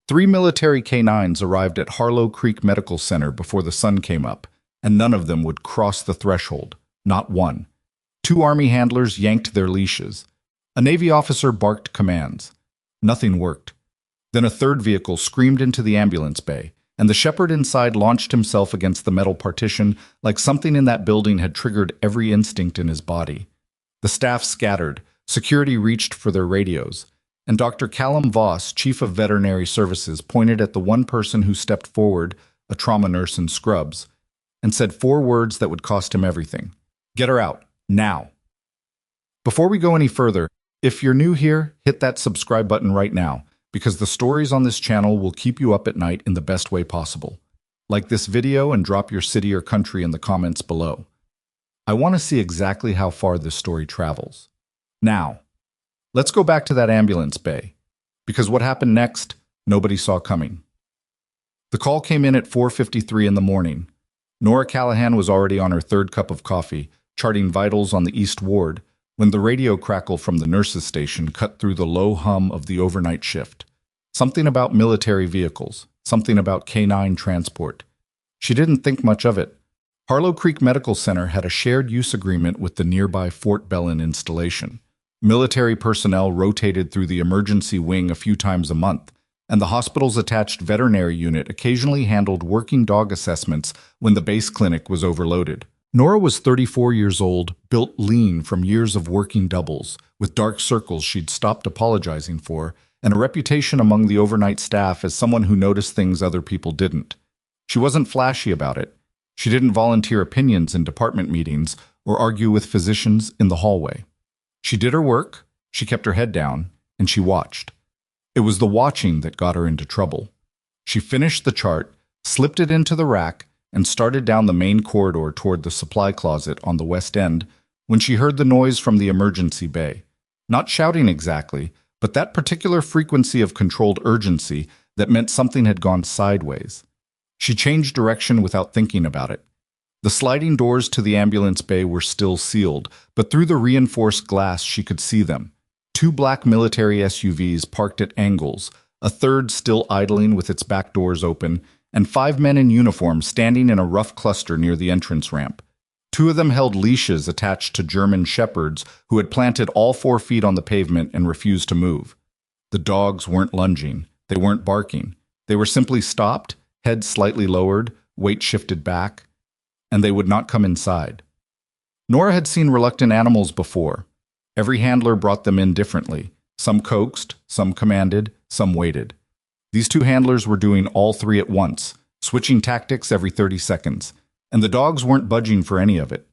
3 military canines arrived at Harlow Creek Medical Center before the sun came up, and none of them would cross the threshold, not one. 2 Army handlers yanked their leashes. A Navy officer barked commands. Nothing worked. Then a third vehicle screamed into the ambulance bay, and the shepherd inside launched himself against the metal partition like something in that building had triggered every instinct in his body. The staff scattered, security reached for their radios, and Dr. Callum Voss, Chief of Veterinary Services, pointed at the one person who stepped forward, a trauma nurse in scrubs, and said 4 words that would cost him everything. Get her out, now. Before we go any further, if you're new here, hit that subscribe button right now, because the stories on this channel will keep you up at night in the best way possible. Like this video and drop your city or country in the comments below. I want to see exactly how far this story travels. Now, let's go back to that ambulance bay, because what happened next, nobody saw coming. The call came in at 4:53 in the morning. Nora Callahan was already on her 3rd cup of coffee, charting vitals on the East Ward, when the radio crackle from the nurses' station cut through the low hum of the overnight shift. Something about military vehicles, something about canine transport. She didn't think much of it. Harlow Creek Medical Center had a shared use agreement with the nearby Fort Belen installation. Military personnel rotated through the emergency wing a few times a month, and the hospital's attached veterinary unit occasionally handled working dog assessments when the base clinic was overloaded. Nora was 34 years old, built lean from years of working doubles, with dark circles she'd stopped apologizing for, and a reputation among the overnight staff as someone who noticed things other people didn't. She wasn't flashy about it. She didn't volunteer opinions in department meetings or argue with physicians in the hallway. She did her work, she kept her head down, and she watched. It was the watching that got her into trouble. She finished the chart, slipped it into the rack, and started down the main corridor toward the supply closet on the west end when she heard the noise from the emergency bay. Not shouting exactly, but that particular frequency of controlled urgency that meant something had gone sideways. She changed direction without thinking about it. The sliding doors to the ambulance bay were still sealed, but through the reinforced glass she could see them. 2 black military SUVs parked at angles, a third still idling with its back doors open, and 5 men in uniform standing in a rough cluster near the entrance ramp. 2 of them held leashes attached to German shepherds who had planted all 4 feet on the pavement and refused to move. The dogs weren't lunging, they weren't barking. They were simply stopped, heads slightly lowered, weight shifted back, and they would not come inside. Nora had seen reluctant animals before. Every handler brought them in differently. Some coaxed, some commanded, some waited. These 2 handlers were doing all 3 at once, switching tactics every 30 seconds, and the dogs weren't budging for any of it.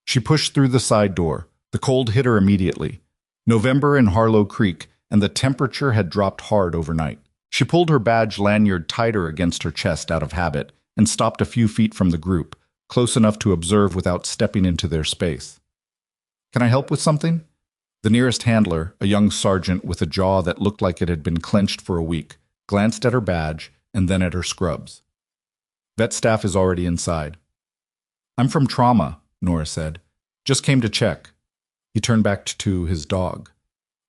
She pushed through the side door. The cold hit her immediately. November in Harlow Creek, and the temperature had dropped hard overnight. She pulled her badge lanyard tighter against her chest out of habit and stopped a few feet from the group, close enough to observe without stepping into their space. "Can I help with something?" The nearest handler, a young sergeant with a jaw that looked like it had been clenched for a week, glanced at her badge and then at her scrubs. "Vet staff is already inside." "I'm from trauma," Nora said. "Just came to check." He turned back to his dog.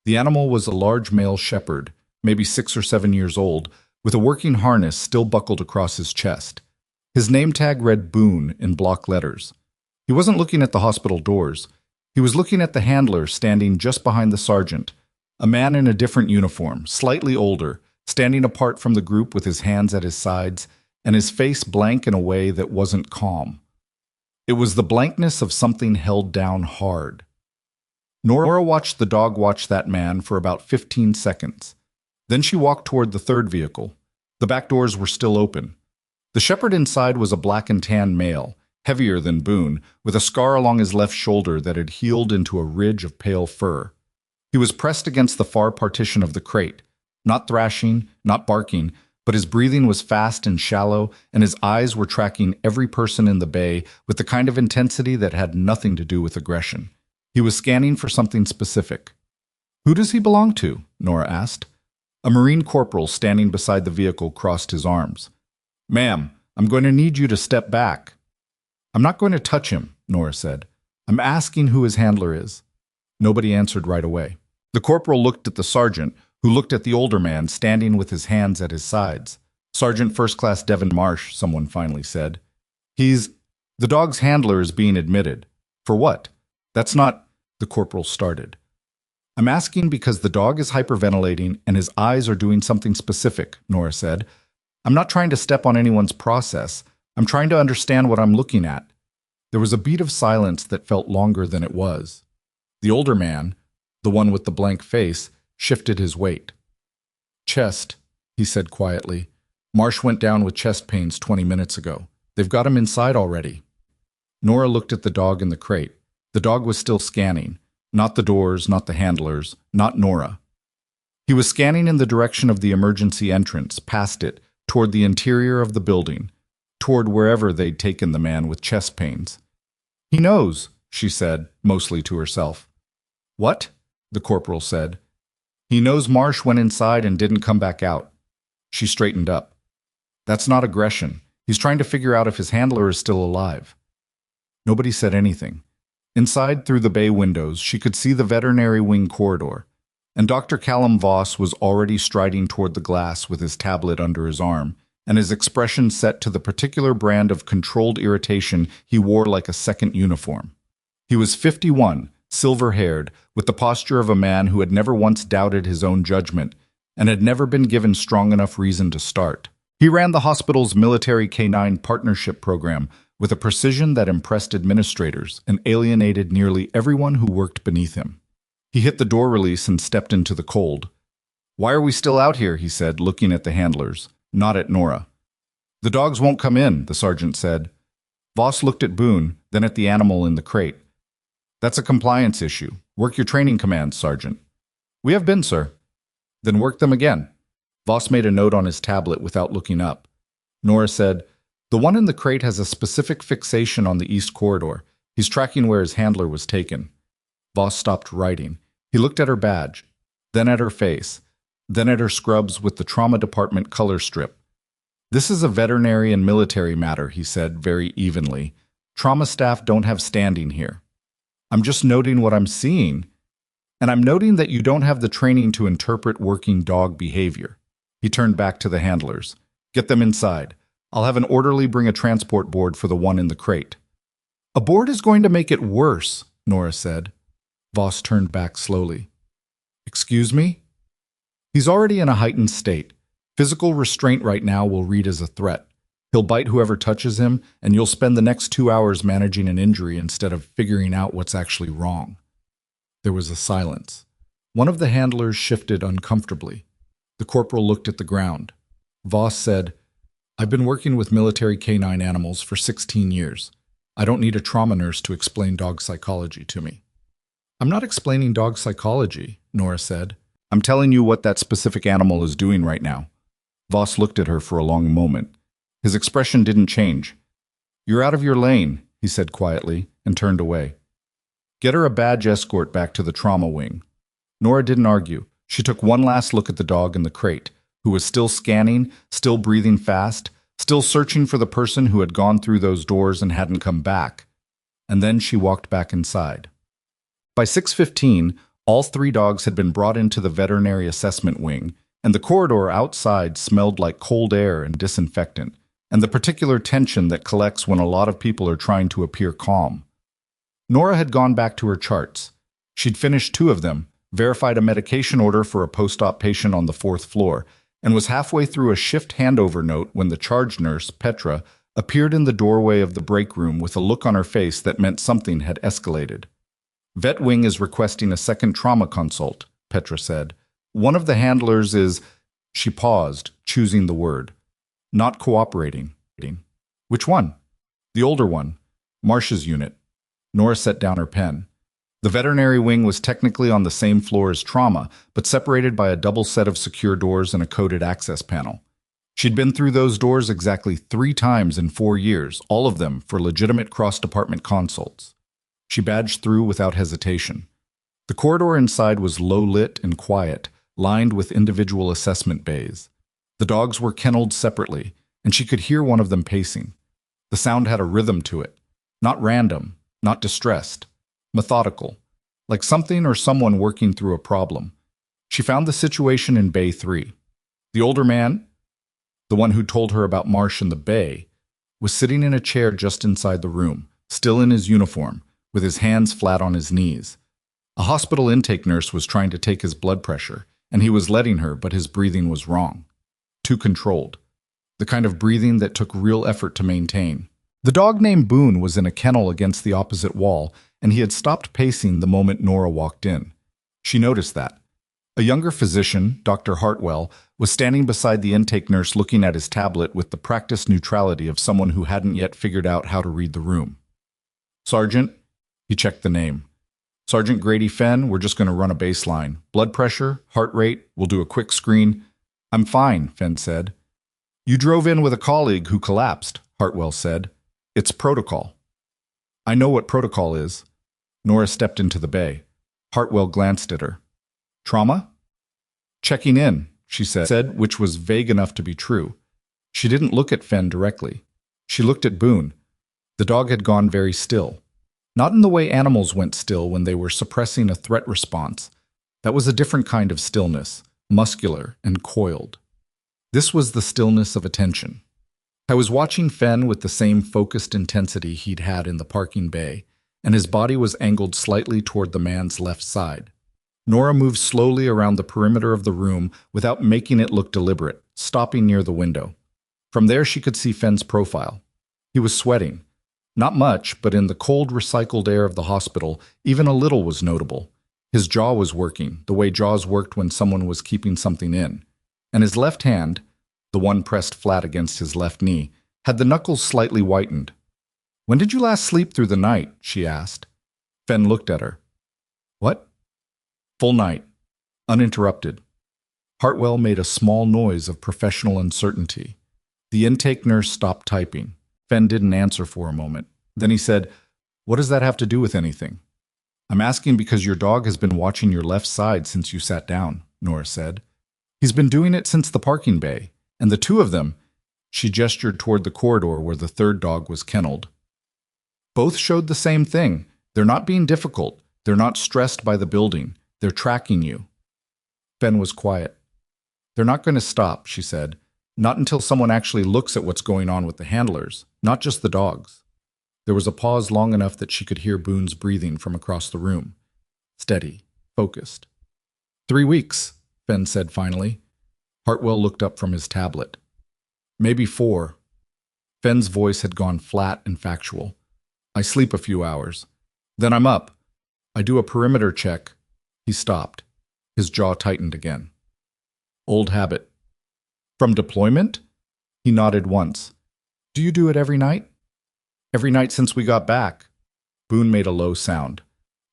The animal was a large male shepherd, maybe 6 or 7 years old, with a working harness still buckled across his chest. His name tag read Boone in block letters. He wasn't looking at the hospital doors. He was looking at the handler standing just behind the sergeant, a man in a different uniform, slightly older, standing apart from the group with his hands at his sides and his face blank in a way that wasn't calm. It was the blankness of something held down hard. Nora watched the dog watch that man for about 15 seconds. Then she walked toward the 3rd vehicle. The back doors were still open. The shepherd inside was a black and tan male, heavier than Boone, with a scar along his left shoulder that had healed into a ridge of pale fur. He was pressed against the far partition of the crate, not thrashing, not barking, but his breathing was fast and shallow, and his eyes were tracking every person in the bay with the kind of intensity that had nothing to do with aggression. He was scanning for something specific. "Who does he belong to?" Nora asked. A Marine corporal standing beside the vehicle crossed his arms. "Ma'am, I'm going to need you to step back." "I'm not going to touch him," Nora said. "I'm asking who his handler is." Nobody answered right away. The corporal looked at the sergeant, who looked at the older man standing with his hands at his sides. "Sergeant First Class Devin Marsh," someone finally said. The dog's handler is being admitted." "For what?" "That's not—" the corporal started. "I'm asking because the dog is hyperventilating and his eyes are doing something specific," Nora said. "I'm not trying to step on anyone's process. I'm trying to understand what I'm looking at." There was a beat of silence that felt longer than it was. The older man, the one with the blank face, shifted his weight. "Chest," he said quietly. "Marsh went down with chest pains 20 minutes ago. They've got him inside already." Nora looked at the dog in the crate. The dog was still scanning. Not the doors, not the handlers, not Nora. He was scanning in the direction of the emergency entrance, past it, toward the interior of the building, toward wherever they'd taken the man with chest pains. "He knows," she said, mostly to herself. "What?" the corporal said. "He knows Marsh went inside and didn't come back out." She straightened up. "That's not aggression. He's trying to figure out if his handler is still alive." Nobody said anything. Inside, through the bay windows, she could see the veterinary wing corridor, and Dr. Callum Voss was already striding toward the glass with his tablet under his arm, and his expression set to the particular brand of controlled irritation he wore like a second uniform. He was 51, silver-haired, with the posture of a man who had never once doubted his own judgment and had never been given strong enough reason to start. He ran the hospital's military canine partnership program with a precision that impressed administrators and alienated nearly everyone who worked beneath him. He hit the door release and stepped into the cold. "Why are we still out here?" he said, looking at the handlers, not at Nora. "The dogs won't come in," the sergeant said. Voss looked at Boone, then at the animal in the crate. "That's a compliance issue. Work your training commands, Sergeant." "We have been, sir." "Then work them again." Voss made a note on his tablet without looking up. Nora said, "The one in the crate has a specific fixation on the east corridor. He's tracking where his handler was taken." Voss stopped writing. He looked at her badge, then at her face, then at her scrubs with the trauma department color strip. "This is a veterinary and military matter," he said very evenly. "Trauma staff don't have standing here. I'm just noting what I'm seeing, and I'm noting that you don't have the training to interpret working dog behavior." He turned back to the handlers. "Get them inside. I'll have an orderly bring a transport board for the one in the crate." "A board is going to make it worse," Nora said. Voss turned back slowly. "Excuse me?" "He's already in a heightened state. Physical restraint right now will read as a threat. He'll bite whoever touches him, and you'll spend the next 2 hours managing an injury instead of figuring out what's actually wrong." There was a silence. One of the handlers shifted uncomfortably. The corporal looked at the ground. Voss said, "I've been working with military canine animals for 16 years. I don't need a trauma nurse to explain dog psychology to me." "I'm not explaining dog psychology," Nora said. "I'm telling you what that specific animal is doing right now." Voss looked at her for a long moment. His expression didn't change. "You're out of your lane," he said quietly, and turned away. "Get her a badge escort back to the trauma wing." Nora didn't argue. She took one last look at the dog in the crate, who was still scanning, still breathing fast, still searching for the person who had gone through those doors and hadn't come back. And then she walked back inside. By 6:15, all 3 dogs had been brought into the veterinary assessment wing, and the corridor outside smelled like cold air and disinfectant, and the particular tension that collects when a lot of people are trying to appear calm. Nora had gone back to her charts. She'd finished 2 of them, verified a medication order for a post-op patient on the 4th floor, and was halfway through a shift handover note when the charge nurse, Petra, appeared in the doorway of the break room with a look on her face that meant something had escalated. "Vet wing is requesting a second trauma consult," Petra said. "One of the handlers is—" She paused, choosing the word. "Not cooperating." "Which one?" "The older one. Marsh's unit." Nora set down her pen. The veterinary wing was technically on the same floor as trauma, but separated by a double set of secure doors and a coded access panel. She'd been through those doors exactly 3 times in 4 years, all of them for legitimate cross-department consults. She badged through without hesitation. The corridor inside was low-lit and quiet, lined with individual assessment bays. The dogs were kenneled separately, and she could hear one of them pacing. The sound had a rhythm to it, not random, not distressed, methodical, like something or someone working through a problem. She found the situation in Bay 3. The older man, the one who told her about Marsh in the bay, was sitting in a chair just inside the room, still in his uniform, with his hands flat on his knees. A hospital intake nurse was trying to take his blood pressure, and he was letting her, but his breathing was wrong. Too controlled. The kind of breathing that took real effort to maintain. The dog named Boone was in a kennel against the opposite wall, and he had stopped pacing the moment Nora walked in. She noticed that. A younger physician, Dr. Hartwell, was standing beside the intake nurse looking at his tablet with the practiced neutrality of someone who hadn't yet figured out how to read the room. "Sergeant," he checked the name. "Sergeant Grady Fenn, we're just going to run a baseline. Blood pressure, heart rate, we'll do a quick screen." "I'm fine," Fenn said. "You drove in with a colleague who collapsed," Hartwell said. "It's protocol." "I know what protocol is." Nora stepped into the bay. Hartwell glanced at her. "Trauma?" "Checking in," she said, which was vague enough to be true. She didn't look at Fenn directly. She looked at Boone. The dog had gone very still. Not in the way animals went still when they were suppressing a threat response. That was a different kind of stillness, muscular and coiled. This was the stillness of attention. I was watching Fenn with the same focused intensity he'd had in the parking bay, and his body was angled slightly toward the man's left side. Nora moved slowly around the perimeter of the room without making it look deliberate, stopping near the window. From there she could see Fenn's profile. He was sweating. Not much, but in the cold, recycled air of the hospital, even a little was notable. His jaw was working, the way jaws worked when someone was keeping something in. And his left hand, the one pressed flat against his left knee, had the knuckles slightly whitened. "When did you last sleep through the night?" she asked. Fenn looked at her. "What?" "Full night. Uninterrupted." Hartwell made a small noise of professional uncertainty. The intake nurse stopped typing. Fenn didn't answer for a moment. Then he said, "What does that have to do with anything?" "I'm asking because your dog has been watching your left side since you sat down," Nora said. "He's been doing it since the parking bay, and the two of them," she gestured toward the corridor where the third dog was kenneled, "both showed the same thing. They're not being difficult. They're not stressed by the building. They're tracking you." Fenn was quiet. "They're not going to stop," she said. "Not until someone actually looks at what's going on with the handlers, not just the dogs." There was a pause long enough that she could hear Boone's breathing from across the room. Steady, focused. 3 weeks, Fenn said finally. Hartwell looked up from his tablet. "Maybe 4. Fenn's voice had gone flat and factual. "I sleep a few hours. Then I'm up. I do a perimeter check." He stopped. His jaw tightened again. "Old habit." "From deployment?" He nodded once. "Do you do it every night?" "Every night since we got back." Boone made a low sound.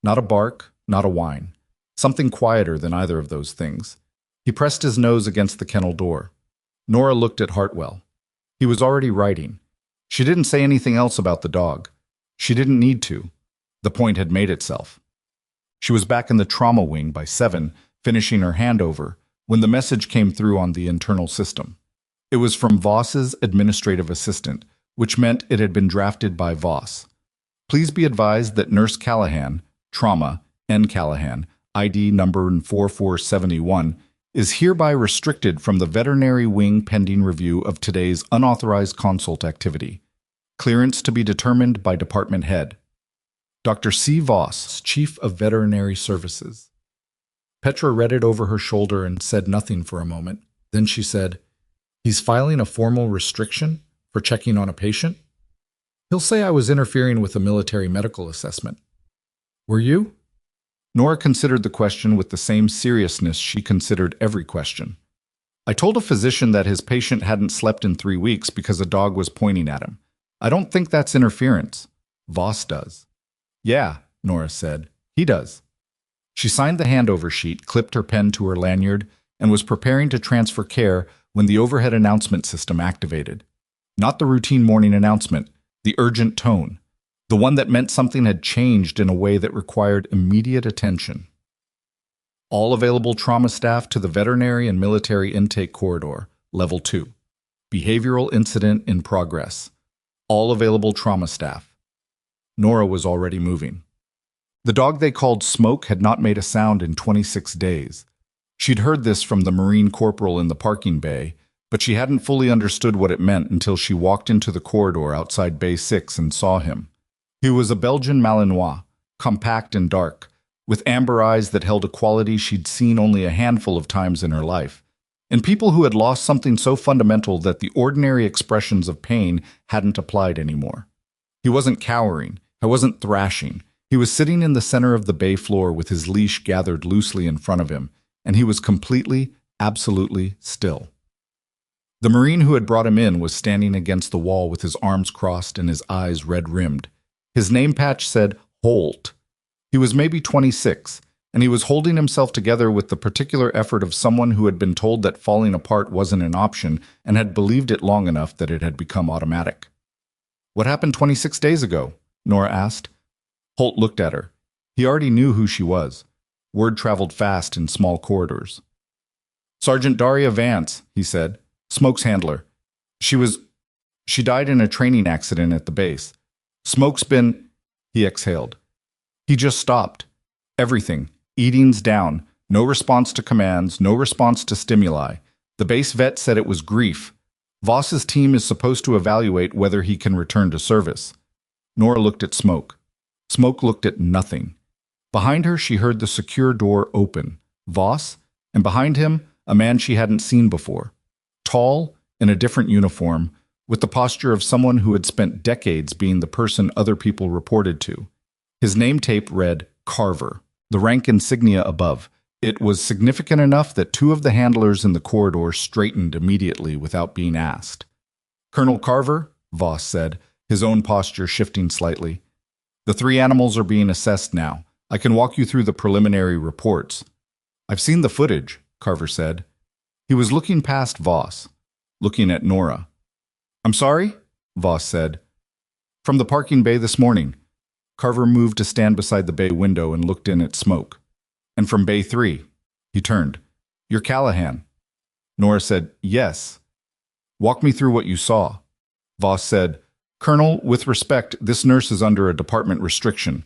Not a bark, not a whine. Something quieter than either of those things. He pressed his nose against the kennel door. Nora looked at Hartwell. He was already writing. She didn't say anything else about the dog. She didn't need to. The point had made itself. She was back in the trauma wing by 7, finishing her handover, when the message came through on the internal system. It was from Voss's administrative assistant, which meant it had been drafted by Voss. "Please be advised that Nurse Callahan, Trauma, N. Callahan, ID number 4471, is hereby restricted from the veterinary wing pending review of today's unauthorized consult activity. Clearance to be determined by department head. Dr. C. Voss, Chief of Veterinary Services." Petra read it over her shoulder and said nothing for a moment. Then she said, "He's filing a formal restriction for checking on a patient? He'll say I was interfering with a military medical assessment." "Were you?" Nora considered the question with the same seriousness she considered every question. "I told a physician that his patient hadn't slept in 3 weeks because a dog was pointing at him. I don't think that's interference. Voss does." "Yeah," Nora said. "He does." She signed the handover sheet, clipped her pen to her lanyard, and was preparing to transfer care when the overhead announcement system activated. Not the routine morning announcement, the urgent tone, the one that meant something had changed in a way that required immediate attention. "All available trauma staff to the veterinary and military intake corridor, level 2. Behavioral incident in progress. All available trauma staff." Nora was already moving. The dog they called Smoke had not made a sound in 26 days. She'd heard this from the Marine corporal in the parking bay, but she hadn't fully understood what it meant until she walked into the corridor outside Bay 6 and saw him. He was a Belgian Malinois, compact and dark, with amber eyes that held a quality she'd seen only a handful of times in her life, in people who had lost something so fundamental that the ordinary expressions of pain hadn't applied anymore. He wasn't cowering, he wasn't thrashing. He was sitting in the center of the bay floor with his leash gathered loosely in front of him, and he was completely, absolutely still. The Marine who had brought him in was standing against the wall with his arms crossed and his eyes red-rimmed. His name patch said Holt. He was maybe 26, and he was holding himself together with the particular effort of someone who had been told that falling apart wasn't an option and had believed it long enough that it had become automatic. "What happened 26 days ago?" Nora asked. Holt looked at her. He already knew who she was. Word traveled fast in small corridors. "Sergeant Daria Vance," he said. "Smoke's handler. She died in a training accident at the base. Smoke's been—" He exhaled. He just stopped. Everything. Eating's down. No response to commands, no response to stimuli. The base vet said it was grief. Voss's team is supposed to evaluate whether he can return to service. Nora looked at Smoke. Smoke looked at nothing. Behind her, she heard the secure door open. Voss, and behind him, a man she hadn't seen before. Tall, in a different uniform, with the posture of someone who had spent decades being the person other people reported to. His name tape read Carver, the rank insignia above. It was significant enough that two of the handlers in the corridor straightened immediately without being asked. "Colonel Carver," Voss said, his own posture shifting slightly. "The 3 animals are being assessed now. I can walk you through the preliminary reports." "I've seen the footage," Carver said. He was looking past Voss, looking at Nora. "I'm sorry?" Voss said. "From the parking bay this morning." Carver moved to stand beside the bay window and looked in at Smoke. "And from Bay 3. He turned. "You're Callahan." Nora said, "Yes." "Walk me through what you saw." Voss said, "Colonel, with respect, this nurse is under a department restriction."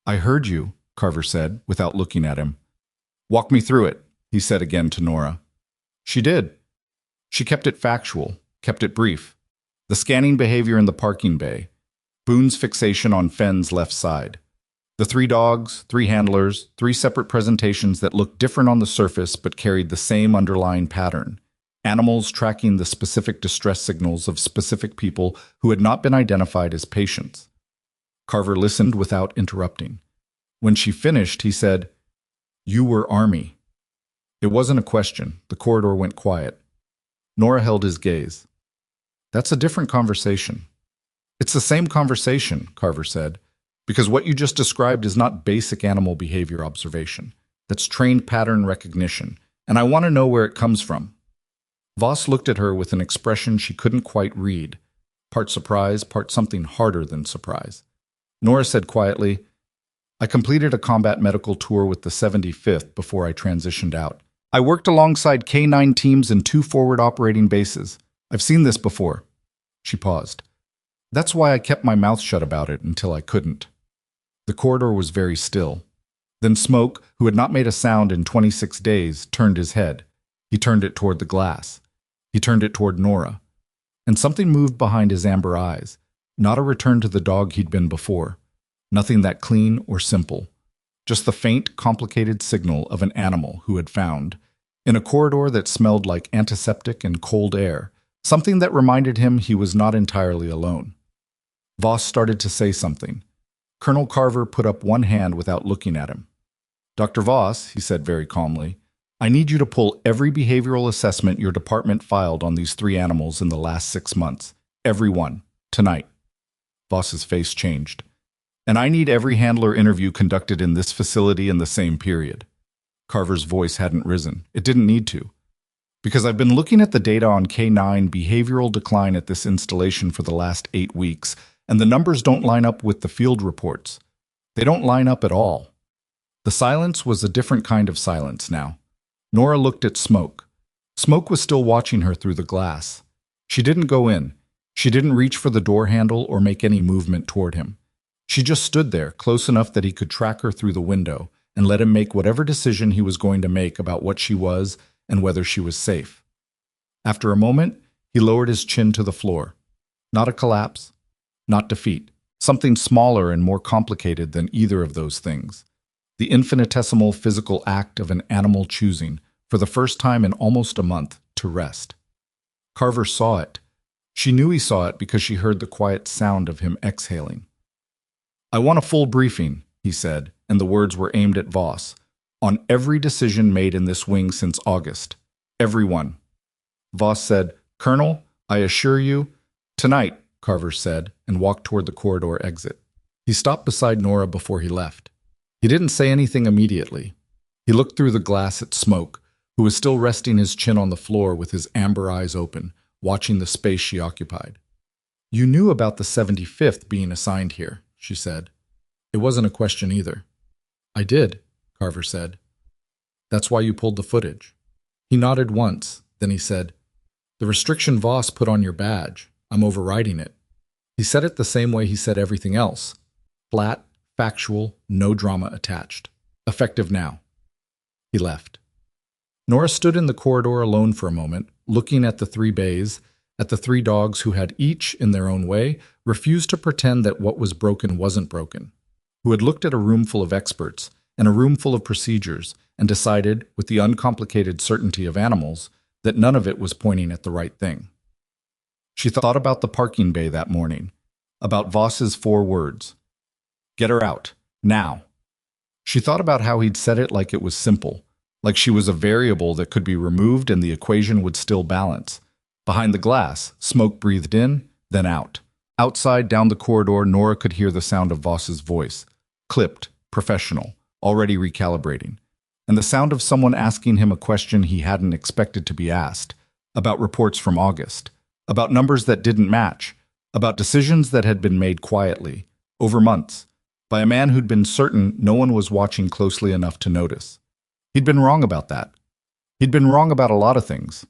"I heard you," Carver said, without looking at him. "Walk me through it," he said again to Nora. She did. She kept it factual, kept it brief. The scanning behavior in the parking bay. Boone's fixation on Fenn's left side. The 3 dogs, 3 handlers, 3 separate presentations that looked different on the surface but carried the same underlying pattern. Animals tracking the specific distress signals of specific people who had not been identified as patients. Carver listened without interrupting. When she finished, he said, "You were Army." It wasn't a question. The corridor went quiet. Nora held his gaze. "That's a different conversation." "It's the same conversation," Carver said, "because what you just described is not basic animal behavior observation. That's trained pattern recognition, and I want to know where it comes from." Voss looked at her with an expression she couldn't quite read, part surprise, part something harder than surprise. Nora said quietly, "I completed a combat medical tour with the 75th before I transitioned out. I worked alongside K9 teams in 2 forward operating bases. I've seen this before." She paused. "That's why I kept my mouth shut about it until I couldn't." The corridor was very still. Then Smoke, who had not made a sound in 26 days, turned his head. He turned it toward the glass. He turned it toward Nora. And something moved behind his amber eyes. Not a return to the dog he'd been before. Nothing that clean or simple. Just the faint, complicated signal of an animal who had found, in a corridor that smelled like antiseptic and cold air, something that reminded him he was not entirely alone. Voss started to say something. Colonel Carver put up one hand without looking at him. "Dr. Voss," he said very calmly, "I need you to pull every behavioral assessment your department filed on these 3 animals in the last 6 months. Every one. Tonight." Voss's face changed. "And I need every handler interview conducted in this facility in the same period." Carver's voice hadn't risen. It didn't need to. "Because I've been looking at the data on K9 behavioral decline at this installation for the last 8 weeks, and the numbers don't line up with the field reports. They don't line up at all." The silence was a different kind of silence now. Nora looked at Smoke. Smoke was still watching her through the glass. She didn't go in. She didn't reach for the door handle or make any movement toward him. She just stood there, close enough that he could track her through the window, and let him make whatever decision he was going to make about what she was and whether she was safe. After a moment, he lowered his chin to the floor. Not a collapse, not defeat. Something smaller and more complicated than either of those things. The infinitesimal physical act of an animal choosing, for the first time in almost a month, to rest. Carver saw it. She knew he saw it because she heard the quiet sound of him exhaling. "I want a full briefing," he said, and the words were aimed at Voss, "on every decision made in this wing since August. Every one." Voss said, "Colonel, I assure you—" "Tonight," Carver said, and walked toward the corridor exit. He stopped beside Nora before he left. He didn't say anything immediately. He looked through the glass at Smoke, who was still resting his chin on the floor with his amber eyes open, watching the space she occupied. "You knew about the 75th being assigned here," she said. "It wasn't a question either." "I did," Carver said. "That's why you pulled the footage." He nodded once, then he said, "The restriction Voss put on your badge, I'm overriding it." He said it the same way he said everything else. Flat, factual, no drama attached. Effective now. He left. Nora stood in the corridor alone for a moment, looking at the three bays, at the three dogs who had each, in their own way, refused to pretend that what was broken wasn't broken, who had looked at a room full of experts and a room full of procedures and decided, with the uncomplicated certainty of animals, that none of it was pointing at the right thing. She thought about the parking bay that morning, about Voss's 4 words. "Get her out. Now." She thought about how he'd said it like it was simple, like she was a variable that could be removed and the equation would still balance. Behind the glass, Smoke breathed in, then out. Outside, down the corridor, Nora could hear the sound of Voss's voice, clipped, professional, already recalibrating, and the sound of someone asking him a question he hadn't expected to be asked, about reports from August, about numbers that didn't match, about decisions that had been made quietly, over months, by a man who'd been certain no one was watching closely enough to notice. He'd been wrong about that. He'd been wrong about a lot of things.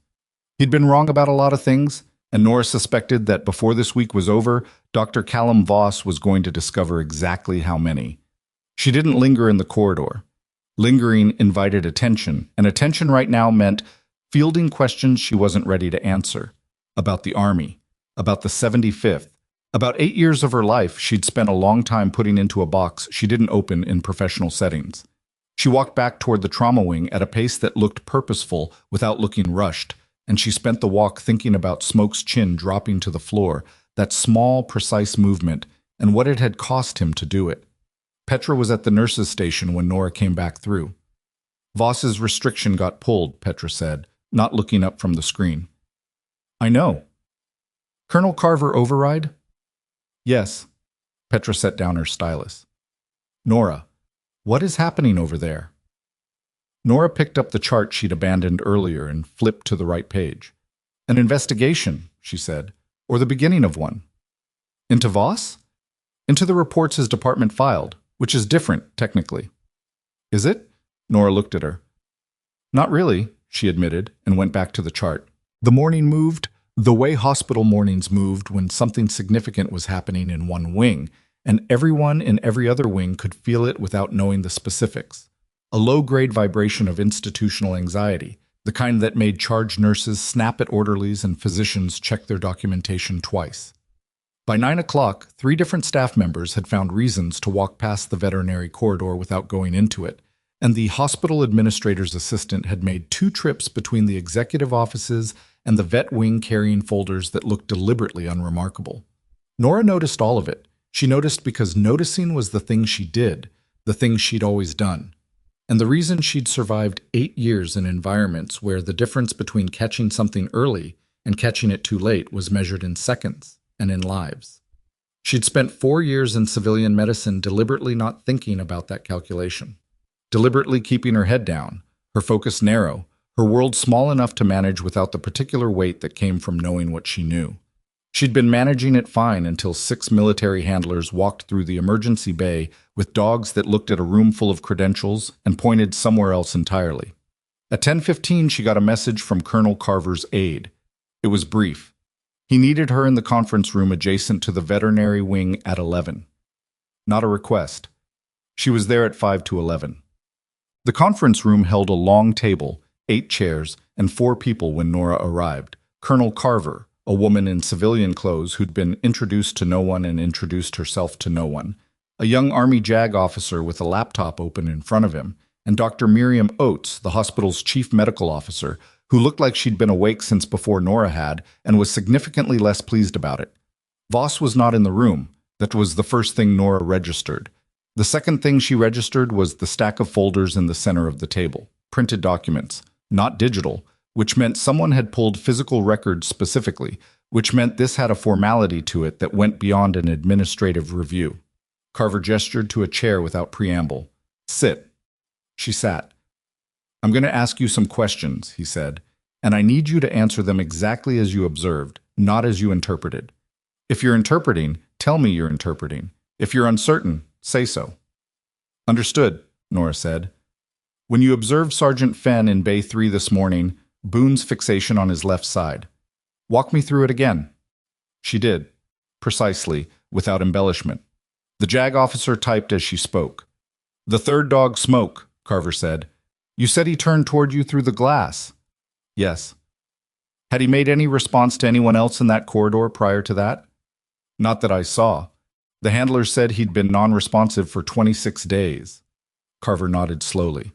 And Nora suspected that before this week was over, Dr. Callum Voss was going to discover exactly how many. She didn't linger in the corridor. Lingering invited attention, and attention right now meant fielding questions she wasn't ready to answer. About the Army, about the 75th, about 8 years of her life she'd spent a long time putting into a box she didn't open in professional settings. She walked back toward the trauma wing at a pace that looked purposeful without looking rushed, and she spent the walk thinking about Smoke's chin dropping to the floor, that small, precise movement, and what it had cost him to do it. Petra was at the nurse's station when Nora came back through. "Voss's restriction got pulled," Petra said, not looking up from the screen. "I know." "Colonel Carver override?" "Yes." Petra set down her stylus. "Nora, what is happening over there?" Nora picked up the chart she'd abandoned earlier and flipped to the right page. "An investigation," she said, "or the beginning of one." "Into Voss?" "Into the reports his department filed, which is different, technically." "Is it?" Nora looked at her. "Not really," she admitted, and went back to the chart. The morning moved the way hospital mornings moved when something significant was happening in one wing, and everyone in every other wing could feel it without knowing the specifics. A low-grade vibration of institutional anxiety, the kind that made charge nurses snap at orderlies and physicians check their documentation twice. By 9 o'clock, 3 different staff members had found reasons to walk past the veterinary corridor without going into it, and the hospital administrator's assistant had made 2 trips between the executive offices and the vet wing carrying folders that looked deliberately unremarkable. Nora noticed all of it. She noticed because noticing was the thing she did, the thing she'd always done. And the reason she'd survived 8 years in environments where the difference between catching something early and catching it too late was measured in seconds and in lives. She'd spent 4 years in civilian medicine deliberately not thinking about that calculation, deliberately keeping her head down, her focus narrow, her world small enough to manage without the particular weight that came from knowing what she knew. She'd been managing it fine until 6 military handlers walked through the emergency bay with dogs that looked at a room full of credentials and pointed somewhere else entirely. At 10:15, she got a message from Colonel Carver's aide. It was brief. He needed her in the conference room adjacent to the veterinary wing at 11. Not a request. She was there at 5 to 11. The conference room held a long table, 8 chairs, and 4 people when Nora arrived. Colonel Carver, a woman in civilian clothes who'd been introduced to no one and introduced herself to no one, a young Army JAG officer with a laptop open in front of him, and Dr. Miriam Oates, the hospital's chief medical officer, who looked like she'd been awake since before Nora had and was significantly less pleased about it. Voss was not in the room. That was the first thing Nora registered. The second thing she registered was the stack of folders in the center of the table, printed documents, not digital, which meant someone had pulled physical records specifically, which meant this had a formality to it that went beyond an administrative review. Carver gestured to a chair without preamble. "Sit." She sat. "I'm going to ask you some questions," he said, "and I need you to answer them exactly as you observed, not as you interpreted. If you're interpreting, tell me you're interpreting. If you're uncertain, say so." "Understood," Nora said. "When you observed Sergeant Fenn in Bay 3 this morning, Boone's fixation on his left side. Walk me through it again." She did, precisely, without embellishment. The JAG officer typed as she spoke. "The third dog, Smoke," Carver said. "You said he turned toward you through the glass." "Yes." "Had he made any response to anyone else in that corridor prior to that?" "Not that I saw. The handler said he'd been non-responsive for 26 days. Carver nodded slowly.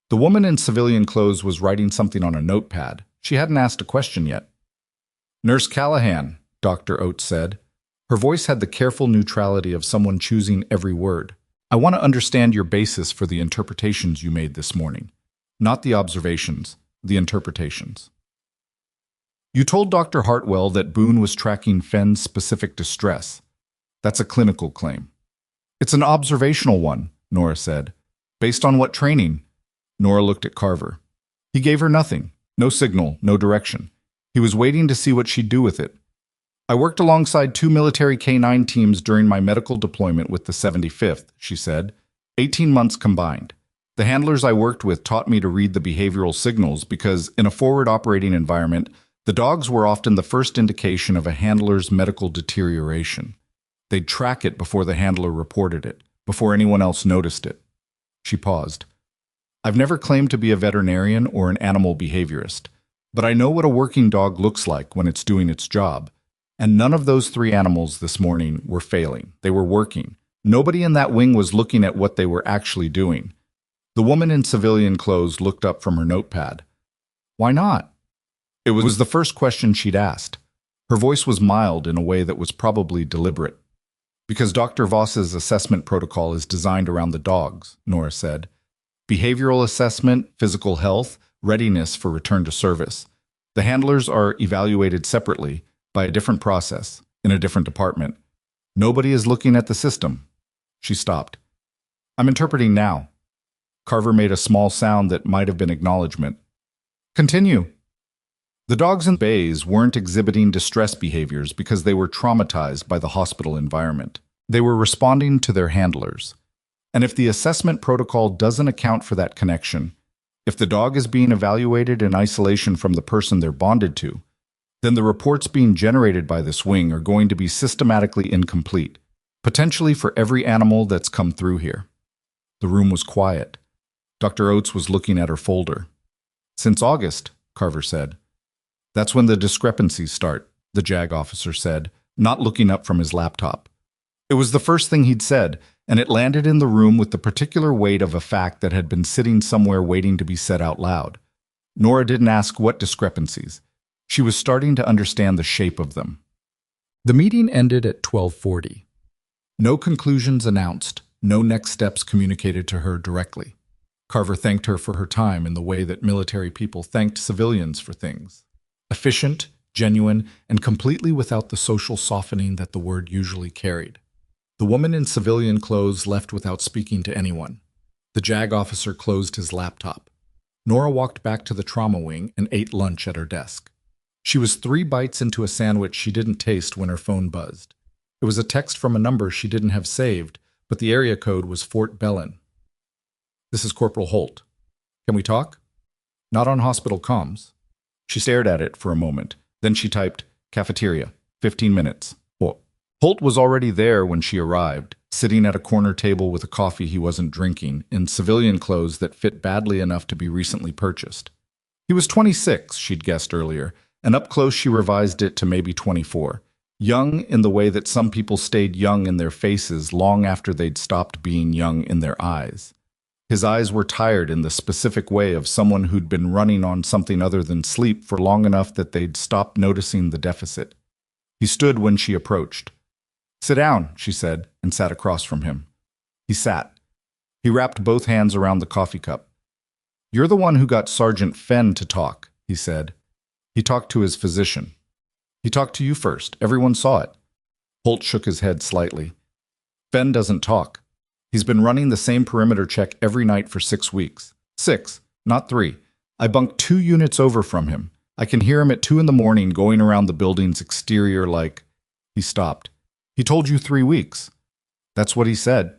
The woman in civilian clothes was writing something on a notepad. She hadn't asked a question yet. "Nurse Callahan," Dr. Oates said. Her voice had the careful neutrality of someone choosing every word. "I want to understand your basis for the interpretations you made this morning. Not the observations, the interpretations." "You told Dr. Hartwell that Boone was tracking Fenn's specific distress. That's a clinical claim." "It's an observational one," Nora said. "Based on what training?" Nora looked at Carver. He gave her nothing. No signal, no direction. He was waiting to see what she'd do with it. "I worked alongside 2 military K-9 teams during my medical deployment with the 75th, she said. 18 months combined. The handlers I worked with taught me to read the behavioral signals because, in a forward operating environment, the dogs were often the first indication of a handler's medical deterioration. They'd track it before the handler reported it, before anyone else noticed it." She paused. "I've never claimed to be a veterinarian or an animal behaviorist, but I know what a working dog looks like when it's doing its job. And none of those 3 animals this morning were failing. They were working. Nobody in that wing was looking at what they were actually doing." The woman in civilian clothes looked up from her notepad. "Why not?" It was the first question she'd asked. Her voice was mild in a way that was probably deliberate. "Because Dr. Voss's assessment protocol is designed around the dogs," Nora said. "Behavioral assessment, physical health, readiness for return to service. The handlers are evaluated separately, by a different process, in a different department. Nobody is looking at the system." She stopped. "I'm interpreting now." Carver made a small sound that might have been acknowledgement. "Continue." "The dogs in bays weren't exhibiting distress behaviors because they were traumatized by the hospital environment. They were responding to their handlers. And if the assessment protocol doesn't account for that connection, if the dog is being evaluated in isolation from the person they're bonded to, then the reports being generated by this wing are going to be systematically incomplete, potentially for every animal that's come through here." The room was quiet. Dr. Oates was looking at her folder. "Since August," Carver said. "That's when the discrepancies start," the JAG officer said, not looking up from his laptop. It was the first thing he'd said, and it landed in the room with the particular weight of a fact that had been sitting somewhere waiting to be said out loud. Nora didn't ask what discrepancies. She was starting to understand the shape of them. The meeting ended at 12:40. No conclusions announced, no next steps communicated to her directly. Carver thanked her for her time in the way that military people thanked civilians for things. Efficient, genuine, and completely without the social softening that the word usually carried. The woman in civilian clothes left without speaking to anyone. The JAG officer closed his laptop. Nora walked back to the trauma wing and ate lunch at her desk. She was 3 bites into a sandwich she didn't taste when her phone buzzed. It was a text from a number she didn't have saved, but the area code was Fort Belen. "This is Corporal Holt. Can we talk?" "Not on hospital comms." She stared at it for a moment. Then she typed, "Cafeteria, 15 minutes. Oh. Holt was already there when she arrived, sitting at a corner table with a coffee he wasn't drinking, in civilian clothes that fit badly enough to be recently purchased. He was 26, she'd guessed earlier, and up close she revised it to maybe 24. Young in the way that some people stayed young in their faces long after they'd stopped being young in their eyes. His eyes were tired in the specific way of someone who'd been running on something other than sleep for long enough that they'd stopped noticing the deficit. He stood when she approached. "Sit down," she said, and sat across from him. He sat. He wrapped both hands around the coffee cup. "You're the one who got Sergeant Fenn to talk," he said. He talked to his physician. "He talked to you first. Everyone saw it." Holt shook his head slightly. "Fenn doesn't talk. He's been running the same perimeter check every night for 6 weeks. 6, not 3. I bunked 2 units over from him. I can hear him at 2 in the morning going around the building's exterior like—" He stopped. "He told you 3 weeks. That's what he said.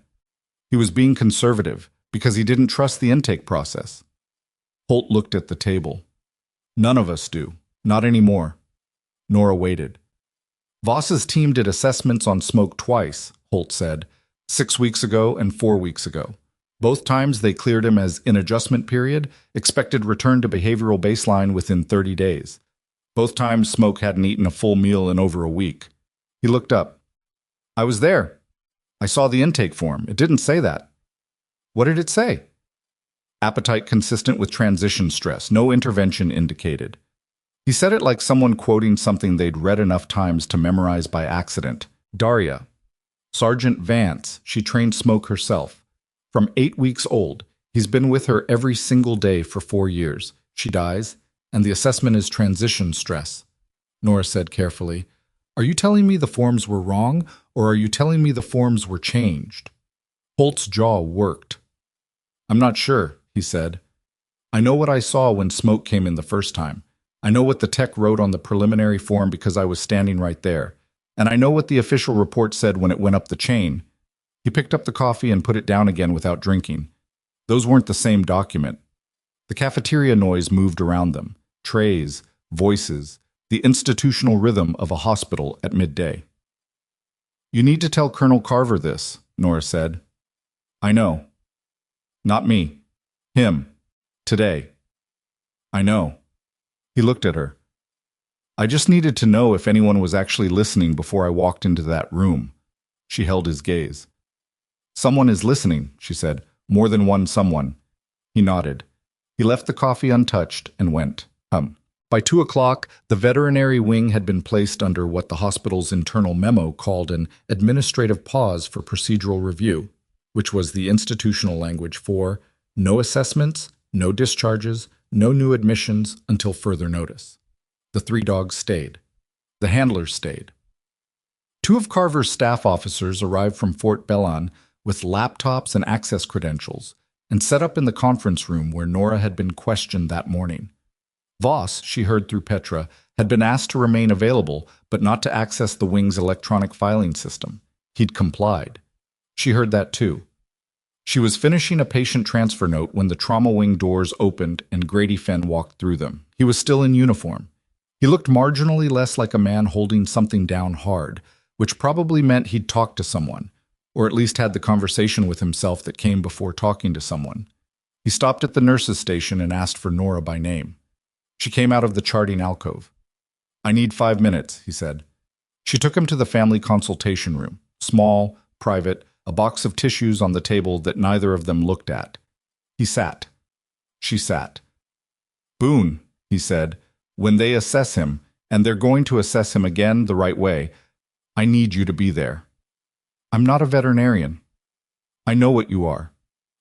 He was being conservative because he didn't trust the intake process." Holt looked at the table. "None of us do. Not anymore." Nora waited. "Voss's team did assessments on Smoke twice," Holt said, 6 weeks ago and 4 weeks ago. Both times they cleared him as in adjustment period, expected return to behavioral baseline within 30 days. Both times Smoke hadn't eaten a full meal in over a week. He looked up. "I was there. I saw the intake form. It didn't say that." "What did it say?" "Appetite consistent with transition stress. No intervention indicated." He said it like someone quoting something they'd read enough times to memorize by accident. "Daria. Sergeant Vance. She trained Smoke herself. From 8 weeks old. He's been with her every single day for 4 years. She dies, and the assessment is transition stress." Nora said carefully, "Are you telling me the forms were wrong, or are you telling me the forms were changed?" Holt's jaw worked. "I'm not sure," he said. "I know what I saw when Smoke came in the first time. I know what the tech wrote on the preliminary form because I was standing right there. And I know what the official report said when it went up the chain." He picked up the coffee and put it down again without drinking. Those weren't the same document. The cafeteria noise moved around them. Trays, voices, the institutional rhythm of a hospital at midday. "You need to tell Colonel Carver this," Nora said. "I know." "Not me. Him. Today." "I know." He looked at her. "I just needed to know if anyone was actually listening before I walked into that room." She held his gaze. "Someone is listening," she said. "More than one someone." He nodded. He left the coffee untouched and went. By 2 o'clock, the veterinary wing had been placed under what the hospital's internal memo called an administrative pause for procedural review, which was the institutional language for no assessments, no discharges, no new admissions until further notice. The 3 dogs stayed. The handlers stayed. 2 of Carver's staff officers arrived from Fort Belon with laptops and access credentials and set up in the conference room where Nora had been questioned that morning. Voss, she heard through Petra, had been asked to remain available but not to access the wing's electronic filing system. He'd complied. She heard that too. She was finishing a patient transfer note when the trauma wing doors opened and Grady Fenn walked through them. He was still in uniform. He looked marginally less like a man holding something down hard, which probably meant he'd talked to someone, or at least had the conversation with himself that came before talking to someone. He stopped at the nurse's station and asked for Nora by name. She came out of the charting alcove. "I need 5 minutes," he said. She took him to the family consultation room, small, private, a box of tissues on the table that neither of them looked at. He sat. She sat. "Boone," he said, "when they assess him, and they're going to assess him again the right way, I need you to be there." "I'm not a veterinarian." "I know what you are."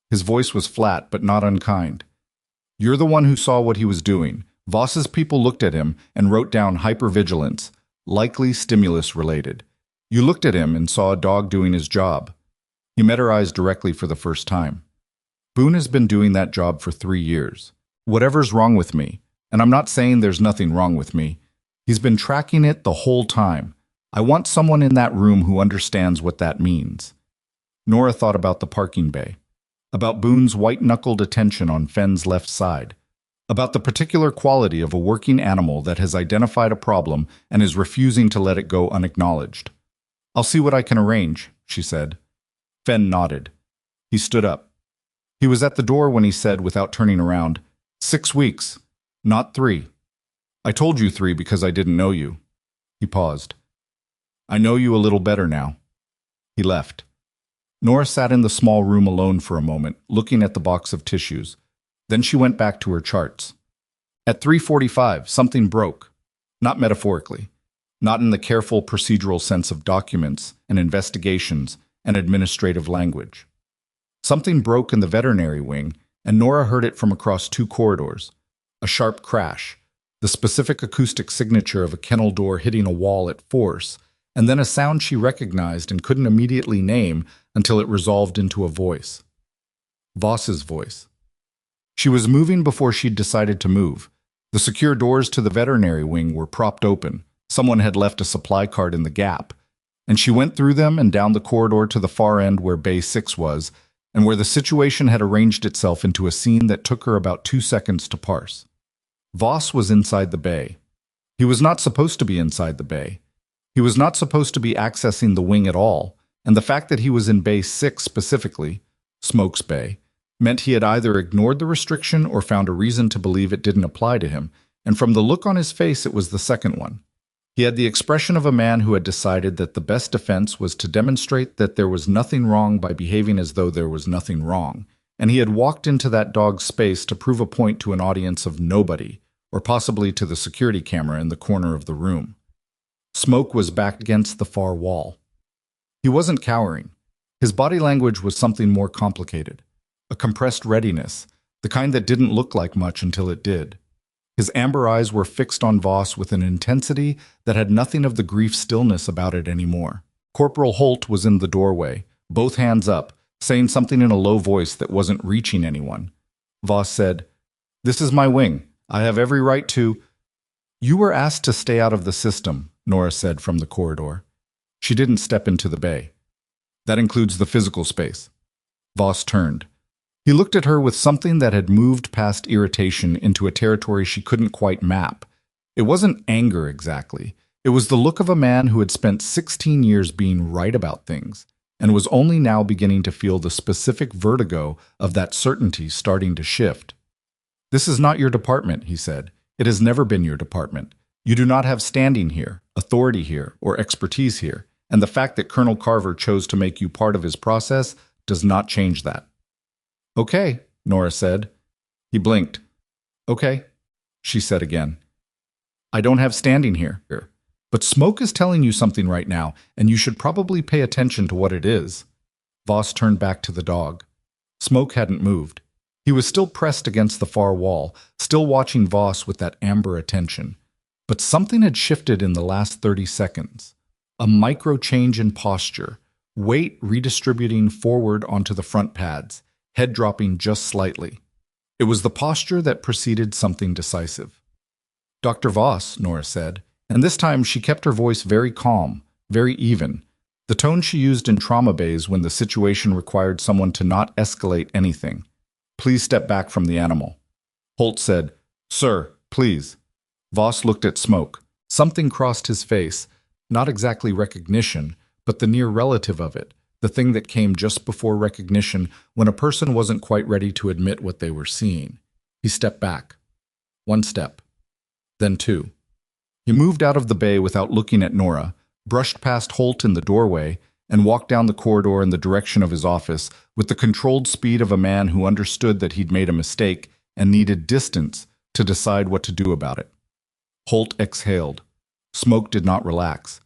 His voice was flat but not unkind. "You're the one who saw what he was doing. Voss's people looked at him and wrote down hypervigilance, likely stimulus-related. You looked at him and saw a dog doing his job." He met her eyes directly for the first time. "Boone has been doing that job for 3 years. Whatever's wrong with me, and I'm not saying there's nothing wrong with me, he's been tracking it the whole time. I want someone in that room who understands what that means." Nora thought about the parking bay, about Boone's white-knuckled attention on Fenn's left side, about the particular quality of a working animal that has identified a problem and is refusing to let it go unacknowledged. "I'll see what I can arrange," she said. Fenn nodded. He stood up. He was at the door when he said, without turning around, 6 weeks, not 3. I told you 3 because I didn't know you. He paused. I know you a little better now. He left. Nora sat in the small room alone for a moment, looking at the box of tissues. Then she went back to her charts. At 3:45, something broke. Not metaphorically. Not in the careful procedural sense of documents and investigations and administrative language. Something broke in the veterinary wing, and Nora heard it from across 2 corridors. A sharp crash, the specific acoustic signature of a kennel door hitting a wall at force, and then a sound she recognized and couldn't immediately name until it resolved into a voice. Voss's voice. She was moving before she'd decided to move. The secure doors to the veterinary wing were propped open. Someone had left a supply cart in the gap, and she went through them and down the corridor to the far end where Bay 6 was, and where the situation had arranged itself into a scene that took her about 2 seconds to parse. Voss was inside the bay. He was not supposed to be inside the bay. He was not supposed to be accessing the wing at all, and the fact that he was in Bay 6 specifically, Smoke's Bay, meant he had either ignored the restriction or found a reason to believe it didn't apply to him, and from the look on his face it was the second one. He had the expression of a man who had decided that the best defense was to demonstrate that there was nothing wrong by behaving as though there was nothing wrong, and he had walked into that dog's space to prove a point to an audience of nobody, or possibly to the security camera in the corner of the room. Smoke was backed against the far wall. He wasn't cowering. His body language was something more complicated. A compressed readiness, the kind that didn't look like much until it did. His amber eyes were fixed on Voss with an intensity that had nothing of the grief stillness about it anymore. Corporal Holt was in the doorway, both hands up, saying something in a low voice that wasn't reaching anyone. Voss said, "This is my wing. I have every right to—" "You were asked to stay out of the system," Nora said from the corridor. She didn't step into the bay. "That includes the physical space." Voss turned. He looked at her with something that had moved past irritation into a territory she couldn't quite map. It wasn't anger exactly. It was the look of a man who had spent 16 years being right about things, and was only now beginning to feel the specific vertigo of that certainty starting to shift. "This is not your department," he said. "It has never been your department. You do not have standing here, authority here, or expertise here, and the fact that Colonel Carver chose to make you part of his process does not change that." "Okay," Nora said. He blinked. "Okay," she said again. "I don't have standing here. But Smoke is telling you something right now, and you should probably pay attention to what it is." Voss turned back to the dog. Smoke hadn't moved. He was still pressed against the far wall, still watching Voss with that amber attention. But something had shifted in the last 30 seconds. A micro change in posture, weight redistributing forward onto the front pads, head dropping just slightly. It was the posture that preceded something decisive. "Dr. Voss," Nora said, and this time she kept her voice very calm, very even, the tone she used in trauma bays when the situation required someone to not escalate anything. "Please step back from the animal." Holt said, "Sir, please." Voss looked at Smoke. Something crossed his face, not exactly recognition, but the near relative of it, the thing that came just before recognition when a person wasn't quite ready to admit what they were seeing. He stepped back. 1 step. Then 2. He moved out of the bay without looking at Nora, brushed past Holt in the doorway, and walked down the corridor in the direction of his office with the controlled speed of a man who understood that he'd made a mistake and needed distance to decide what to do about it. Holt exhaled. Smoke did not relax.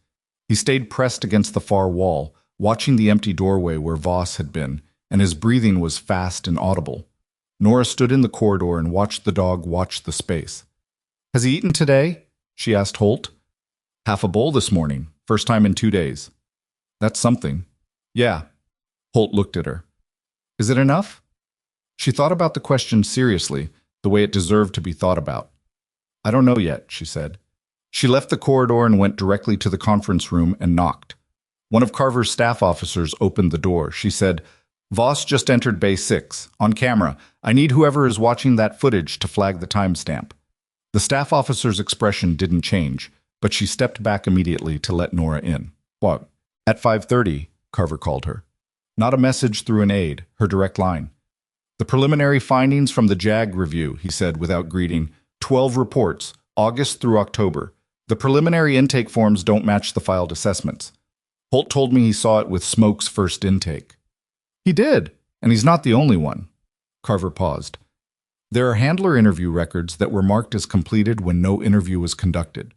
He stayed pressed against the far wall, watching the empty doorway where Voss had been, and his breathing was fast and audible. Nora stood in the corridor and watched the dog watch the space. "Has he eaten today?" she asked Holt. "Half a bowl this morning, first time in 2 days." "That's something." "Yeah." Holt looked at her. "Is it enough?" She thought about the question seriously, the way it deserved to be thought about. "I don't know yet," she said. She left the corridor and went directly to the conference room and knocked. One of Carver's staff officers opened the door. She said, "Voss just entered Bay 6. On camera. I need whoever is watching that footage to flag the timestamp." The staff officer's expression didn't change, but she stepped back immediately to let Nora in. "What?" "At 5:30, Carver called her. Not a message through an aide, her direct line. The preliminary findings from the JAG review, he said without greeting. 12 reports, August through October. The preliminary intake forms don't match the filed assessments. Holt told me he saw it with Smoke's first intake. He did, and he's not the only one. Carver paused. There are handler interview records that were marked as completed when no interview was conducted.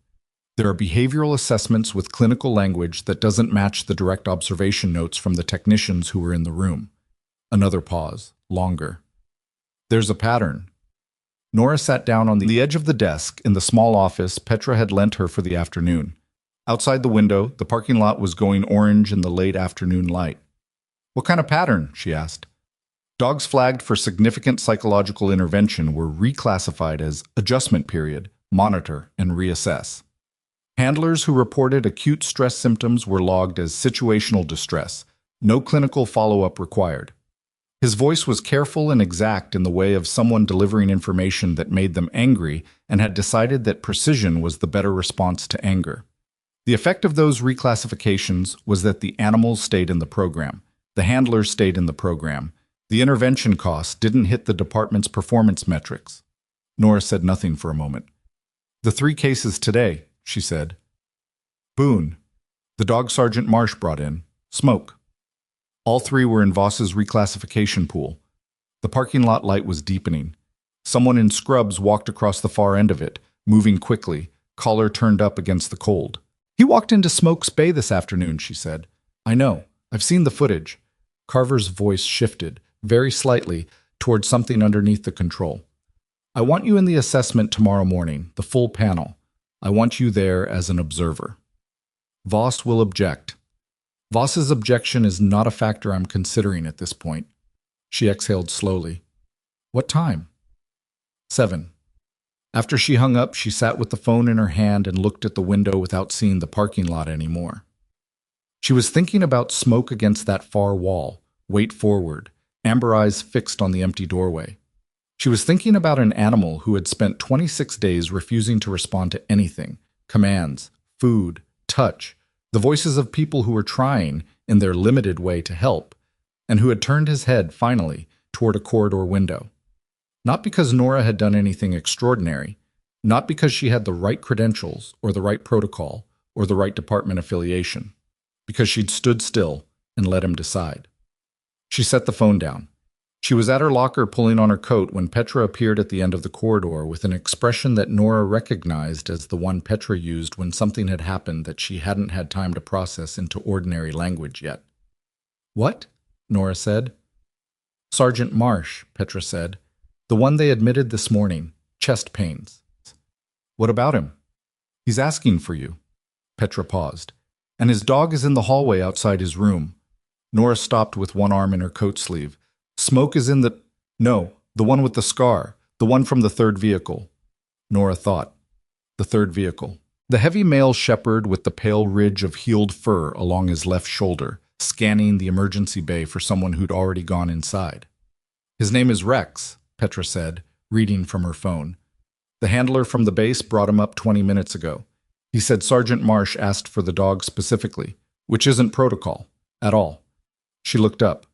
There are behavioral assessments with clinical language that doesn't match the direct observation notes from the technicians who were in the room. Another pause, longer. There's a pattern. Nora sat down on the edge of the desk in the small office Petra had lent her for the afternoon. Outside the window, the parking lot was going orange in the late afternoon light. What kind of pattern? She asked. Dogs flagged for significant psychological intervention were reclassified as adjustment period, monitor, and reassess. Handlers who reported acute stress symptoms were logged as situational distress, no clinical follow-up required. His voice was careful and exact in the way of someone delivering information that made them angry and had decided that precision was the better response to anger. The effect of those reclassifications was that the animals stayed in the program, the handlers stayed in the program. The intervention costs didn't hit the department's performance metrics. Nora said nothing for a moment. The 3 cases today, she said. Boone, the dog Sergeant Marsh brought in, Smoke. All 3 were in Voss's reclassification pool. The parking lot light was deepening. Someone in scrubs walked across the far end of it, moving quickly, collar turned up against the cold. He walked into Smoke's bay this afternoon, she said. I know. I've seen the footage. Carver's voice shifted, very slightly, toward something underneath the control. I want you in the assessment tomorrow morning, the full panel. I want you there as an observer. Voss will object. Voss's objection is not a factor I'm considering at this point. She exhaled slowly. What time? 7. After she hung up, she sat with the phone in her hand and looked at the window without seeing the parking lot anymore. She was thinking about Smoke against that far wall, weight forward, amber eyes fixed on the empty doorway. She was thinking about an animal who had spent 26 days refusing to respond to anything, commands, food, touch, the voices of people who were trying, in their limited way, to help, and who had turned his head, finally, toward a corridor window. Not because Nora had done anything extraordinary, not because she had the right credentials, or the right protocol, or the right department affiliation, because she'd stood still and let him decide. She set the phone down. She was at her locker pulling on her coat when Petra appeared at the end of the corridor with an expression that Nora recognized as the one Petra used when something had happened that she hadn't had time to process into ordinary language yet. What? Nora said. Sergeant Marsh, Petra said. The one they admitted this morning. Chest pains. What about him? He's asking for you. Petra paused. And his dog is in the hallway outside his room. Nora stopped with one arm in her coat sleeve. Smoke is in the... No, the one with the scar. The one from the 3rd vehicle. Nora thought. The 3rd vehicle. The heavy male shepherd with the pale ridge of healed fur along his left shoulder, scanning the emergency bay for someone who'd already gone inside. His name is Rex, Petra said, reading from her phone. The handler from the base brought him up 20 minutes ago. He said Sergeant Marsh asked for the dog specifically, which isn't protocol, at all. She looked up.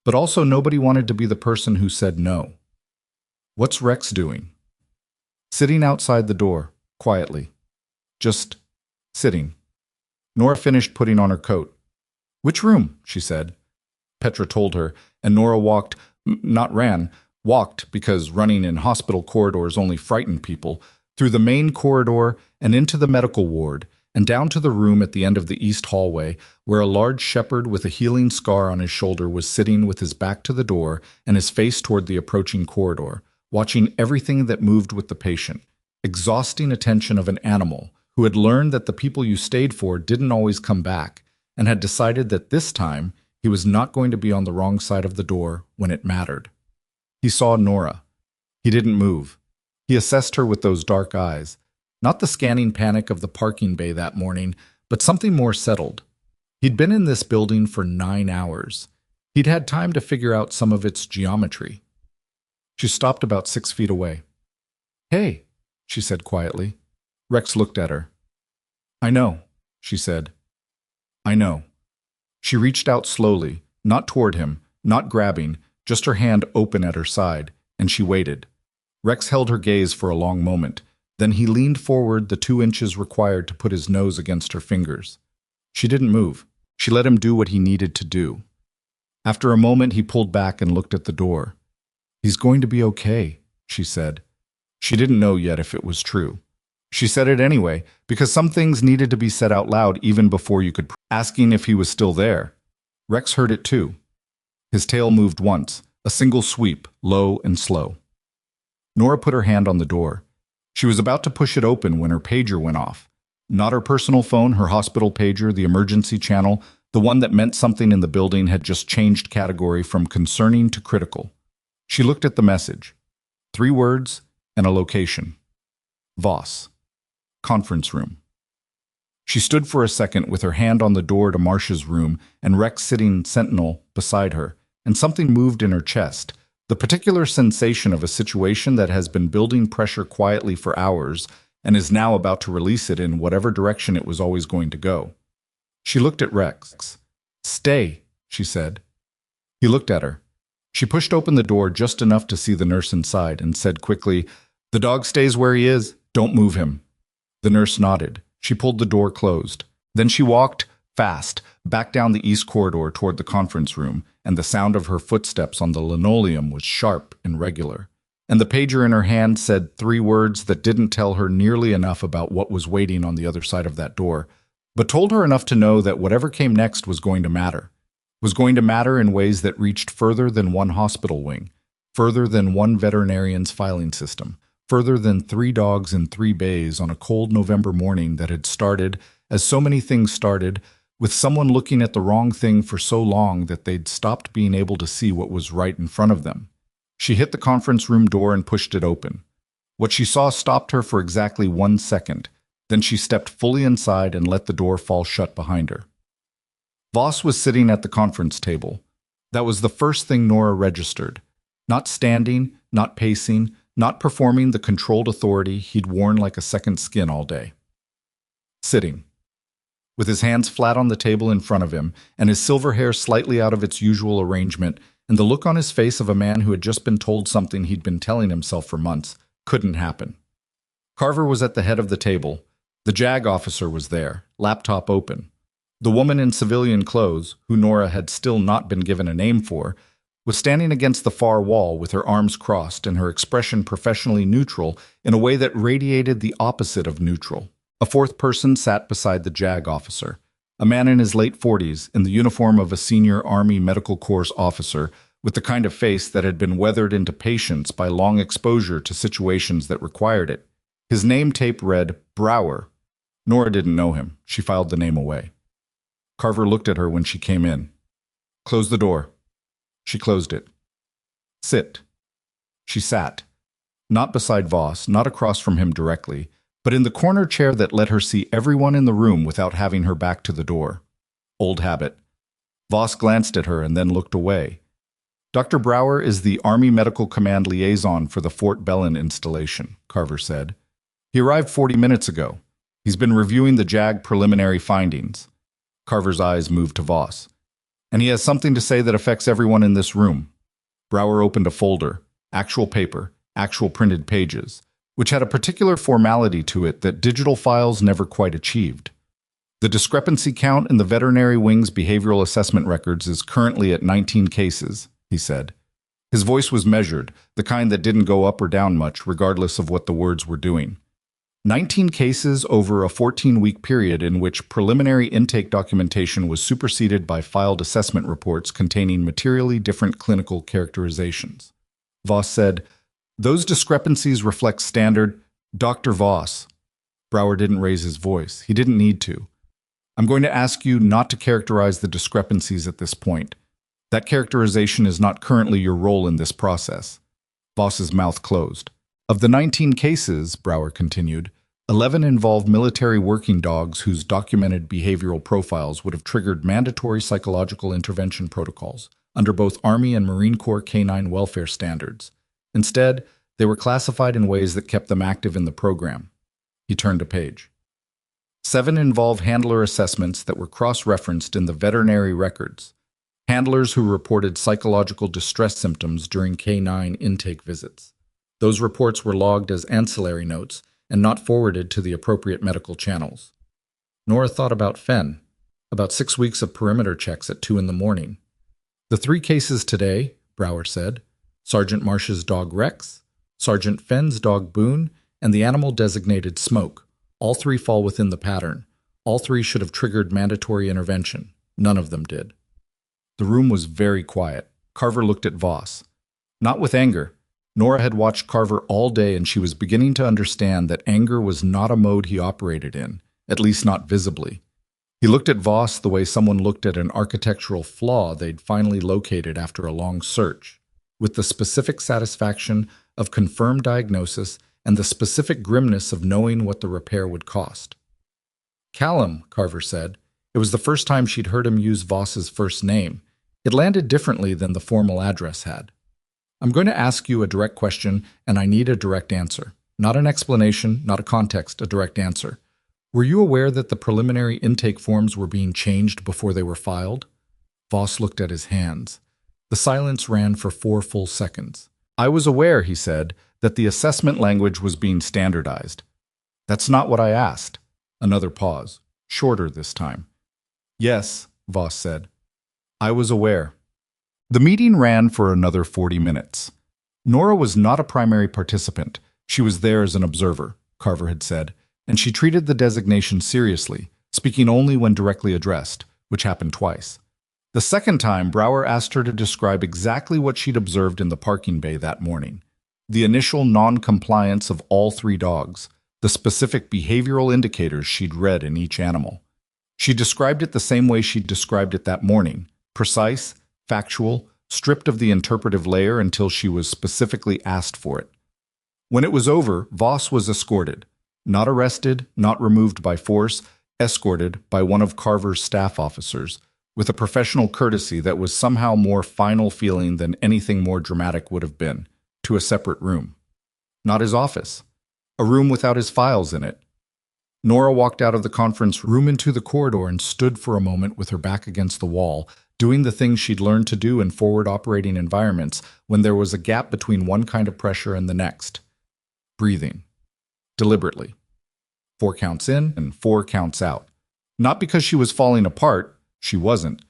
But also nobody wanted to be the person who said no. What's Rex doing? Sitting outside the door, quietly. Just sitting. Nora finished putting on her coat. Which room? She said. Petra told her, and Nora walked, not ran, walked because running in hospital corridors only frightened people, through the main corridor and into the medical ward, and down to the room at the end of the east hallway, where a large shepherd with a healing scar on his shoulder was sitting with his back to the door and his face toward the approaching corridor, watching everything that moved with the patient, exhausting attention of an animal who had learned that the people you stayed for didn't always come back, and had decided that this time he was not going to be on the wrong side of the door when it mattered. He saw Nora. He didn't move. He assessed her with those dark eyes. Not the scanning panic of the parking bay that morning, but something more settled. He'd been in this building for 9 hours. He'd had time to figure out some of its geometry. She stopped about 6 feet away. Hey, she said quietly. Rex looked at her. I know, she said. I know. She reached out slowly, Not toward him, not grabbing, just her hand open at her side, and she waited. Rex held her gaze for a long moment. Then he leaned forward the 2 inches required to put his nose against her fingers. She didn't move. She let him do what he needed to do. After a moment, he pulled back and looked at the door. "He's going to be okay," she said. She didn't know yet if it was true. She said it anyway, because some things needed to be said out loud even before you could asking if he was still there. Rex heard it too. His tail moved once, a single sweep, low and slow. Nora put her hand on the door. She was about to push it open when her pager went off. Not her personal phone, her hospital pager, the emergency channel, the one that meant something in the building had just changed category from concerning to critical. She looked at the message. 3 words and a location. Voss. Conference room. She stood for a second with her hand on the door to Marcia's room and Rex sitting sentinel beside her, and something moved in her chest, the particular sensation of a situation that has been building pressure quietly for hours and is now about to release it in whatever direction it was always going to go. She looked at Rex. "Stay," she said. He looked at her. She pushed open the door just enough to see the nurse inside and said quickly, "The dog stays where he is. Don't move him." The nurse nodded. She pulled the door closed. Then she walked, fast, back down the east corridor toward the conference room, and the sound of her footsteps on the linoleum was sharp and regular. And the pager in her hand said 3 words that didn't tell her nearly enough about what was waiting on the other side of that door, but told her enough to know that whatever came next was going to matter. Was going to matter in ways that reached further than one hospital wing, further than one veterinarian's filing system, further than 3 dogs in 3 bays on a cold November morning that had started, as so many things started, with someone looking at the wrong thing for so long that they'd stopped being able to see what was right in front of them. She hit the conference room door and pushed it open. What she saw stopped her for exactly 1 second. Then she stepped fully inside and let the door fall shut behind her. Voss was sitting at the conference table. That was the first thing Nora registered. Not standing, not pacing, not performing the controlled authority he'd worn like a second skin all day. Sitting. With his hands flat on the table in front of him, and his silver hair slightly out of its usual arrangement, and the look on his face of a man who had just been told something he'd been telling himself for months couldn't happen. Carver was at the head of the table. The JAG officer was there, laptop open. The woman in civilian clothes, who Nora had still not been given a name for, was standing against the far wall with her arms crossed and her expression professionally neutral in a way that radiated the opposite of neutral. A 4th person sat beside the JAG officer, a man in his late 40s in the uniform of a senior Army Medical Corps officer with the kind of face that had been weathered into patience by long exposure to situations that required it. His name tape read Brower. Nora didn't know him. She filed the name away. Carver looked at her when she came in. "Close the door." She closed it. "Sit." She sat. Not beside Voss, not across from him directly, but in the corner chair that let her see everyone in the room without having her back to the door. Old habit. Voss glanced at her and then looked away. "Dr. Brower is the Army Medical Command liaison for the Fort Belen installation," Carver said. "He arrived 40 minutes ago. He's been reviewing the JAG preliminary findings." Carver's eyes moved to Voss. "And he has something to say that affects everyone in this room." Brower opened a folder, actual paper, actual printed pages, which had a particular formality to it that digital files never quite achieved. "The discrepancy count in the veterinary wing's behavioral assessment records is currently at 19 cases, he said. His voice was measured, the kind that didn't go up or down much, regardless of what the words were doing. 19 cases over a 14-week period in which preliminary intake documentation was superseded by filed assessment reports containing materially different clinical characterizations. Voss said, "Those discrepancies reflect standard..." "Dr. Voss." Brower didn't raise his voice. He didn't need to. "I'm going to ask you not to characterize the discrepancies at this point. That characterization is not currently your role in this process." Voss's mouth closed. "Of the 19 cases," Brower continued, 11 involved military working dogs whose documented behavioral profiles would have triggered mandatory psychological intervention protocols under both Army and Marine Corps canine welfare standards. Instead, they were classified in ways that kept them active in the program. He turned a page. 7 involved handler assessments that were cross-referenced in the veterinary records. Handlers who reported psychological distress symptoms during K9 intake visits. Those reports were logged as ancillary notes and not forwarded to the appropriate medical channels. Nora thought about Fenn, about 6 weeks of perimeter checks at 2 in the morning. The 3 cases today, Brower said, Sergeant Marsh's dog Rex, Sergeant Fenn's dog Boone, and the animal designated Smoke, all 3 fall within the pattern. All 3 should have triggered mandatory intervention. None of them did. The room was very quiet. Carver looked at Voss. Not with anger. Nora had watched Carver all day and she was beginning to understand that anger was not a mode he operated in, at least not visibly. He looked at Voss the way someone looked at an architectural flaw they'd finally located after a long search, with the specific satisfaction of confirmed diagnosis and the specific grimness of knowing what the repair would cost. Callum, Carver said. It was the first time she'd heard him use Voss's first name. It landed differently than the formal address had. I'm going to ask you a direct question, and I need a direct answer. Not an explanation, not a context, a direct answer. Were you aware that the preliminary intake forms were being changed before they were filed? Voss looked at his hands. The silence ran for 4 full seconds. I was aware, he said, that the assessment language was being standardized. That's not what I asked. Another pause, shorter this time. Yes, Voss said. I was aware. The meeting ran for another 40 minutes. Nora was not a primary participant. She was there as an observer, Carver had said, and she treated the designation seriously, speaking only when directly addressed, which happened twice. The second time, Brower asked her to describe exactly what she'd observed in the parking bay that morning. The initial non-compliance of all 3 dogs, the specific behavioral indicators she'd read in each animal. She described it the same way she'd described it that morning, precise, factual, stripped of the interpretive layer until she was specifically asked for it. When it was over, Voss was escorted. Not arrested, not removed by force, escorted by one of Carver's staff officers, with a professional courtesy that was somehow more final feeling than anything more dramatic would have been, to a separate room. Not his office. A room without his files in it. Nora walked out of the conference room into the corridor and stood for a moment with her back against the wall, doing the things she'd learned to do in forward operating environments when there was a gap between one kind of pressure and the next. Breathing. Deliberately. 4 counts in and 4 counts out. Not because she was falling apart, she wasn't,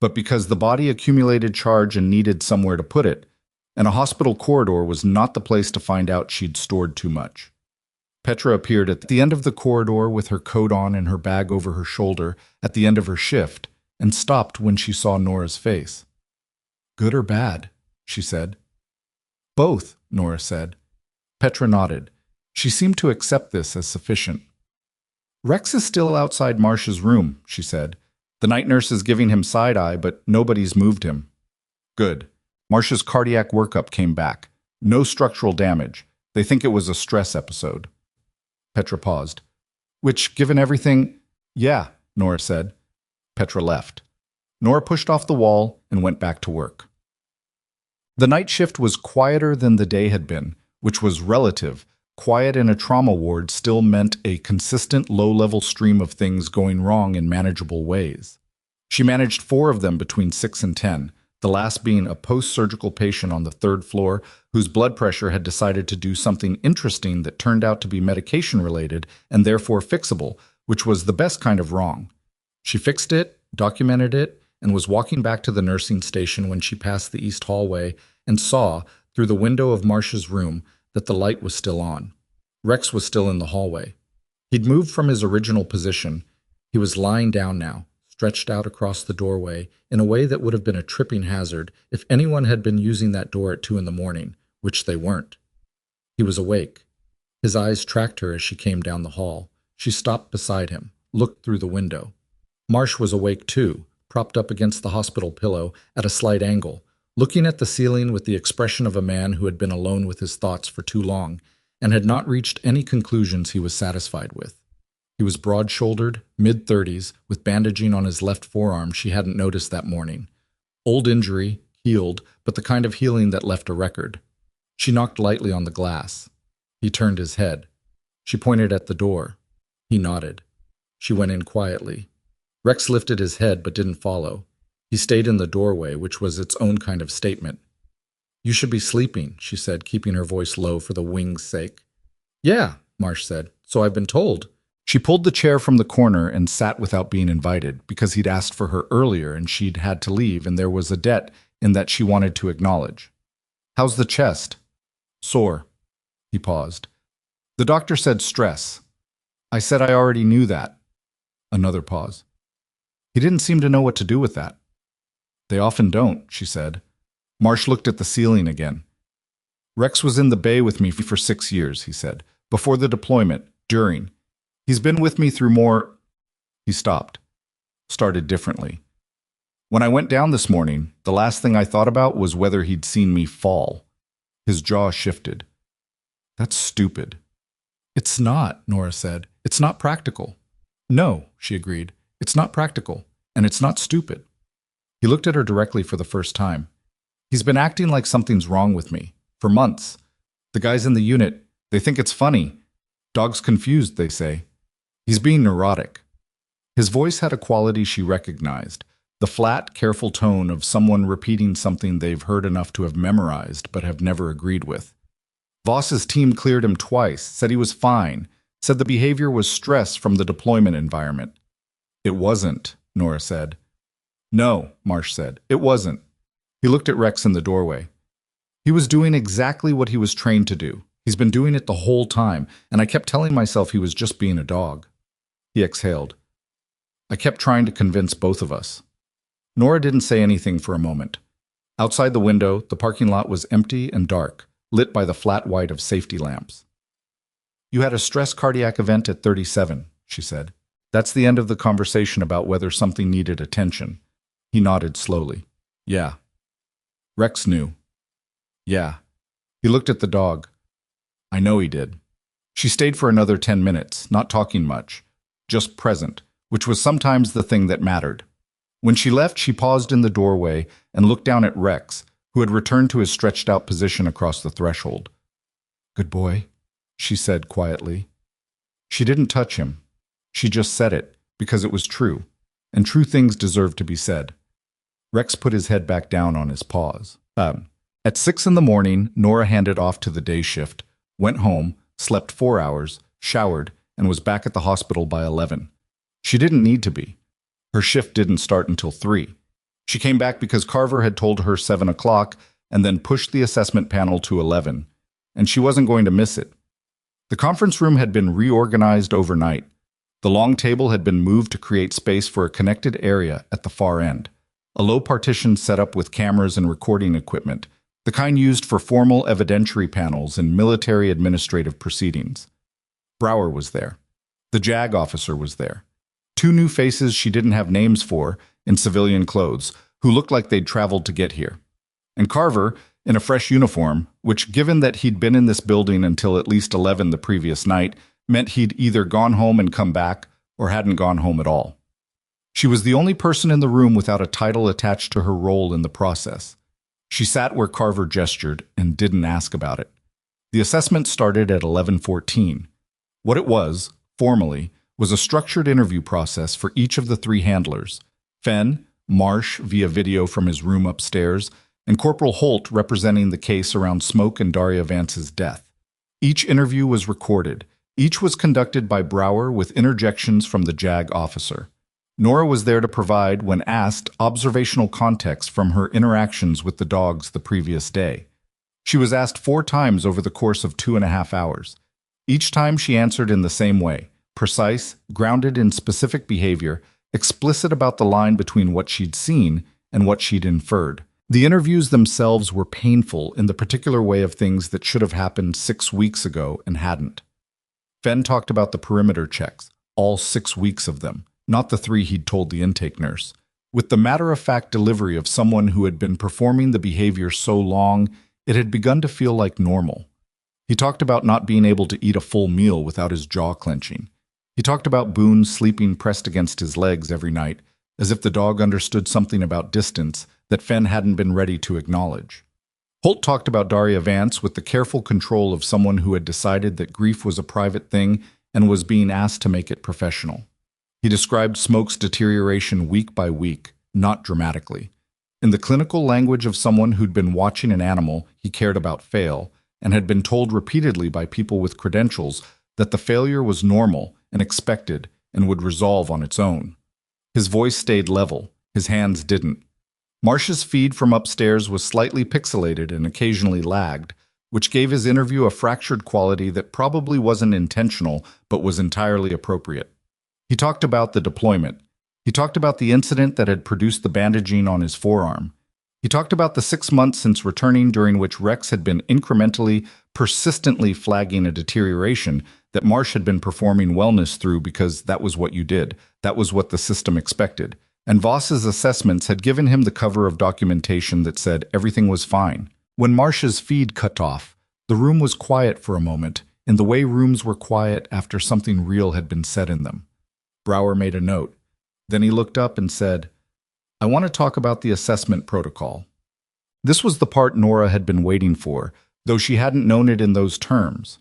but because the body accumulated charge and needed somewhere to put it, and a hospital corridor was not the place to find out she'd stored too much. Petra appeared at the end of the corridor with her coat on and her bag over her shoulder at the end of her shift, and stopped when she saw Nora's face. Good or bad? She said. Both, Nora said. Petra nodded. She seemed to accept this as sufficient. Rex is still outside Marsh's room, she said. The night nurse is giving him side-eye, but nobody's moved him. Good. Marsh's cardiac workup came back. No structural damage. They think it was a stress episode. Petra paused. Which, given everything... Yeah, Nora said. Petra left. Nora pushed off the wall and went back to work. The night shift was quieter than the day had been, which was relative. Quiet in a trauma ward still meant a consistent low-level stream of things going wrong in manageable ways. She managed 4 of them between 6 and 10, the last being a post-surgical patient on the 3rd floor whose blood pressure had decided to do something interesting that turned out to be medication-related and therefore fixable, which was the best kind of wrong. She fixed it, documented it, and was walking back to the nursing station when she passed the east hallway and saw, through the window of Marsh's room, that the light was still on. Rex was still in the hallway. He'd moved from his original position. He was lying down now, stretched out across the doorway in a way that would have been a tripping hazard if anyone had been using that door at 2 in the morning, which they weren't. He was awake. His eyes tracked her as she came down the hall. She stopped beside him, looked through the window. Marsh was awake too, propped up against the hospital pillow at a slight angle, looking at the ceiling with the expression of a man who had been alone with his thoughts for too long and had not reached any conclusions he was satisfied with. He was broad-shouldered, mid-30s, with bandaging on his left forearm she hadn't noticed that morning. Old injury, healed, but the kind of healing that left a record. She knocked lightly on the glass. He turned his head. She pointed at the door. He nodded. She went in quietly. Rex lifted his head but didn't follow. He stayed in the doorway, which was its own kind of statement. "You should be sleeping," she said, keeping her voice low for the wing's sake. "Yeah," Marsh said, "so I've been told." She pulled the chair from the corner and sat without being invited, because he'd asked for her earlier and she'd had to leave, and there was a debt in that she wanted to acknowledge. "How's the chest?" "Sore." He paused. "The doctor said stress." "I said I already knew that." Another pause. He didn't seem to know what to do with that. "They often don't," she said. Marsh looked at the ceiling again. "Rex was in the Bay with me for 6 years," he said. "Before the deployment, during. He's been with me through more—" He stopped. Started differently. "When I went down this morning, the last thing I thought about was whether he'd seen me fall." His jaw shifted. "That's stupid." "It's not," Nora said. "It's not practical." "No," she agreed. "It's not practical, and it's not stupid." He looked at her directly for the first time. "He's been acting like something's wrong with me. For months. The guys in the unit, they think it's funny. Dog's confused, they say. He's being neurotic." His voice had a quality she recognized, the flat, careful tone of someone repeating something they've heard enough to have memorized but have never agreed with. Voss's team cleared him twice, said he was fine, said the behavior was stress from the deployment environment. "It wasn't," Nora said. "No," Marsh said. "It wasn't." He looked at Rex in the doorway. "He was doing exactly what he was trained to do. He's been doing it the whole time, and I kept telling myself he was just being a dog." He exhaled. "I kept trying to convince both of us." Nora didn't say anything for a moment. Outside the window, the parking lot was empty and dark, lit by the flat white of safety lamps. "You had a stress cardiac event at 37, she said. "That's the end of the conversation about whether something needed attention." He nodded slowly. "Yeah." Rex knew. "Yeah." He looked at the dog. "I know he did." She stayed for another 10 minutes, not talking much, just present, which was sometimes the thing that mattered. When she left, she paused in the doorway and looked down at Rex, who had returned to his stretched-out position across the threshold. "Good boy," she said quietly. She didn't touch him. She just said it, because it was true, and true things deserve to be said. Rex put his head back down on his paws. At 6 in the morning, Nora handed off to the day shift, went home, slept 4 hours, showered, and was back at the hospital by 11. She didn't need to be. Her shift didn't start until 3. She came back because Carver had told her 7 o'clock and then pushed the assessment panel to 11, and she wasn't going to miss it. The conference room had been reorganized overnight. The long table had been moved to create space for a connected area at the far end, a low partition set up with cameras and recording equipment, the kind used for formal evidentiary panels in military administrative proceedings. Brower was there. The JAG officer was there. 2 new faces she didn't have names for, in civilian clothes, who looked like they'd traveled to get here. And Carver, in a fresh uniform, which, given that he'd been in this building until at least 11 the previous night, meant he'd either gone home and come back or hadn't gone home at all. She was the only person in the room without a title attached to her role in the process. She sat where Carver gestured and didn't ask about it. The assessment started at 11:14. What it was, formally, was a structured interview process for each of the 3 handlers: Fenn, Marsh via video from his room upstairs, and Corporal Holt representing the case around Smoke and Daria Vance's death. Each interview was recorded. Each was conducted by Brower with interjections from the JAG officer. Nora was there to provide, when asked, observational context from her interactions with the dogs the previous day. She was asked 4 times over the course of 2.5 hours. Each time she answered in the same way, precise, grounded in specific behavior, explicit about the line between what she'd seen and what she'd inferred. The interviews themselves were painful in the particular way of things that should have happened 6 weeks ago and hadn't. Fenn talked about the perimeter checks, all 6 weeks of them, not the 3 he'd told the intake nurse, with the matter-of-fact delivery of someone who had been performing the behavior so long it had begun to feel like normal. He talked about not being able to eat a full meal without his jaw clenching. He talked about Boone sleeping pressed against his legs every night, as if the dog understood something about distance that Fenn hadn't been ready to acknowledge. Holt talked about Daria Vance with the careful control of someone who had decided that grief was a private thing and was being asked to make it professional. He described Smoke's deterioration week by week, not dramatically. In the clinical language of someone who'd been watching an animal he cared about fail, and had been told repeatedly by people with credentials that the failure was normal and expected and would resolve on its own. His voice stayed level, his hands didn't. Marsh's feed from upstairs was slightly pixelated and occasionally lagged, which gave his interview a fractured quality that probably wasn't intentional but was entirely appropriate. He talked about the deployment. He talked about the incident that had produced the bandaging on his forearm. He talked about the 6 months since returning during which Rex had been incrementally, persistently flagging a deterioration that Marsh had been performing wellness through because that was what you did, that was what the system expected. And Voss's assessments had given him the cover of documentation that said everything was fine. When Marsh's feed cut off, the room was quiet for a moment, in the way rooms were quiet after something real had been said in them. Brower made a note. Then he looked up and said, "I want to talk about the assessment protocol." This was the part Nora had been waiting for, though she hadn't known it in those terms.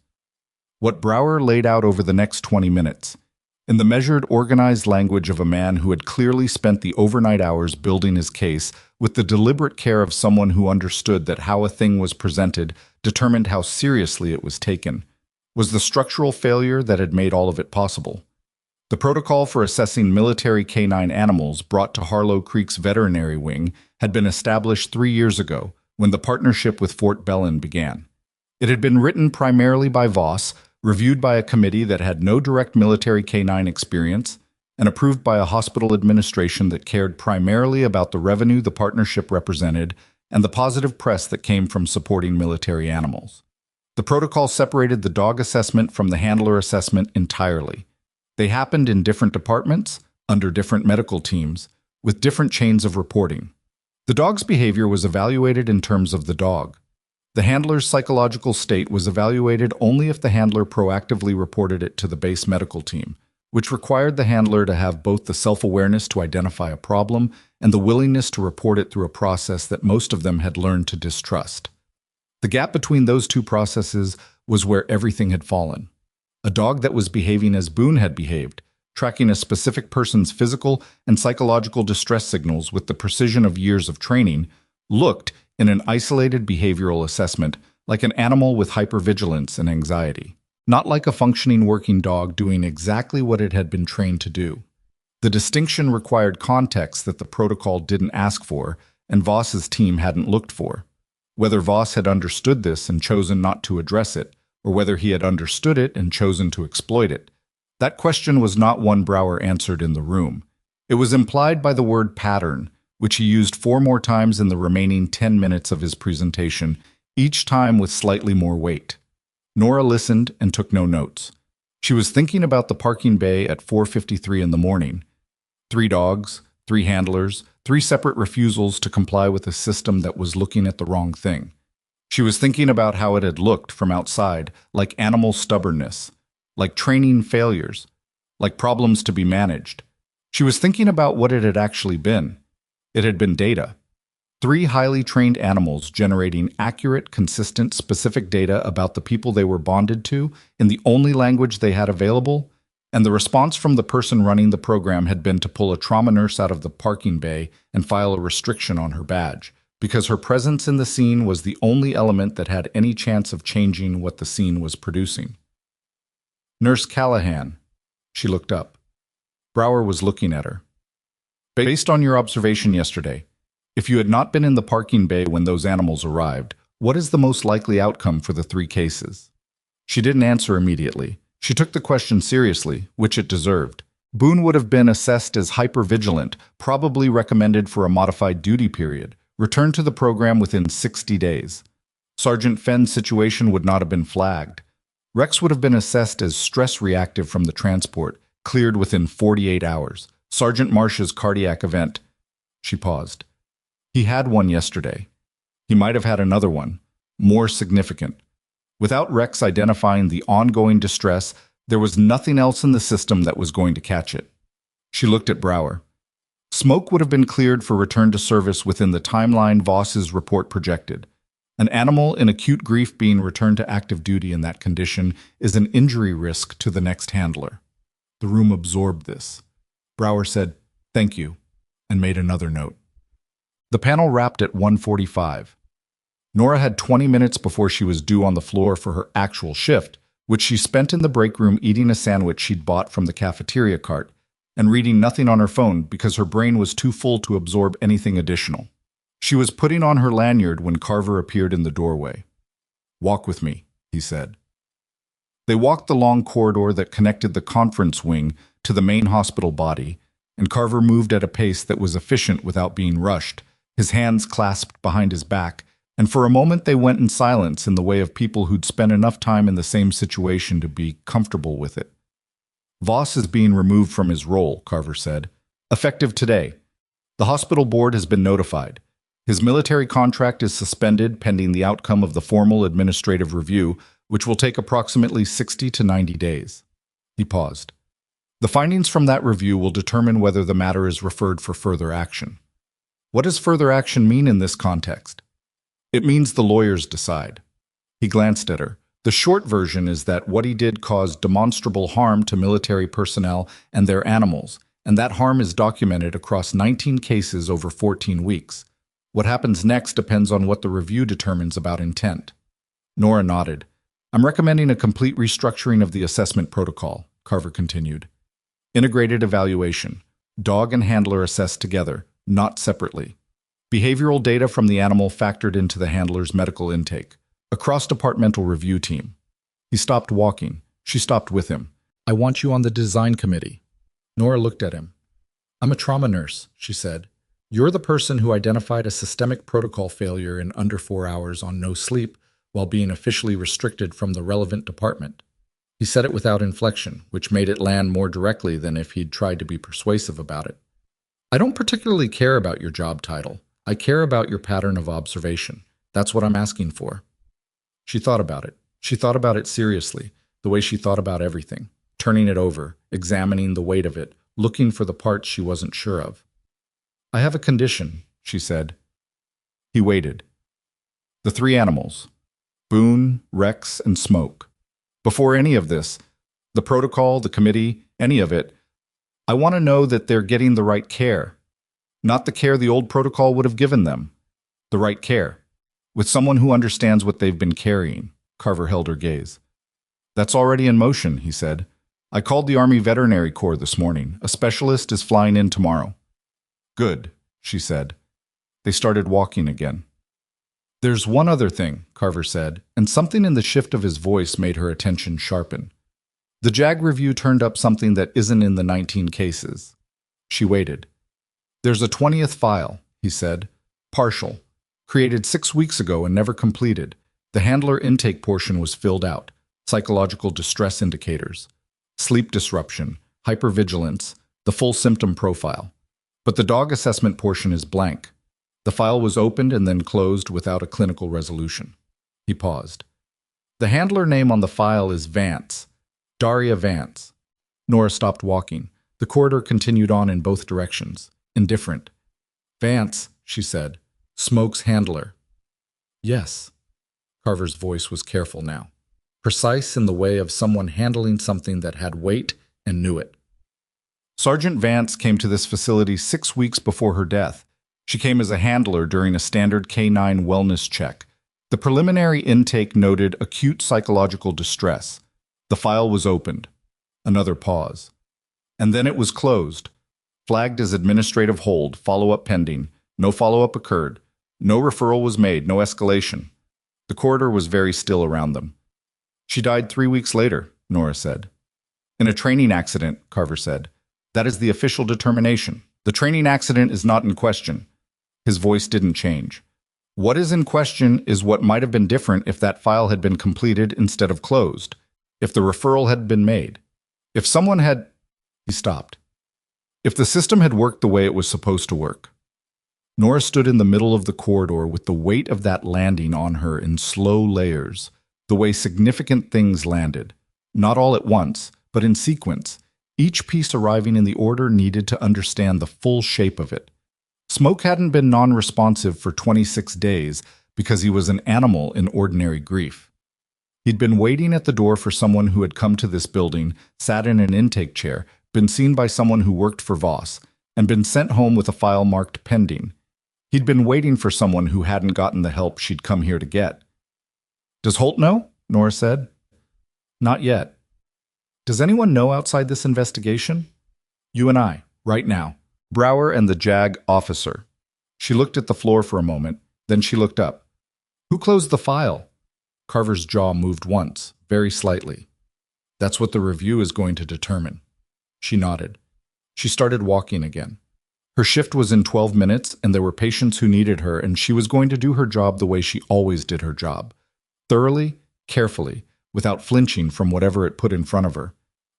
What Brower laid out over the next 20 minutes, in the measured, organized language of a man who had clearly spent the overnight hours building his case with the deliberate care of someone who understood that how a thing was presented determined how seriously it was taken, was the structural failure that had made all of it possible. The protocol for assessing military canine animals brought to Harlow Creek's veterinary wing had been established 3 years ago when the partnership with Fort Belen began. It had been written primarily by Voss, reviewed by a committee that had no direct military canine experience, and approved by a hospital administration that cared primarily about the revenue the partnership represented and the positive press that came from supporting military animals. The protocol separated the dog assessment from the handler assessment entirely. They happened in different departments, under different medical teams, with different chains of reporting. The dog's behavior was evaluated in terms of the dog. The handler's psychological state was evaluated only if the handler proactively reported it to the base medical team, which required the handler to have both the self-awareness to identify a problem and the willingness to report it through a process that most of them had learned to distrust. The gap between those two processes was where everything had fallen. A dog that was behaving as Boone had behaved, tracking a specific person's physical and psychological distress signals with the precision of years of training, looked, in an isolated behavioral assessment, like an animal with hypervigilance and anxiety, not like a functioning working dog doing exactly what it had been trained to do. The distinction required context that the protocol didn't ask for, and Voss's team hadn't looked for. Whether Voss had understood this and chosen not to address it, or whether he had understood it and chosen to exploit it, that question was not one Brower answered in the room. It was implied by the word pattern, which he used 4 more times in the remaining 10 minutes of his presentation, each time with slightly more weight. Nora listened and took no notes. She was thinking about the parking bay at 4:53 in the morning. 3 dogs, 3 handlers, 3 separate refusals to comply with a system that was looking at the wrong thing. She was thinking about how it had looked from outside, like animal stubbornness, like training failures, like problems to be managed. She was thinking about what it had actually been. It had been data. 3 highly trained animals generating accurate, consistent, specific data about the people they were bonded to in the only language they had available, and the response from the person running the program had been to pull a trauma nurse out of the parking bay and file a restriction on her badge, because her presence in the scene was the only element that had any chance of changing what the scene was producing. "Nurse Callahan." She looked up. Brower was looking at her. "Based on your observation yesterday, if you had not been in the parking bay when those animals arrived, what is the most likely outcome for the 3 cases?" She didn't answer immediately. She took the question seriously, which it deserved. Boone would have been assessed as hypervigilant, probably recommended for a modified duty period, returned to the program within 60 days. Sergeant Fenn's situation would not have been flagged. Rex would have been assessed as stress-reactive from the transport, cleared within 48 hours. Sergeant Marsh's cardiac event. She paused. He had one yesterday. He might have had another one, more significant. Without Rex identifying the ongoing distress, there was nothing else in the system that was going to catch it. She looked at Brower. Smoke would have been cleared for return to service within the timeline Voss's report projected. An animal in acute grief being returned to active duty in that condition is an injury risk to the next handler. The room absorbed this. Brower said, "Thank you." and made another note. The panel wrapped at 1:45. Nora had 20 minutes before she was due on the floor for her actual shift, which she spent in the break room eating a sandwich she'd bought from the cafeteria cart and reading nothing on her phone because her brain was too full to absorb anything additional. She was putting on her lanyard when Carver appeared in the doorway. "Walk with me," he said. They walked the long corridor that connected the conference wing to the main hospital body, and Carver moved at a pace that was efficient without being rushed, his hands clasped behind his back, and for a moment they went in silence in the way of people who'd spent enough time in the same situation to be comfortable with it. "Voss is being removed from his role," Carver said. "Effective today. The hospital board has been notified. His military contract is suspended pending the outcome of the formal administrative review, which will take approximately 60 to 90 days. He paused. "The findings from that review will determine whether the matter is referred for further action." "What does further action mean in this context?" "It means the lawyers decide." He glanced at her. "The short version is that what he did caused demonstrable harm to military personnel and their animals, and that harm is documented across 19 cases over 14 weeks. What happens next depends on what the review determines about intent." Nora nodded. "I'm recommending a complete restructuring of the assessment protocol," Carver continued. "Integrated evaluation. Dog and handler assessed together, not separately. Behavioral data from the animal factored into the handler's medical intake. A cross-departmental review team." He stopped walking. She stopped with him. "I want you on the design committee." Nora looked at him. "I'm a trauma nurse," she said. "You're the person who identified a systemic protocol failure in under 4 hours on no sleep while being officially restricted from the relevant department." He said it without inflection, which made it land more directly than if he'd tried to be persuasive about it. "I don't particularly care about your job title. I care about your pattern of observation. That's what I'm asking for." She thought about it. She thought about it seriously, the way she thought about everything, turning it over, examining the weight of it, looking for the parts she wasn't sure of. "I have a condition," she said. He waited. The 3 animals, Boone, Rex, and Smoke. "Before any of this, the protocol, the committee, any of it, I want to know that they're getting the right care. Not the care the old protocol would have given them. The right care. With someone who understands what they've been carrying." Carver held her gaze. "That's already in motion," he said. "I called the Army Veterinary Corps this morning. A specialist is flying in tomorrow." "Good," she said. They started walking again. "There's one other thing," Carver said, and something in the shift of his voice made her attention sharpen. "The JAG review turned up something that isn't in the 19 cases." She waited. "There's a 20th file," he said. "Partial. Created 6 weeks ago and never completed. The handler intake portion was filled out. Psychological distress indicators. Sleep disruption, hypervigilance, the full symptom profile. But the dog assessment portion is blank. The file was opened and then closed without a clinical resolution." He paused. "The handler name on the file is Vance. Daria Vance." Nora stopped walking. The corridor continued on in both directions, indifferent. "Vance," she said. "Smoke's handler." "Yes." Carver's voice was careful now, precise in the way of someone handling something that had weight and knew it. "Sergeant Vance came to this facility 6 weeks before her death. She came as a handler during a standard K9 wellness check. The preliminary intake noted acute psychological distress. The file was opened." Another pause. "And then it was closed. Flagged as administrative hold, follow-up pending. No follow-up occurred. No referral was made, no escalation." The corridor was very still around them. "She died 3 weeks later," Nora said. "In a training accident," Carver said. "That is the official determination. The training accident is not in question." His voice didn't change. "What is in question is what might have been different if that file had been completed instead of closed, if the referral had been made. If someone had—" He stopped. "If the system had worked the way it was supposed to work." Nora stood in the middle of the corridor with the weight of that landing on her in slow layers, the way significant things landed. Not all at once, but in sequence, each piece arriving in the order needed to understand the full shape of it. Smoke hadn't been non-responsive for 26 days because he was an animal in ordinary grief. He'd been waiting at the door for someone who had come to this building, sat in an intake chair, been seen by someone who worked for Voss, and been sent home with a file marked pending. He'd been waiting for someone who hadn't gotten the help she'd come here to get. "Does Holt know?" Nora said. "Not yet. Does anyone know outside this investigation?" "You and I, right now. Brower and the JAG officer." She looked at the floor for a moment, then she looked up. "Who closed the file?" Carver's jaw moved once, very slightly. "That's what the review is going to determine." She nodded. She started walking again. Her shift was in 12 minutes, and there were patients who needed her, and she was going to do her job the way she always did her job. Thoroughly, carefully, without flinching from whatever it put in front of her.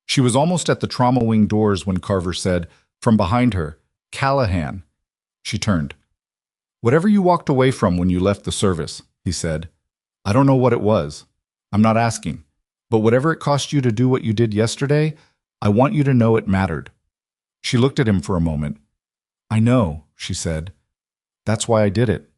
She was almost at the trauma wing doors when Carver said, from behind her, "Callahan." She turned. "Whatever you walked away from when you left the service," he said. "I don't know what it was. I'm not asking. But whatever it cost you to do what you did yesterday, I want you to know it mattered." She looked at him for a moment. "I know," she said. "That's why I did it."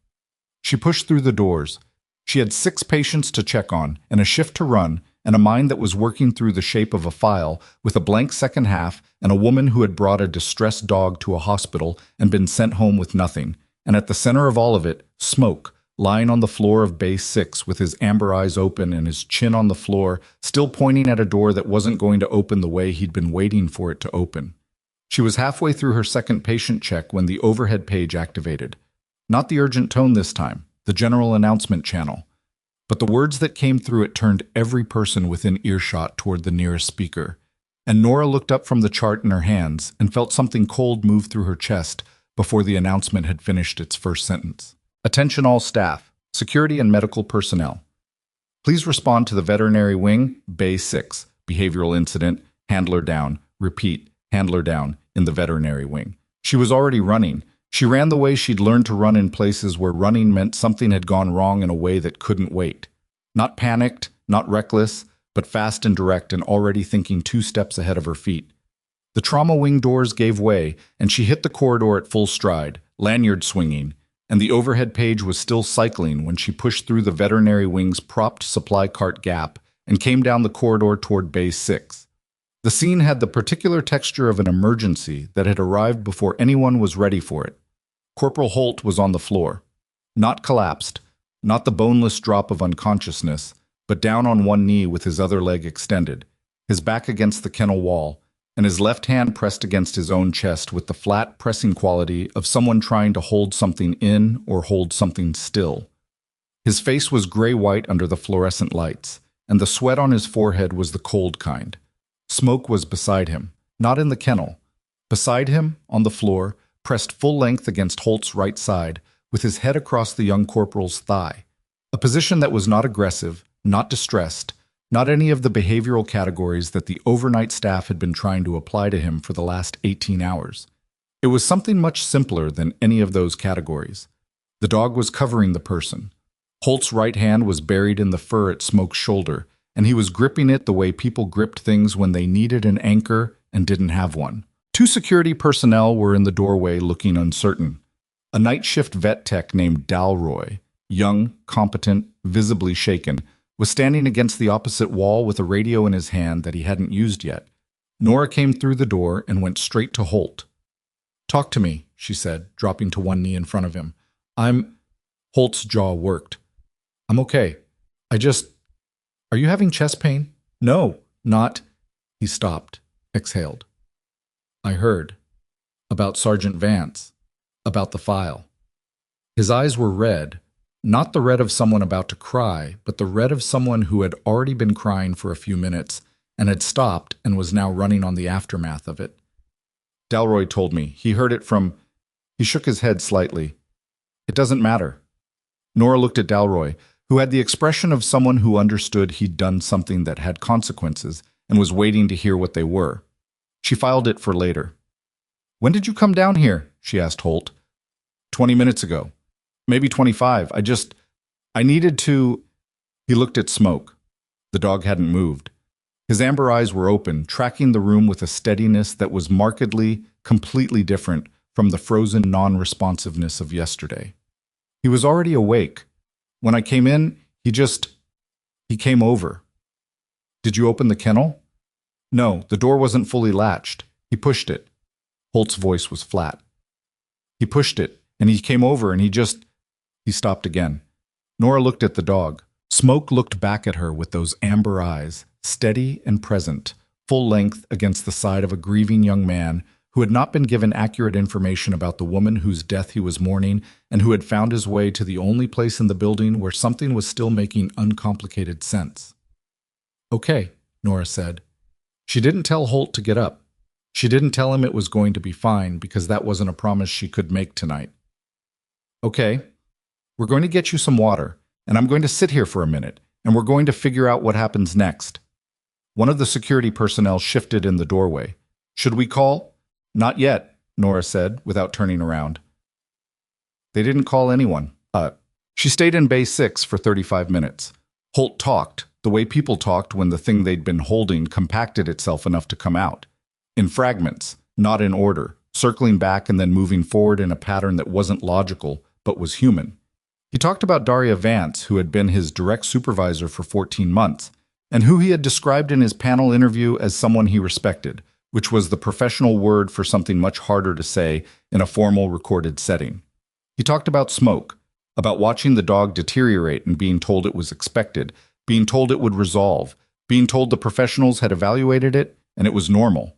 She pushed through the doors. She had 6 patients to check on, and a shift to run, and a mind that was working through the shape of a file, with a blank second half, and a woman who had brought a distressed dog to a hospital and been sent home with nothing. And at the center of all of it, Smoke, lying on the floor of Bay 6 with his amber eyes open and his chin on the floor, still pointing at a door that wasn't going to open the way he'd been waiting for it to open. She was halfway through her second patient check when the overhead page activated. Not the urgent tone this time, the general announcement channel. But the words that came through it turned every person within earshot toward the nearest speaker. And Nora looked up from the chart in her hands and felt something cold move through her chest before the announcement had finished its first sentence. "Attention all staff, security and medical personnel. Please respond to the veterinary wing, Bay 6, behavioral incident, handler down, repeat, handler down, in the veterinary wing." She was already running. She ran the way she'd learned to run in places where running meant something had gone wrong in a way that couldn't wait. Not panicked, not reckless, but fast and direct and already thinking 2 steps ahead of her feet. The trauma wing doors gave way, and she hit the corridor at full stride, lanyard swinging, and the overhead page was still cycling when she pushed through the veterinary wing's propped supply cart gap and came down the corridor toward Bay 6. The scene had the particular texture of an emergency that had arrived before anyone was ready for it. Corporal Holt was on the floor. Not collapsed, not the boneless drop of unconsciousness, but down on one knee with his other leg extended, his back against the kennel wall, and his left hand pressed against his own chest with the flat, pressing quality of someone trying to hold something in or hold something still. His face was gray-white under the fluorescent lights, and the sweat on his forehead was the cold kind. Smoke was beside him, not in the kennel. Beside him, on the floor, pressed full length against Holt's right side, with his head across the young corporal's thigh. A position that was not aggressive, not distressed, not any of the behavioral categories that the overnight staff had been trying to apply to him for the last 18 hours. It was something much simpler than any of those categories. The dog was covering the person. Holt's right hand was buried in the fur at Smoke's shoulder, and he was gripping it the way people gripped things when they needed an anchor and didn't have one. 2 security personnel were in the doorway looking uncertain. A night shift vet tech named Dalroy, young, competent, visibly shaken, was standing against the opposite wall with a radio in his hand that he hadn't used yet. Nora came through the door and went straight to Holt. "Talk to me," she said, dropping to one knee in front of him. Holt's jaw worked. "I'm okay. Are you having chest pain?" "No, not..." He stopped, exhaled. "I heard. About Sergeant Vance. About the file." His eyes were red, not the red of someone about to cry, but the red of someone who had already been crying for a few minutes and had stopped and was now running on the aftermath of it. "Dalroy told me. He heard it from..." He shook his head slightly. "It doesn't matter." Nora looked at Dalroy, who had the expression of someone who understood he'd done something that had consequences and was waiting to hear what they were. She filed it for later. "When did you come down here?" she asked Holt. 20 minutes ago. Maybe 25. I needed to..." He looked at Smoke. The dog hadn't moved. His amber eyes were open, tracking the room with a steadiness that was markedly, completely different from the frozen non-responsiveness of yesterday. He was already awake. When I came in, he came over. "Did you open the kennel?" "No, the door wasn't fully latched. He pushed it." Holt's voice was flat. He pushed it, and he came over, and He stopped again. Nora looked at the dog. Smoke looked back at her with those amber eyes, steady and present, full length against the side of a grieving young man who had not been given accurate information about the woman whose death he was mourning and who had found his way to the only place in the building where something was still making uncomplicated sense. "Okay," Nora said. She didn't tell Holt to get up. She didn't tell him it was going to be fine because that wasn't a promise she could make tonight. "Okay, we're going to get you some water, and I'm going to sit here for a minute, and we're going to figure out what happens next." One of the security personnel shifted in the doorway. "Should we call?" "Not yet," Nora said, without turning around. They didn't call anyone. She stayed in Bay 6 for 35 minutes. Holt talked, the way people talked when the thing they'd been holding compacted itself enough to come out. In fragments, not in order, circling back and then moving forward in a pattern that wasn't logical, but was human. He talked about Daria Vance, who had been his direct supervisor for 14 months, and who he had described in his panel interview as someone he respected, which was the professional word for something much harder to say in a formal recorded setting. He talked about Smoke, about watching the dog deteriorate and being told it was expected, being told it would resolve, being told the professionals had evaluated it and it was normal.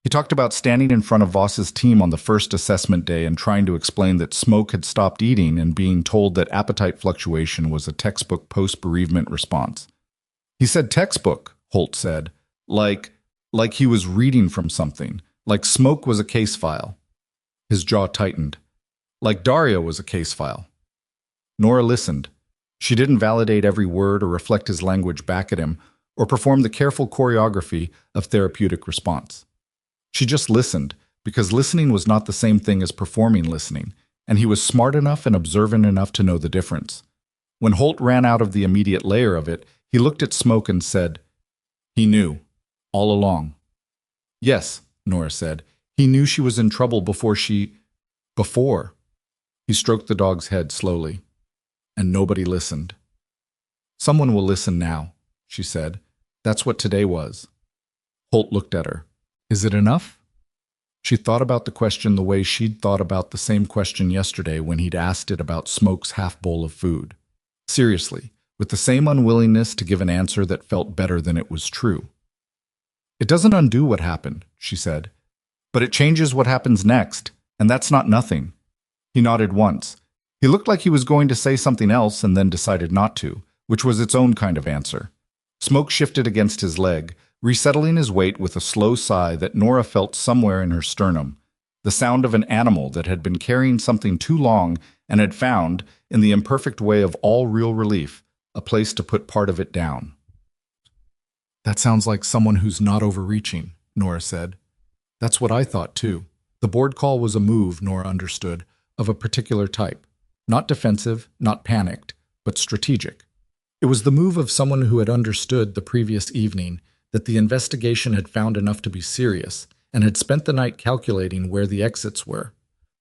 He talked about standing in front of Voss's team on the first assessment day and trying to explain that Smoke had stopped eating and being told that appetite fluctuation was a textbook post-bereavement response. He said textbook, Holt said, like he was reading from something, like Smoke was a case file. His jaw tightened. Like Daria was a case file. Nora listened. She didn't validate every word or reflect his language back at him or perform the careful choreography of therapeutic response. She just listened, because listening was not the same thing as performing listening, and he was smart enough and observant enough to know the difference. When Holt ran out of the immediate layer of it, he looked at Smoke and said, "He knew, all along." "Yes," Nora said. "He knew she was in trouble before." He stroked the dog's head slowly. And nobody listened. "Someone will listen now," she said. "That's what today was." Holt looked at her. "Is it enough?" She thought about the question the way she'd thought about the same question yesterday when he'd asked it about Smoke's half bowl of food. Seriously, with the same unwillingness to give an answer that felt better than it was true. "It doesn't undo what happened," she said. "But it changes what happens next, and that's not nothing." He nodded once. He looked like he was going to say something else and then decided not to, which was its own kind of answer. Smoke shifted against his leg, resettling his weight with a slow sigh that Nora felt somewhere in her sternum, the sound of an animal that had been carrying something too long and had found, in the imperfect way of all real relief, a place to put part of it down. "That sounds like someone who's not overreaching," Nora said. "That's what I thought, too." The board call was a move, Nora understood, of a particular type. Not defensive, not panicked, but strategic. It was the move of someone who had understood the previous evening that the investigation had found enough to be serious and had spent the night calculating where the exits were.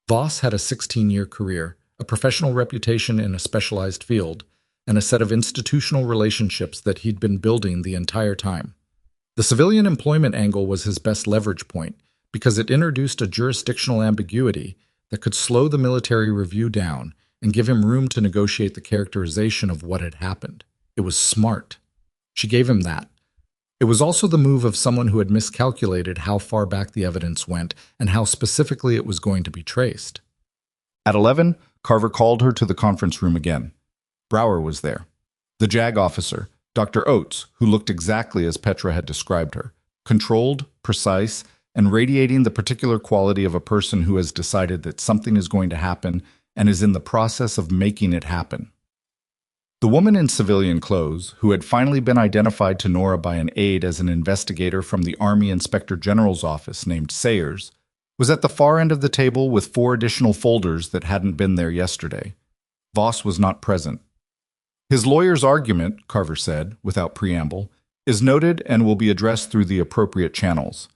Voss had a 16-year career, a professional reputation in a specialized field, and a set of institutional relationships that he'd been building the entire time. The civilian employment angle was his best leverage point because it introduced a jurisdictional ambiguity that could slow the military review down and give him room to negotiate the characterization of what had happened. It was smart. She gave him that. It was also the move of someone who had miscalculated how far back the evidence went and how specifically it was going to be traced. At 11, Carver called her to the conference room again. Brower was there. The JAG officer, Dr. Oates, who looked exactly as Petra had described her, controlled, precise, and radiating the particular quality of a person who has decided that something is going to happen and is in the process of making it happen. The woman in civilian clothes, who had finally been identified to Nora by an aide as an investigator from the Army Inspector General's office named Sayers, was at the far end of the table with 4 additional folders that hadn't been there yesterday. Voss was not present. "His lawyer's argument," Carver said, without preamble, "is noted and will be addressed through the appropriate channels.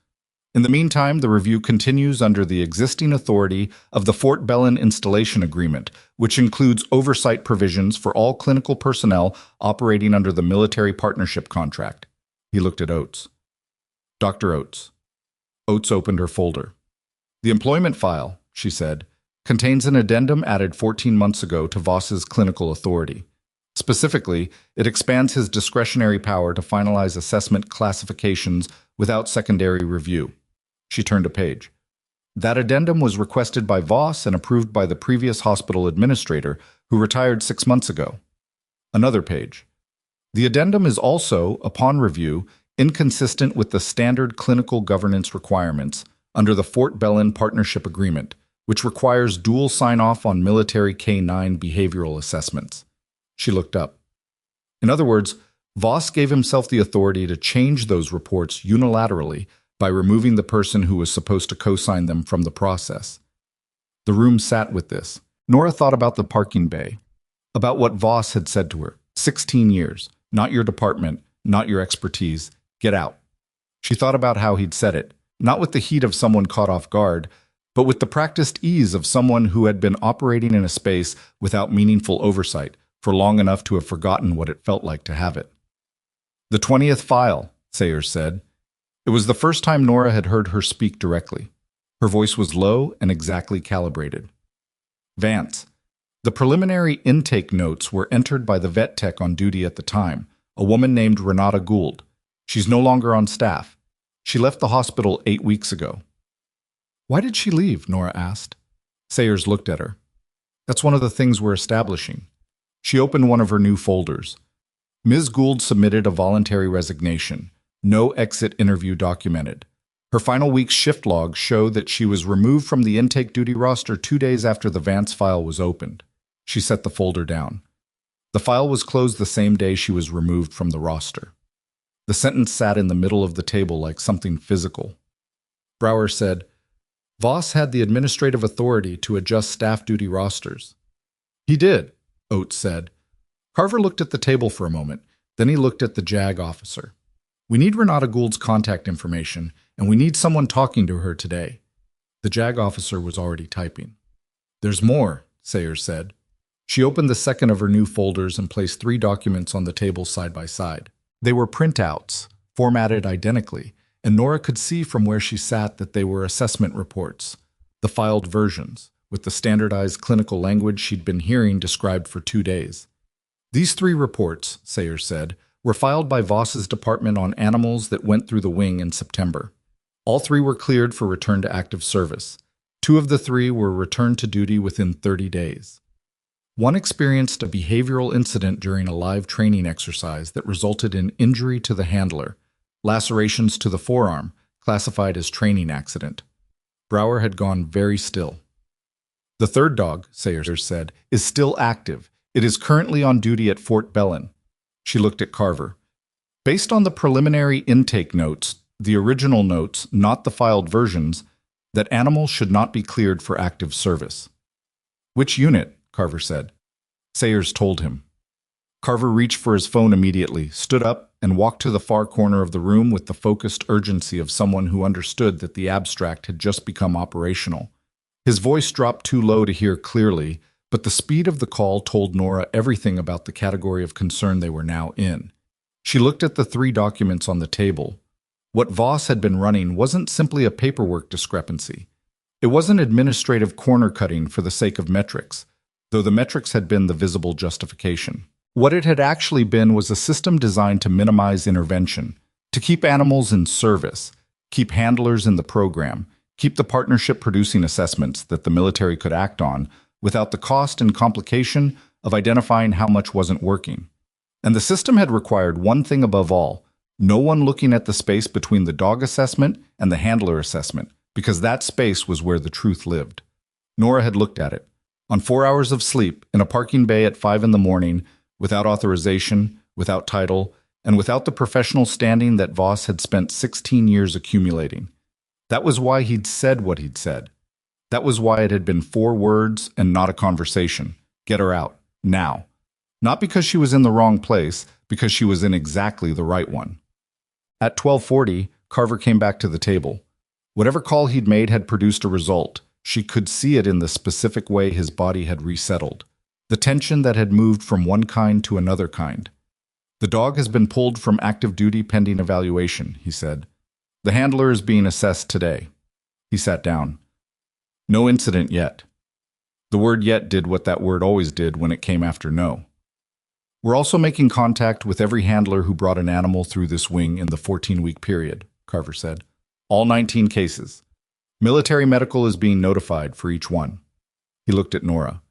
In the meantime, the review continues under the existing authority of the Fort Belen Installation Agreement, which includes oversight provisions for all clinical personnel operating under the Military Partnership Contract." He looked at Oates. "Dr. Oates." Oates opened her folder. The employment file, she said, contains an addendum added 14 months ago to Voss's clinical authority. Specifically, it expands his discretionary power to finalize assessment classifications without secondary review. She turned a page. That addendum was requested by Voss and approved by the previous hospital administrator, who retired 6 months ago. Another page. The addendum is also, upon review, inconsistent with the standard clinical governance requirements under the Fort Belin Partnership Agreement, which requires dual sign-off on military K-9 behavioral assessments. She looked up. In other words, Voss gave himself the authority to change those reports unilaterally by removing the person who was supposed to co-sign them from the process. The room sat with this. Nora thought about the parking bay, about what Voss had said to her. 16 years, not your department, not your expertise, get out. She thought about how he'd said it, not with the heat of someone caught off guard, but with the practiced ease of someone who had been operating in a space without meaningful oversight for long enough to have forgotten what it felt like to have it. The 20th file, Sayers said. It was the first time Nora had heard her speak directly. Her voice was low and exactly calibrated. Vance. The preliminary intake notes were entered by the vet tech on duty at the time, a woman named Renata Gould. She's no longer on staff. She left the hospital 8 weeks ago. Why did she leave? Nora asked. Sayers looked at her. That's one of the things we're establishing. She opened one of her new folders. Ms. Gould submitted a voluntary resignation. No exit interview documented. Her final week's shift logs show that she was removed from the intake duty roster 2 days after the Vance file was opened. She set the folder down. The file was closed the same day she was removed from the roster. The sentence sat in the middle of the table like something physical. Brower said, Voss had the administrative authority to adjust staff duty rosters. He did, Oates said. Carver looked at the table for a moment, then he looked at the JAG officer. We need Renata Gould's contact information, and we need someone talking to her today. The JAG officer was already typing. There's more, Sayers said. She opened the second of her new folders and placed 3 documents on the table side by side. They were printouts, formatted identically, and Nora could see from where she sat that they were assessment reports, the filed versions, with the standardized clinical language she'd been hearing described for 2 days. These 3 reports, Sayers said, were filed by Voss's department on animals that went through the wing in September. All 3 were cleared for return to active service. 2 of the 3 were returned to duty within 30 days. One experienced a behavioral incident during a live training exercise that resulted in injury to the handler, lacerations to the forearm, classified as training accident. Brower had gone very still. The 3rd dog, Sayers said, is still active. It is currently on duty at Fort Belin. She looked at Carver. Based on the preliminary intake notes, the original notes, not the filed versions, that animals should not be cleared for active service. Which unit? Carver said. Sayers told him. Carver reached for his phone immediately, stood up, and walked to the far corner of the room with the focused urgency of someone who understood that the abstract had just become operational. His voice dropped too low to hear clearly, but the speed of the call told Nora everything about the category of concern they were now in. She looked at the 3 documents on the table. What Voss had been running wasn't simply a paperwork discrepancy. It wasn't administrative corner-cutting for the sake of metrics, though the metrics had been the visible justification. What it had actually been was a system designed to minimize intervention, to keep animals in service, keep handlers in the program, keep the partnership producing assessments that the military could act on, without the cost and complication of identifying how much wasn't working. And the system had required one thing above all, no one looking at the space between the dog assessment and the handler assessment, because that space was where the truth lived. Nora had looked at it. On 4 hours of sleep, in a parking bay at 5 in the morning, without authorization, without title, and without the professional standing that Voss had spent 16 years accumulating. That was why he'd said what he'd said. That was why it had been 4 words and not a conversation. Get her out, now. Not because she was in the wrong place, because she was in exactly the right one. At 12:40, Carver came back to the table. Whatever call he'd made had produced a result. She could see it in the specific way his body had resettled. The tension that had moved from one kind to another kind. The dog has been pulled from active duty pending evaluation, he said. The handler is being assessed today. He sat down. No incident yet. The word yet did what that word always did when it came after no. We're also making contact with every handler who brought an animal through this wing in the 14-week period, Carver said. All 19 cases. Military medical is being notified for each one. He looked at Nora.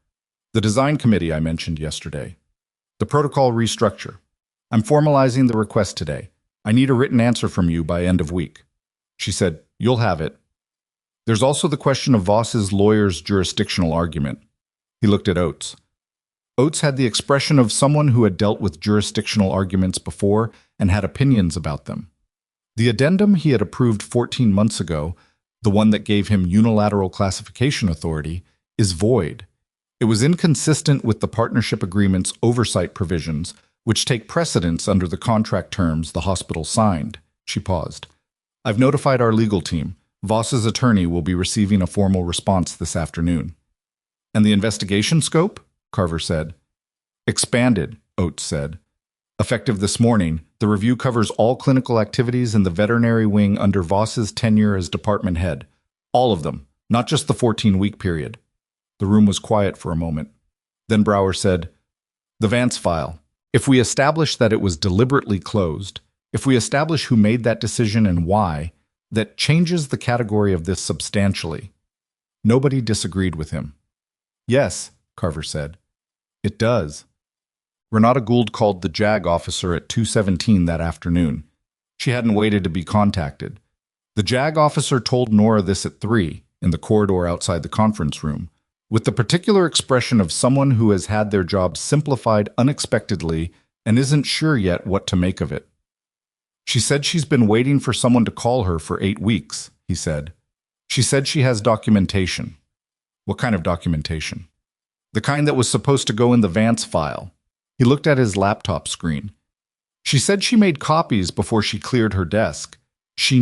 The design committee I mentioned yesterday. The protocol restructure. I'm formalizing the request today. I need a written answer from you by end of week. She said, You'll have it. There's also the question of Voss's lawyer's jurisdictional argument. He looked at Oates. Oates had the expression of someone who had dealt with jurisdictional arguments before and had opinions about them. The addendum he had approved 14 months ago, the one that gave him unilateral classification authority, is void. It was inconsistent with the partnership agreement's oversight provisions, which take precedence under the contract terms the hospital signed. She paused. I've notified our legal team. Voss's attorney will be receiving a formal response this afternoon. And the investigation scope? Carver said. Expanded, Oates said. Effective this morning, the review covers all clinical activities in the veterinary wing under Voss's tenure as department head. All of them, not just the 14-week period. The room was quiet for a moment. Then Brower said, The Vance file. If we establish that it was deliberately closed, if we establish who made that decision and why, that changes the category of this substantially. Nobody disagreed with him. Yes, Carver said. It does. Renata Gould called the JAG officer at 2:17 that afternoon. She hadn't waited to be contacted. The JAG officer told Nora this at 3, in the corridor outside the conference room, with the particular expression of someone who has had their job simplified unexpectedly and isn't sure yet what to make of it. She said she's been waiting for someone to call her for 8 weeks, he said. She said she has documentation. What kind of documentation? The kind that was supposed to go in the Vance file. He looked at his laptop screen. She said she made copies before she cleared her desk. She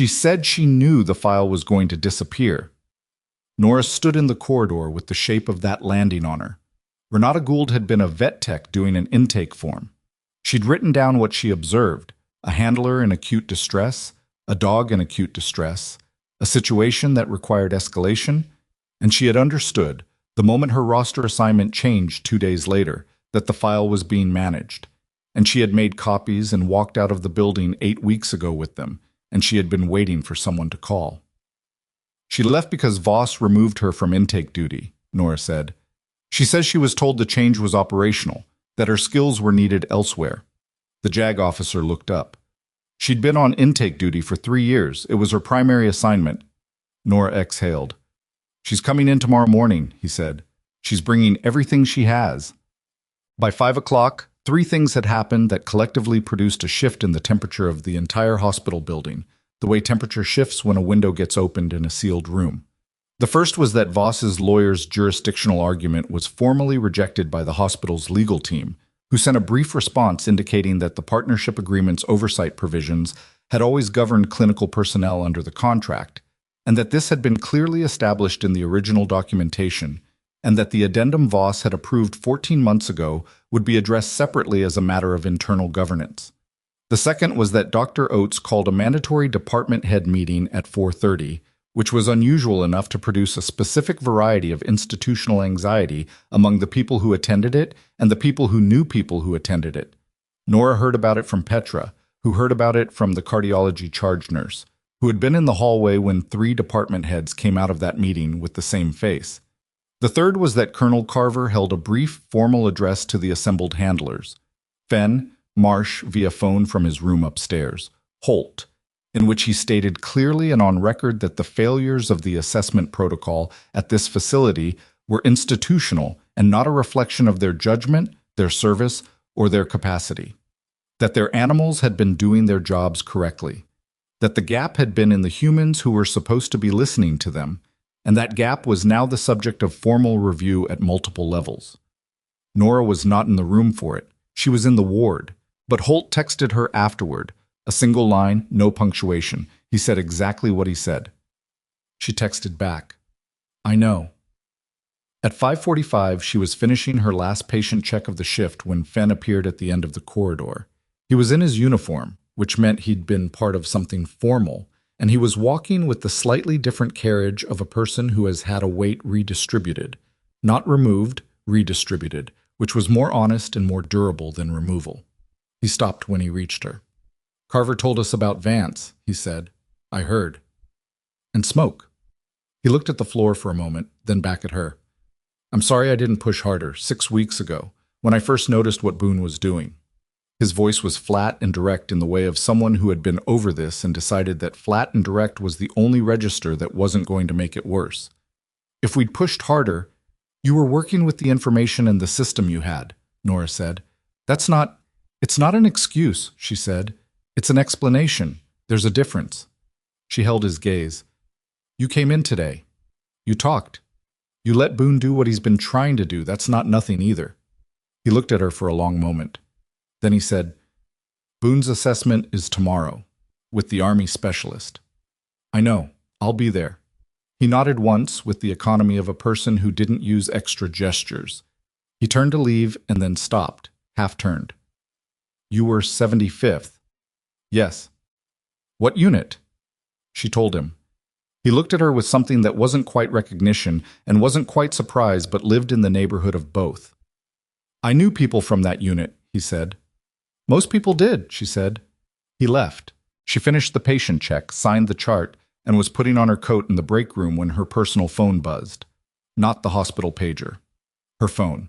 said she knew the file was going to disappear. Nora stood in the corridor with the shape of that landing on her. Renata Gould had been a vet tech doing an intake form. She'd written down what she observed, a handler in acute distress, a dog in acute distress, a situation that required escalation, and she had understood, the moment her roster assignment changed 2 days later, that the file was being managed, and she had made copies and walked out of the building 8 weeks ago with them, and she had been waiting for someone to call. She left because Voss removed her from intake duty, Nora said. She says she was told the change was operational, that her skills were needed elsewhere. The JAG officer looked up. She'd been on intake duty for 3 years. It was her primary assignment. Nora exhaled. She's coming in tomorrow morning, he said. She's bringing everything she has. By 5 o'clock, 3 things had happened that collectively produced a shift in the temperature of the entire hospital building, the way temperature shifts when a window gets opened in a sealed room. The first was that Voss's lawyer's jurisdictional argument was formally rejected by the hospital's legal team, who sent a brief response indicating that the partnership agreement's oversight provisions had always governed clinical personnel under the contract, and that this had been clearly established in the original documentation, and that the addendum Voss had approved 14 months ago would be addressed separately as a matter of internal governance. The second was that Dr. Oates called a mandatory department head meeting at 4:30, which was unusual enough to produce a specific variety of institutional anxiety among the people who attended it and the people who knew people who attended it. Nora heard about it from Petra, who heard about it from the cardiology charge nurse, who had been in the hallway when 3 department heads came out of that meeting with the same face. The third was that Colonel Carver held a brief, formal address to the assembled handlers. Fenn, Marsh via phone from his room upstairs, Holt, in which he stated clearly and on record that the failures of the assessment protocol at this facility were institutional and not a reflection of their judgment, their service, or their capacity. That their animals had been doing their jobs correctly. That the gap had been in the humans who were supposed to be listening to them, and that gap was now the subject of formal review at multiple levels. Nora was not in the room for it. She was in the ward, but Holt texted her afterward. A single line, no punctuation. He said exactly what he said. She texted back, I know. At 5:45, she was finishing her last patient check of the shift when Fenn appeared at the end of the corridor. He was in his uniform, which meant he'd been part of something formal, and he was walking with the slightly different carriage of a person who has had a weight redistributed. Not removed, redistributed, which was more honest and more durable than removal. He stopped when he reached her. "Carver told us about Vance," he said. "I heard." "And Smoke." He looked at the floor for a moment, then back at her. "I'm sorry I didn't push harder 6 weeks ago, when I first noticed what Boone was doing." His voice was flat and direct in the way of someone who had been over this and decided that flat and direct was the only register that wasn't going to make it worse. "If we'd pushed harder, you were working with the information and the system you had," Nora said. It's not an excuse," she said. "It's an explanation. There's a difference." She held his gaze. "You came in today. You talked. You let Boone do what he's been trying to do. That's not nothing either." He looked at her for a long moment. Then he said, "Boone's assessment is tomorrow, with the Army specialist." "I know. I'll be there." He nodded once with the economy of a person who didn't use extra gestures. He turned to leave and then stopped, half-turned. "You were 75th. "Yes." "What unit?" She told him. He looked at her with something that wasn't quite recognition and wasn't quite surprise, but lived in the neighborhood of both. "I knew people from that unit," he said. "Most people did," she said. He left. She finished the patient check, signed the chart, and was putting on her coat in the break room when her personal phone buzzed. Not the hospital pager. Her phone.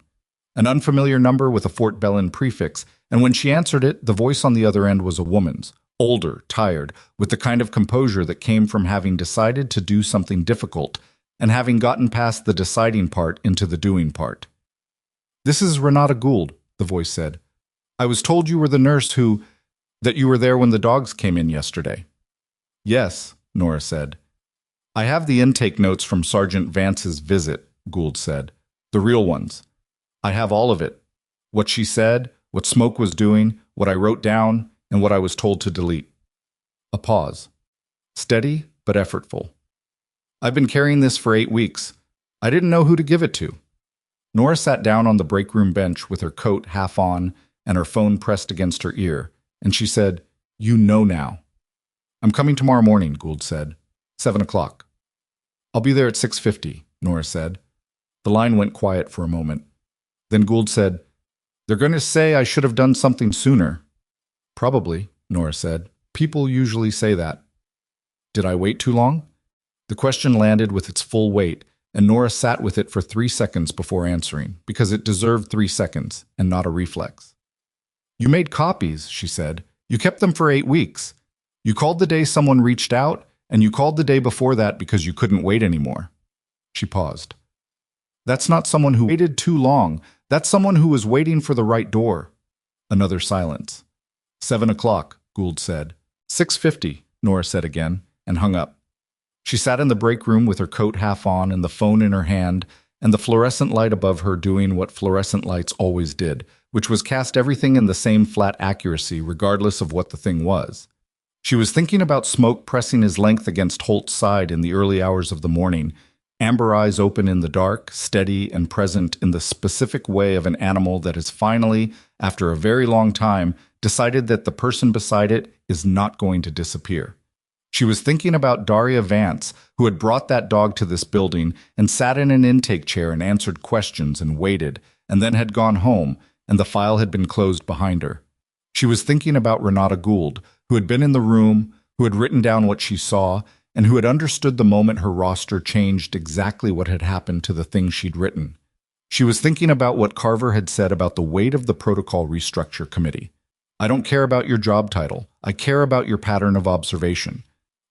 An unfamiliar number with a Fort Belen prefix, and when she answered it, the voice on the other end was a woman's. Older, tired, with the kind of composure that came from having decided to do something difficult and having gotten past the deciding part into the doing part. "This is Renata Gould," the voice said. "I was told you were the nurse that you were there when the dogs came in yesterday." "Yes," Nora said. "I have the intake notes from Sergeant Vance's visit," Gould said. "The real ones. I have all of it. What she said, what Smoke was doing, what I wrote down, and what I was told to delete." A pause. Steady, but effortful. "I've been carrying this for 8 weeks. I didn't know who to give it to." Nora sat down on the break room bench with her coat half on and her phone pressed against her ear, and she said, "You know now." "I'm coming tomorrow morning," Gould said. 7 o'clock. "I'll be there at 6:50, Nora said. The line went quiet for a moment. Then Gould said, "They're going to say I should have done something sooner." "Probably," Nora said. "People usually say that." "Did I wait too long?" The question landed with its full weight, and Nora sat with it for 3 seconds before answering, because it deserved 3 seconds, and not a reflex. "You made copies," she said. "You kept them for 8 weeks. You called the day someone reached out, and you called the day before that because you couldn't wait anymore." She paused. "That's not someone who waited too long. That's someone who was waiting for the right door." Another silence. 7 o'clock, Gould said. 6:50, Nora said again, and hung up. She sat in the break room with her coat half on and the phone in her hand, and the fluorescent light above her doing what fluorescent lights always did, which was cast everything in the same flat accuracy regardless of what the thing was. She was thinking about Smoke pressing his length against Holt's side in the early hours of the morning, amber eyes open in the dark, steady and present in the specific way of an animal that has finally, after a very long time, decided that the person beside it is not going to disappear. She was thinking about Daria Vance, who had brought that dog to this building and sat in an intake chair and answered questions and waited, and then had gone home, and the file had been closed behind her. She was thinking about Renata Gould, who had been in the room, who had written down what she saw, and who had understood the moment her roster changed exactly what had happened to the thing she'd written. She was thinking about what Carver had said about the weight of the protocol restructure committee. "I don't care about your job title. I care about your pattern of observation."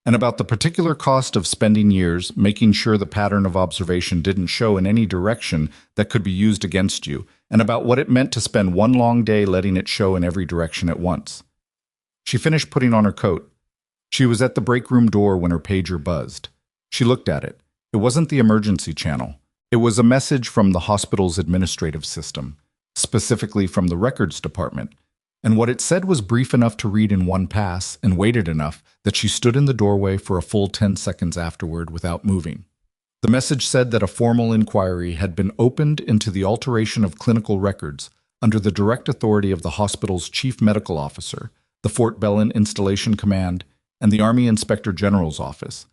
And about the particular cost of spending years making sure the pattern of observation didn't show in any direction that could be used against you, and about what it meant to spend one long day letting it show in every direction at once. She finished putting on her coat. She was at the break room door when her pager buzzed. She looked at it. It wasn't the emergency channel. It was a message from the hospital's administrative system, specifically from the records department. And what it said was brief enough to read in one pass and weighted enough that she stood in the doorway for a full 10 seconds afterward without moving. The message said that a formal inquiry had been opened into the alteration of clinical records under the direct authority of the hospital's chief medical officer, the Fort Belen Installation Command, and the Army Inspector General's office,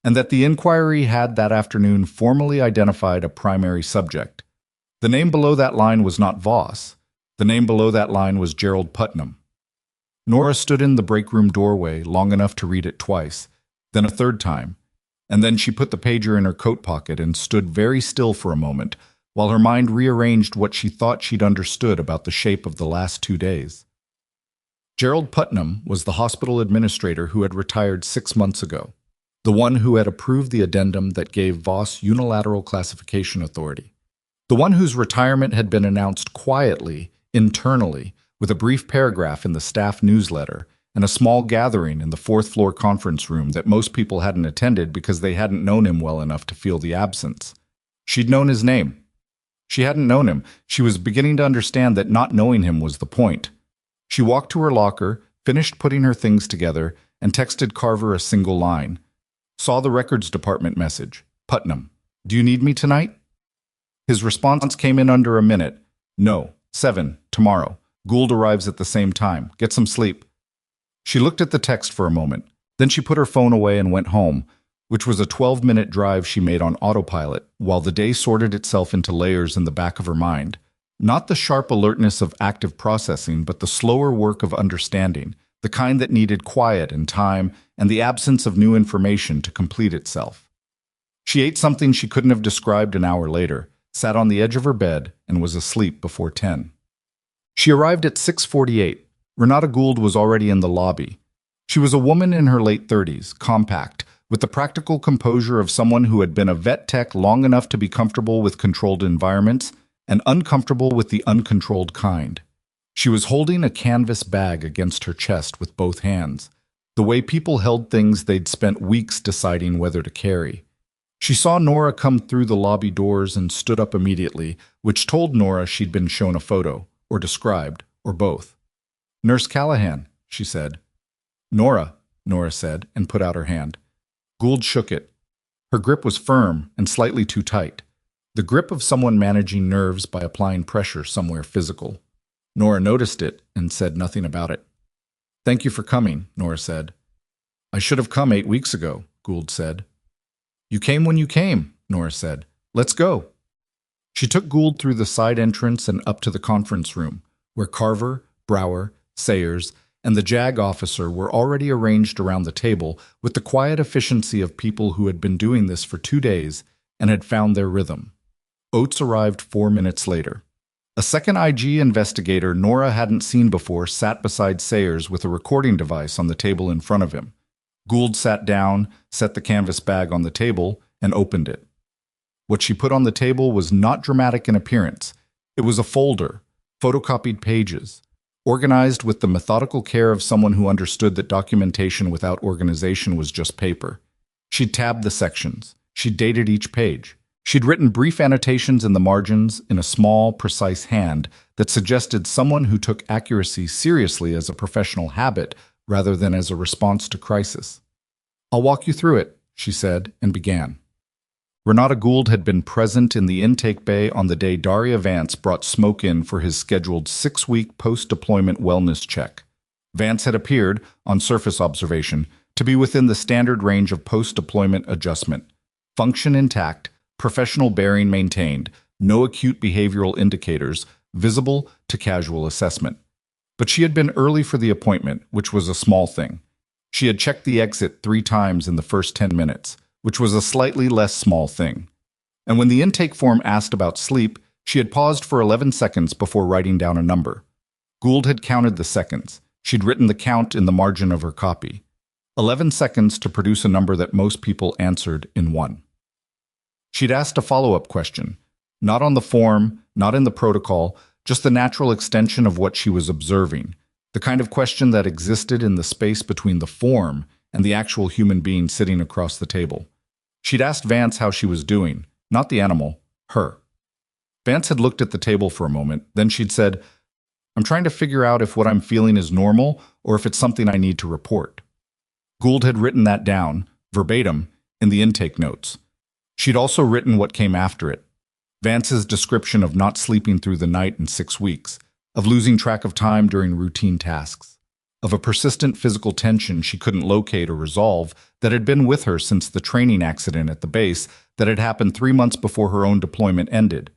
and that the inquiry had that afternoon formally identified a primary subject. The name below that line was not Voss. The name below that line was Gerald Putnam. Nora stood in the break room doorway long enough to read it twice, then a third time, and then she put the pager in her coat pocket and stood very still for a moment while her mind rearranged what she thought she'd understood about the shape of the last 2 days. Gerald Putnam was the hospital administrator who had retired 6 months ago, the one who had approved the addendum that gave Voss unilateral classification authority, the one whose retirement had been announced quietly, internally, with a brief paragraph in the staff newsletter and a small gathering in the fourth-floor conference room that most people hadn't attended because they hadn't known him well enough to feel the absence. She'd known his name. She hadn't known him. She was beginning to understand that not knowing him was the point. She walked to her locker, finished putting her things together, and texted Carver a single line. Saw the records department message. Putnam, do you need me tonight? His response came in under a minute. No, 7, tomorrow. Gould arrives at the same time. Get some sleep. She looked at the text for a moment. Then she put her phone away and went home, which was a 12-minute drive she made on autopilot, while the day sorted itself into layers in the back of her mind. Not the sharp alertness of active processing, but the slower work of understanding, the kind that needed quiet and time and the absence of new information to complete itself. She ate something she couldn't have described an hour later, sat on the edge of her bed, and was asleep before 10. She arrived at 6:48. Renata Gould was already in the lobby. She was a woman in her late 30s, compact, with the practical composure of someone who had been a vet tech long enough to be comfortable with controlled environments and uncomfortable with the uncontrolled kind. She was holding a canvas bag against her chest with both hands, the way people held things they'd spent weeks deciding whether to carry. She saw Nora come through the lobby doors and stood up immediately, which told Nora she'd been shown a photo, or described, or both. "Nurse Callahan," she said. "Nora," Nora said, and put out her hand. Gould shook it. Her grip was firm and slightly too tight, the grip of someone managing nerves by applying pressure somewhere physical. Nora noticed it and said nothing about it. "Thank you for coming," Nora said. "I should have come 8 weeks ago," Gould said. "You came when you came," Nora said. "Let's go." She took Gould through the side entrance and up to the conference room, where Carver, Brower, Sayers, and the JAG officer were already arranged around the table with the quiet efficiency of people who had been doing this for 2 days and had found their rhythm. Oates arrived 4 minutes later. A second IG investigator Nora hadn't seen before sat beside Sayers with a recording device on the table in front of him. Gould sat down, set the canvas bag on the table, and opened it. What she put on the table was not dramatic in appearance. It was a folder, photocopied pages, organized with the methodical care of someone who understood that documentation without organization was just paper. She'd tabbed the sections. She'd dated each page. She'd written brief annotations in the margins in a small, precise hand that suggested someone who took accuracy seriously as a professional habit rather than as a response to crisis. "I'll walk you through it," she said, and began. Renata Gould had been present in the intake bay on the day Daria Vance brought Smoke in for his scheduled 6-week post-deployment wellness check. Vance had appeared, on surface observation, to be within the standard range of post-deployment adjustment. Function intact, professional bearing maintained, no acute behavioral indicators, visible to casual assessment. But she had been early for the appointment, which was a small thing. She had checked the exit 3 times in the first 10 minutes, which was a slightly less small thing. And when the intake form asked about sleep, she had paused for 11 seconds before writing down a number. Gould had counted the seconds. She'd written the count in the margin of her copy. 11 seconds to produce a number that most people answered in 1. She'd asked a follow-up question, not on the form, not in the protocol, just the natural extension of what she was observing, the kind of question that existed in the space between the form and the actual human being sitting across the table. She'd asked Vance how she was doing, not the animal, her. Vance had looked at the table for a moment, then she'd said, "I'm trying to figure out if what I'm feeling is normal or if it's something I need to report." Gould had written that down, verbatim, in the intake notes. She'd also written what came after it. Vance's description of not sleeping through the night in 6 weeks, of losing track of time during routine tasks. of a persistent physical tension she couldn't locate or resolve that had been with her since the training accident at the base that had happened 3 months before her own deployment ended.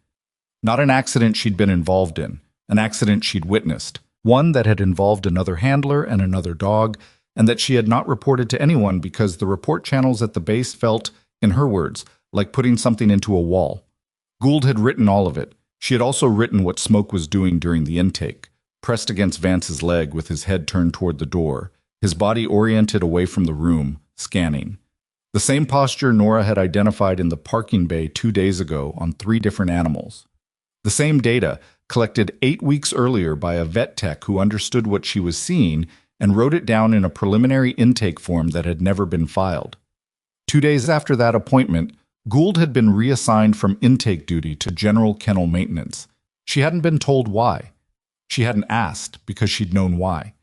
Not an accident she'd been involved in, an accident she'd witnessed, one that had involved another handler and another dog, and that she had not reported to anyone because the report channels at the base felt, in her words, like putting something into a wall. Gould had written all of it. She had also written what Smoke was doing during the intake, pressed against Vance's leg with his head turned toward the door, his body oriented away from the room, scanning. The same posture Nora had identified in the parking bay 2 days ago on 3 different animals. The same data, collected 8 weeks earlier by a vet tech who understood what she was seeing and wrote it down in a preliminary intake form that had never been filed. 2 days after that appointment, Gould had been reassigned from intake duty to general kennel maintenance. She hadn't been told why. She hadn't asked because she'd known why.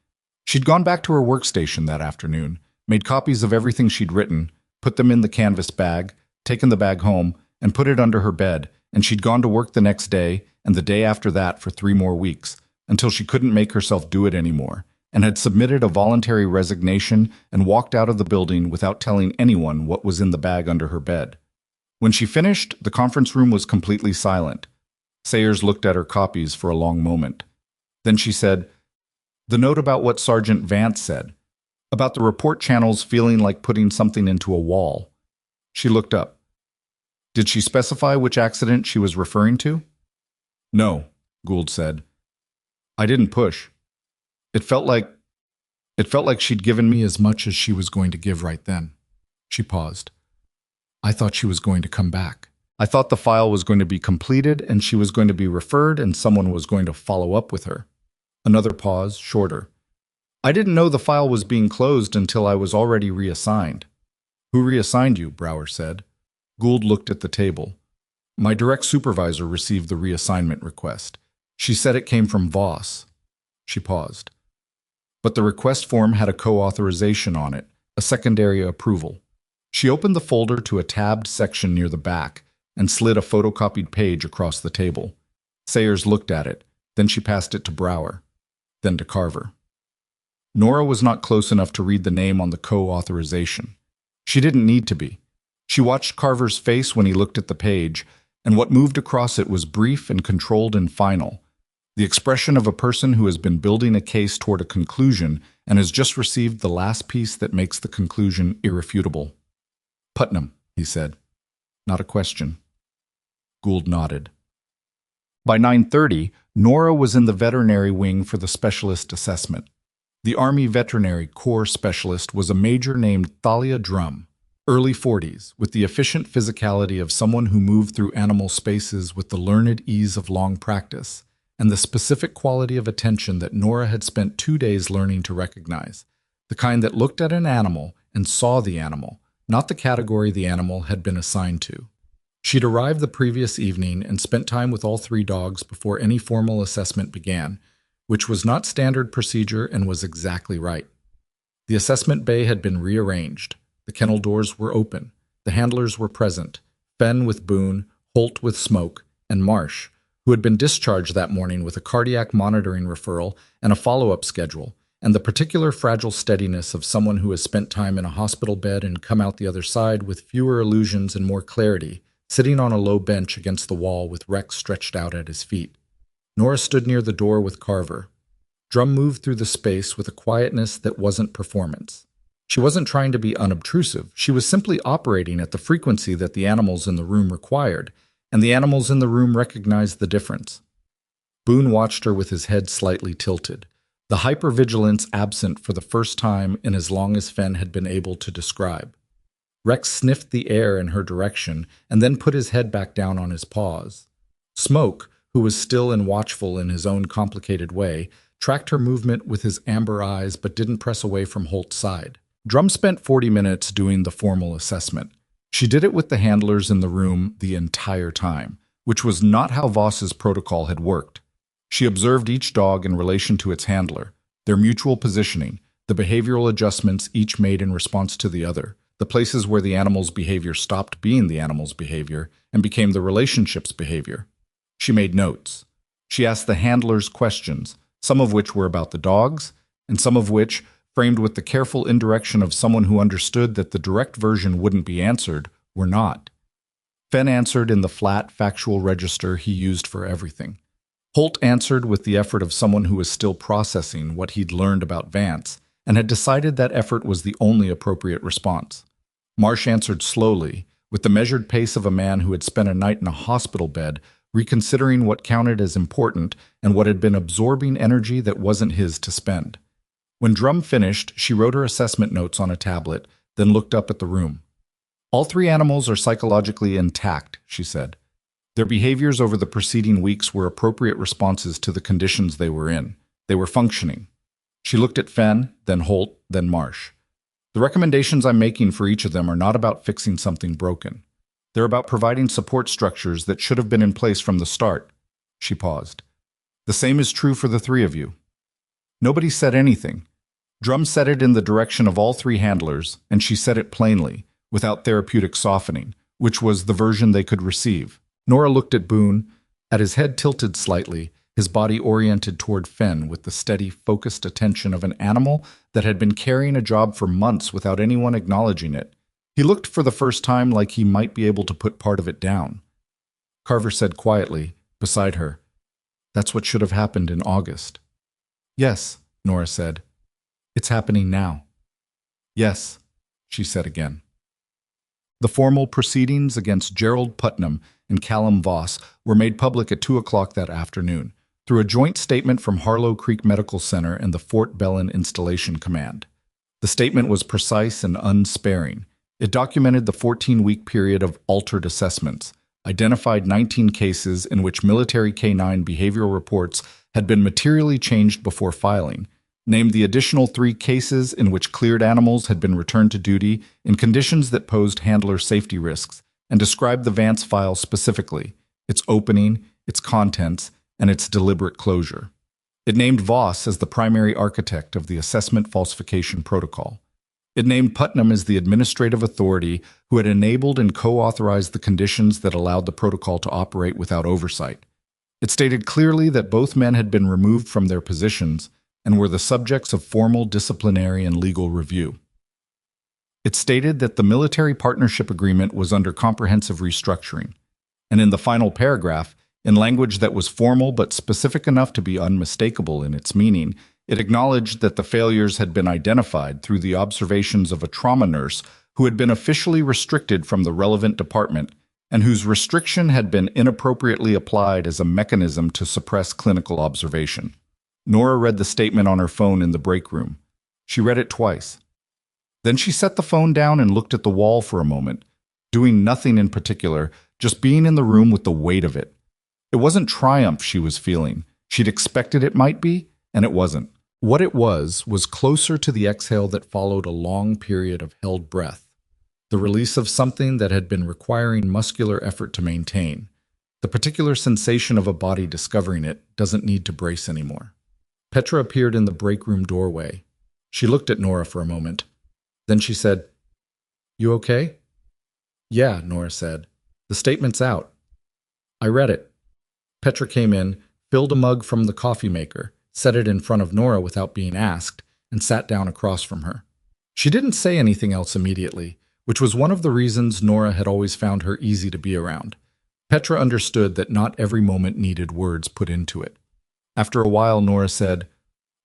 She'd gone back to her workstation that afternoon, made copies of everything she'd written, put them in the canvas bag, taken the bag home, and put it under her bed, and she'd gone to work the next day and the day after that for 3 more weeks, until she couldn't make herself do it anymore, and had submitted a voluntary resignation and walked out of the building without telling anyone what was in the bag under her bed. When she finished, the conference room was completely silent. Sayers looked at her copies for a long moment. Then she said, "The note about what Sergeant Vance said, about the report channels feeling like putting something into a wall." She looked up. Did she specify which accident she was referring to? "No," Gould said. "I didn't push. It felt like she'd given me as much as she was going to give right then." She paused. "I thought she was going to come back. I thought the file was going to be completed and she was going to be referred and someone was going to follow up with her." Another pause, shorter. "I didn't know the file was being closed until I was already reassigned." "Who reassigned you?" Brower said. Gould looked at the table. "My direct supervisor received the reassignment request. She said it came from Voss." She paused. "But the request form had a co-authorization on it, a secondary approval." She opened the folder to a tabbed section near the back and slid a photocopied page across the table. Sayers looked at it, then she passed it to Brower, then to Carver. Nora was not close enough to read the name on the co-authorization. She didn't need to be. She watched Carver's face when he looked at the page, and what moved across it was brief and controlled and final. The expression of a person who has been building a case toward a conclusion and has just received the last piece that makes the conclusion irrefutable. "Putnam," he said. "Not a question." Gould nodded. By 9:30, Nora was in the veterinary wing for the specialist assessment. The Army Veterinary Corps specialist was a major named Thalia Drum, early 40s, with the efficient physicality of someone who moved through animal spaces with the learned ease of long practice, and the specific quality of attention that Nora had spent 2 days learning to recognize, the kind that looked at an animal and saw the animal, not the category the animal had been assigned to. She'd arrived the previous evening and spent time with all 3 dogs before any formal assessment began, which was not standard procedure and was exactly right. The assessment bay had been rearranged. The kennel doors were open. The handlers were present, Fenn with Boone, Holt with Smoke, and Marsh, who had been discharged that morning with a cardiac monitoring referral and a follow-up schedule, and the particular fragile steadiness of someone who has spent time in a hospital bed and come out the other side with fewer illusions and more clarity, sitting on a low bench against the wall with Rex stretched out at his feet. Nora stood near the door with Carver. Drum moved through the space with a quietness that wasn't performance. She wasn't trying to be unobtrusive. She was simply operating at the frequency that the animals in the room required, and the animals in the room recognized the difference. Boone watched her with his head slightly tilted, the hypervigilance absent for the first time in as long as Fenn had been able to describe. Rex sniffed the air in her direction and then put his head back down on his paws. Smoke, who was still and watchful in his own complicated way, tracked her movement with his amber eyes but didn't press away from Holt's side. Drum spent 40 minutes doing the formal assessment. She did it with the handlers in the room the entire time, which was not how Voss's protocol had worked. She observed each dog in relation to its handler, their mutual positioning, the behavioral adjustments each made in response to the other, the places where the animal's behavior stopped being the animal's behavior and became the relationship's behavior. She made notes. She asked the handlers questions, some of which were about the dogs, and some of which, framed with the careful indirection of someone who understood that the direct version wouldn't be answered, were not. Fenn answered in the flat, factual register he used for everything. Holt answered with the effort of someone who was still processing what he'd learned about Vance and had decided that effort was the only appropriate response. Marsh answered slowly, with the measured pace of a man who had spent a night in a hospital bed, reconsidering what counted as important and what had been absorbing energy that wasn't his to spend. When Drum finished, she wrote her assessment notes on a tablet, then looked up at the room. "All 3 animals are psychologically intact," she said. "Their behaviors over the preceding weeks were appropriate responses to the conditions they were in. They were functioning." She looked at Fenn, then Holt, then Marsh. "The recommendations I'm making for each of them are not about fixing something broken. They're about providing support structures that should have been in place from the start." She paused. "The same is true for the 3 of you." Nobody said anything. Drum said it in the direction of all 3 handlers, and she said it plainly, without therapeutic softening, which was the version they could receive. Nora looked at Boone, at his head tilted slightly, his body oriented toward Fenn with the steady, focused attention of an animal that had been carrying a job for months without anyone acknowledging it. He looked for the first time like he might be able to put part of it down. Carver said quietly, beside her, "That's what should have happened in August." "Yes," Nora said. "It's happening now." "Yes," she said again. The formal proceedings against Gerald Putnam and Callum Voss were made public at 2 o'clock that afternoon, through a joint statement from Harlow Creek Medical Center and the Fort Belen Installation Command. The statement was precise and unsparing. It documented the 14-week period of altered assessments, identified 19 cases in which military K-9 behavioral reports had been materially changed before filing, named the additional 3 cases in which cleared animals had been returned to duty in conditions that posed handler safety risks, and described the Vance file specifically, its opening, its contents, and its deliberate closure. It named Voss as the primary architect of the assessment falsification protocol. It named Putnam as the administrative authority who had enabled and co-authorized the conditions that allowed the protocol to operate without oversight. It stated clearly that both men had been removed from their positions and were the subjects of formal disciplinary and legal review. It stated that the military partnership agreement was under comprehensive restructuring, and in the final paragraph, in language that was formal but specific enough to be unmistakable in its meaning, it acknowledged that the failures had been identified through the observations of a trauma nurse who had been officially restricted from the relevant department and whose restriction had been inappropriately applied as a mechanism to suppress clinical observation. Nora read the statement on her phone in the break room. She read it twice. Then she set the phone down and looked at the wall for a moment, doing nothing in particular, just being in the room with the weight of it. It wasn't triumph she was feeling. She'd expected it might be, and it wasn't. What it was closer to the exhale that followed a long period of held breath, the release of something that had been requiring muscular effort to maintain. The particular sensation of a body discovering it doesn't need to brace anymore. Petra appeared in the break room doorway. She looked at Nora for a moment. Then she said, "You okay?" "Yeah," Nora said. "The statement's out." "I read it." Petra came in, filled a mug from the coffee maker, set it in front of Nora without being asked, and sat down across from her. She didn't say anything else immediately, which was one of the reasons Nora had always found her easy to be around. Petra understood that not every moment needed words put into it. After a while, Nora said,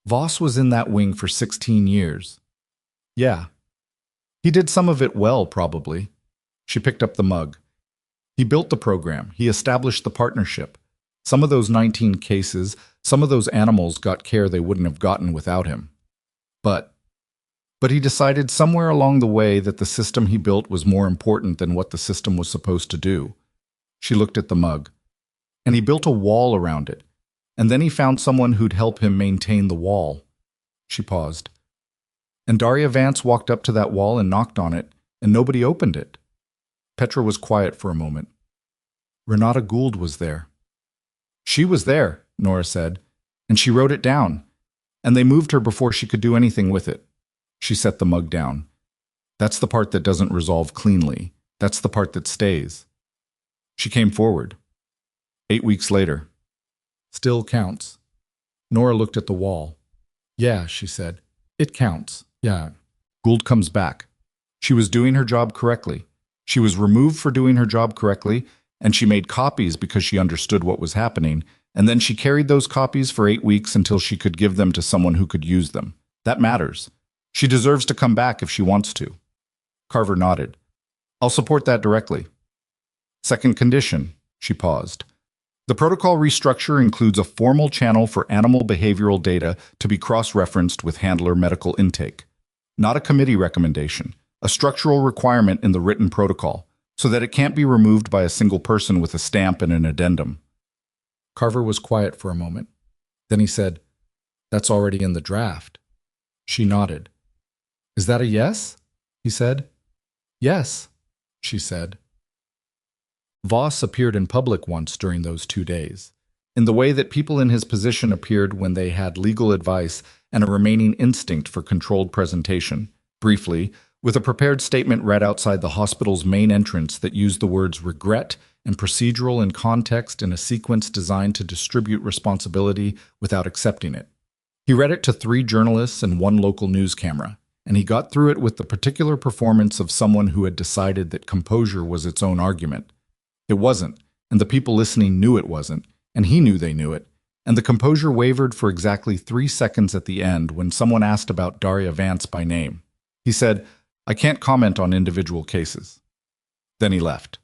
"Voss was in that wing for 16 years. "Yeah. He did some of it well, probably." She picked up the mug. "He built the program. He established the partnership. Some of those 19 cases, some of those animals got care they wouldn't have gotten without him. But he decided somewhere along the way that the system he built was more important than what the system was supposed to do." She looked at the mug. "And he built a wall around it. And then he found someone who'd help him maintain the wall." She paused. "And Daria Vance walked up to that wall and knocked on it, and nobody opened it." Petra was quiet for a moment. "Renata Gould was there." "She was there," Nora said, "and she wrote it down, and they moved her before she could do anything with it." She set the mug down. "That's the part that doesn't resolve cleanly. That's the part that stays." She came forward. 8 weeks later. "Still counts." Nora looked at the wall. Yeah, she said. It counts. Yeah. Gould comes back. She was doing her job correctly. She was removed for doing her job correctly, and she made copies because she understood what was happening, and then she carried those copies for 8 weeks until she could give them to someone who could use them. That matters. She deserves to come back if she wants to. Carver nodded. I'll support that directly. Second condition, she paused. The protocol restructure includes a formal channel for animal behavioral data to be cross-referenced with handler medical intake. Not a committee recommendation, a structural requirement in the written protocol, so that it can't be removed by a single person with a stamp and an addendum. Carver was quiet for a moment. Then he said, That's already in the draft. She nodded. Is that a yes? He said. Yes, she said. Voss appeared in public once during those 2 days, in the way that people in his position appeared when they had legal advice and a remaining instinct for controlled presentation, briefly, with a prepared statement read outside the hospital's main entrance that used the words regret and procedural in context in a sequence designed to distribute responsibility without accepting it. He read it to 3 journalists and 1 local news camera, and he got through it with the particular performance of someone who had decided that composure was its own argument. It wasn't, and the people listening knew it wasn't, and he knew they knew it, and the composure wavered for exactly 3 seconds at the end when someone asked about Daria Vance by name. He said, I can't comment on individual cases. Then he left.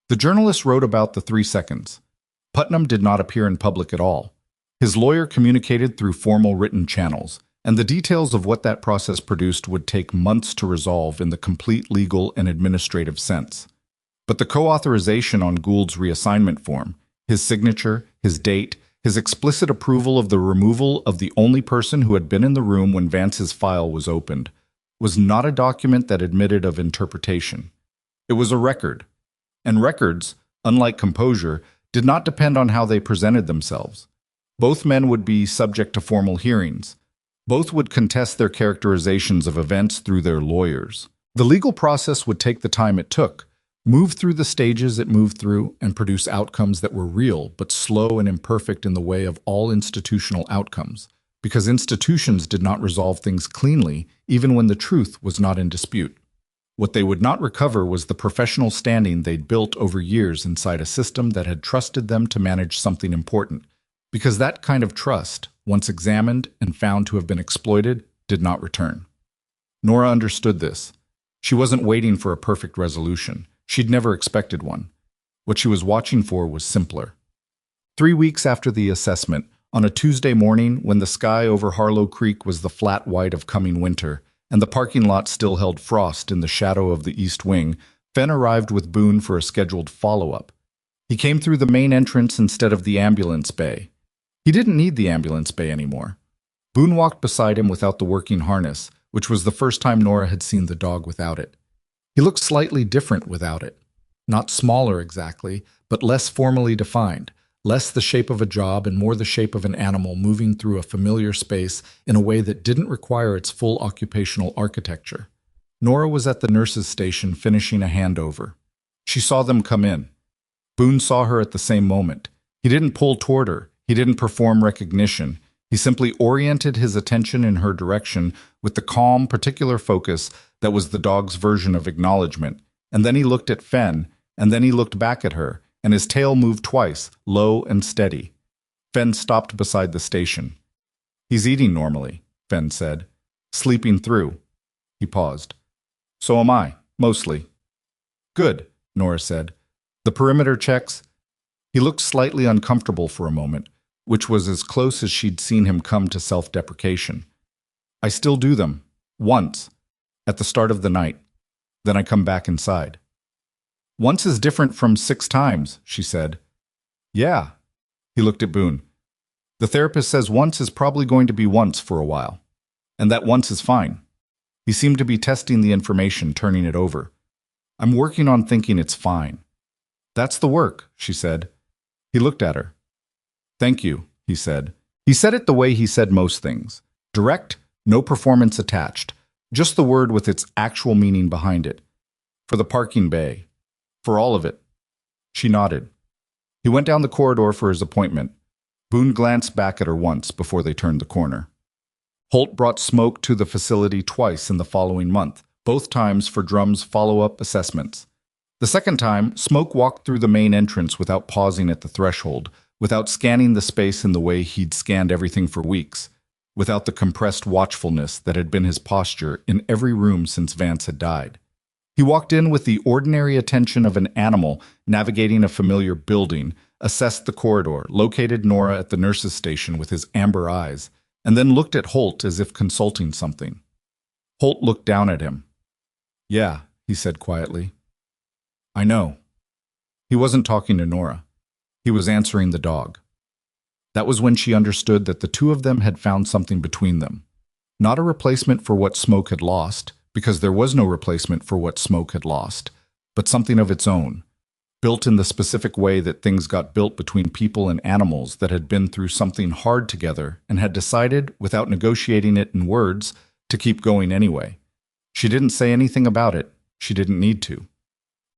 The journalist wrote about the 3 seconds. Putnam did not appear in public at all. His lawyer communicated through formal written channels, and the details of what that process produced would take months to resolve in the complete legal and administrative sense. But the co-authorization on Gould's reassignment form, his signature, his date, his explicit approval of the removal of the only person who had been in the room when Vance's file was opened, was not a document that admitted of interpretation. It was a record. And records, unlike composure, did not depend on how they presented themselves. Both men would be subject to formal hearings. Both would contest their characterizations of events through their lawyers. The legal process would take the time it took, move through the stages it moved through, and produce outcomes that were real but slow and imperfect in the way of all institutional outcomes, because institutions did not resolve things cleanly even when the truth was not in dispute. What they would not recover was the professional standing they'd built over years inside a system that had trusted them to manage something important, because that kind of trust, once examined and found to have been exploited, did not return. Nora understood this. She wasn't waiting for a perfect resolution. She'd never expected one. What she was watching for was simpler. 3 weeks after the assessment, on a Tuesday morning when the sky over Harlow Creek was the flat white of coming winter, and the parking lot still held frost in the shadow of the east wing, Fenn arrived with Boone for a scheduled follow-up. He came through the main entrance instead of the ambulance bay. He didn't need the ambulance bay anymore. Boone walked beside him without the working harness, which was the first time Nora had seen the dog without it. He looked slightly different without it. Not smaller exactly, but less formally defined, less the shape of a job and more the shape of an animal moving through a familiar space in a way that didn't require its full occupational architecture. Nora was at the nurse's station finishing a handover. She saw them come in. Boone saw her at the same moment. He didn't pull toward her. He didn't perform recognition. He simply oriented his attention in her direction with the calm, particular focus that was the dog's version of acknowledgement. And then he looked at Fenn, and then he looked back at her, and his tail moved twice, low and steady. Fenn stopped beside the station. He's eating normally, Fenn said. Sleeping through. He paused. So am I, mostly. Good, Nora said. The perimeter checks. He looked slightly uncomfortable for a moment, which was as close as she'd seen him come to self-deprecation. I still do them. Once. At the start of the night. Then I come back inside. Once is different from 6 times, she said. Yeah. He looked at Boone. The therapist says once is probably going to be once for a while. And that once is fine. He seemed to be testing the information, turning it over. I'm working on thinking it's fine. That's the work, she said. He looked at her. Thank you, he said. He said it the way he said most things. Direct, no performance attached. Just the word with its actual meaning behind it. For the parking bay. For all of it. She nodded. He went down the corridor for his appointment. Boone glanced back at her once before they turned the corner. Holt brought Smoke to the facility twice in the following month, both times for Drum's follow-up assessments. The second time, Smoke walked through the main entrance without pausing at the threshold, without scanning the space in the way he'd scanned everything for weeks, without the compressed watchfulness that had been his posture in every room since Vance had died. He walked in with the ordinary attention of an animal navigating a familiar building, assessed the corridor, located Nora at the nurse's station with his amber eyes, and then looked at Holt as if consulting something. Holt looked down at him. "Yeah," he said quietly. "I know." He wasn't talking to Nora. He was answering the dog. That was when she understood that the two of them had found something between them. Not a replacement for what Smoke had lost, because there was no replacement for what Smoke had lost, but something of its own, built in the specific way that things got built between people and animals that had been through something hard together and had decided, without negotiating it in words, to keep going anyway. She didn't say anything about it. She didn't need to.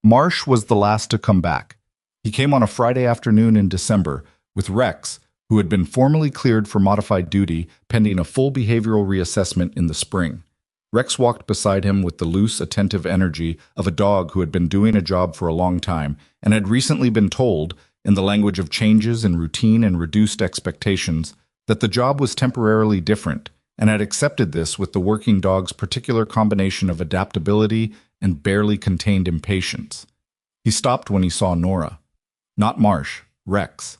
Marsh was the last to come back. He came on a Friday afternoon in December with Rex, who had been formally cleared for modified duty pending a full behavioral reassessment in the spring. Rex walked beside him with the loose, attentive energy of a dog who had been doing a job for a long time and had recently been told, in the language of changes in routine and reduced expectations, that the job was temporarily different, and had accepted this with the working dog's particular combination of adaptability and barely contained impatience. He stopped when he saw Nora. Not Marsh, Rex.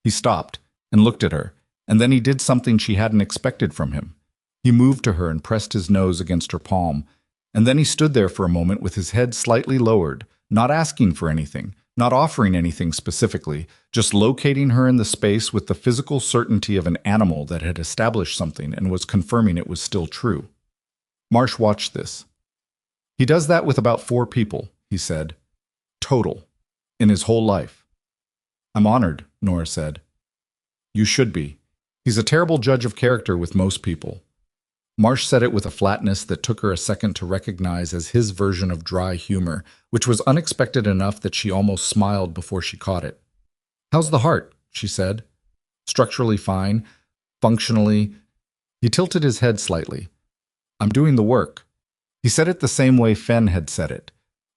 He stopped and looked at her, and then he did something she hadn't expected from him. He moved to her and pressed his nose against her palm, and then he stood there for a moment with his head slightly lowered, not asking for anything, not offering anything specifically, just locating her in the space with the physical certainty of an animal that had established something and was confirming it was still true. Marsh watched this. "He does that with about 4 people, he said. Total. In his whole life." "I'm honored," Nora said. "You should be. He's a terrible judge of character with most people." Marsh said it with a flatness that took her a second to recognize as his version of dry humor, which was unexpected enough that she almost smiled before she caught it. "How's the heart?" she said. "Structurally fine. Functionally." He tilted his head slightly. "I'm doing the work." He said it the same way Fenn had said it,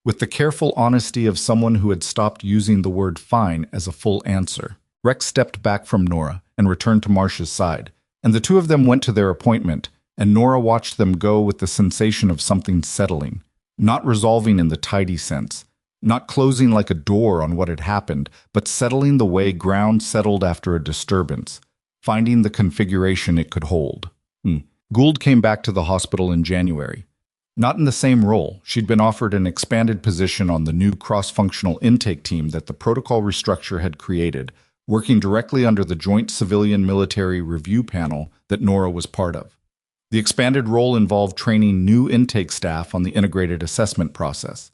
with the careful honesty of someone who had stopped using the word fine as a full answer. Rex stepped back from Nora and returned to Marsh's side, and the two of them went to their appointment, and Nora watched them go with the sensation of something settling, not resolving in the tidy sense, not closing like a door on what had happened, but settling the way ground settled after a disturbance, finding the configuration it could hold. Gould came back to the hospital in January. Not in the same role. She'd been offered an expanded position on the new cross-functional intake team that the protocol restructure had created, working directly under the Joint Civilian-Military Review Panel that Nora was part of. The expanded role involved training new intake staff on the integrated assessment process,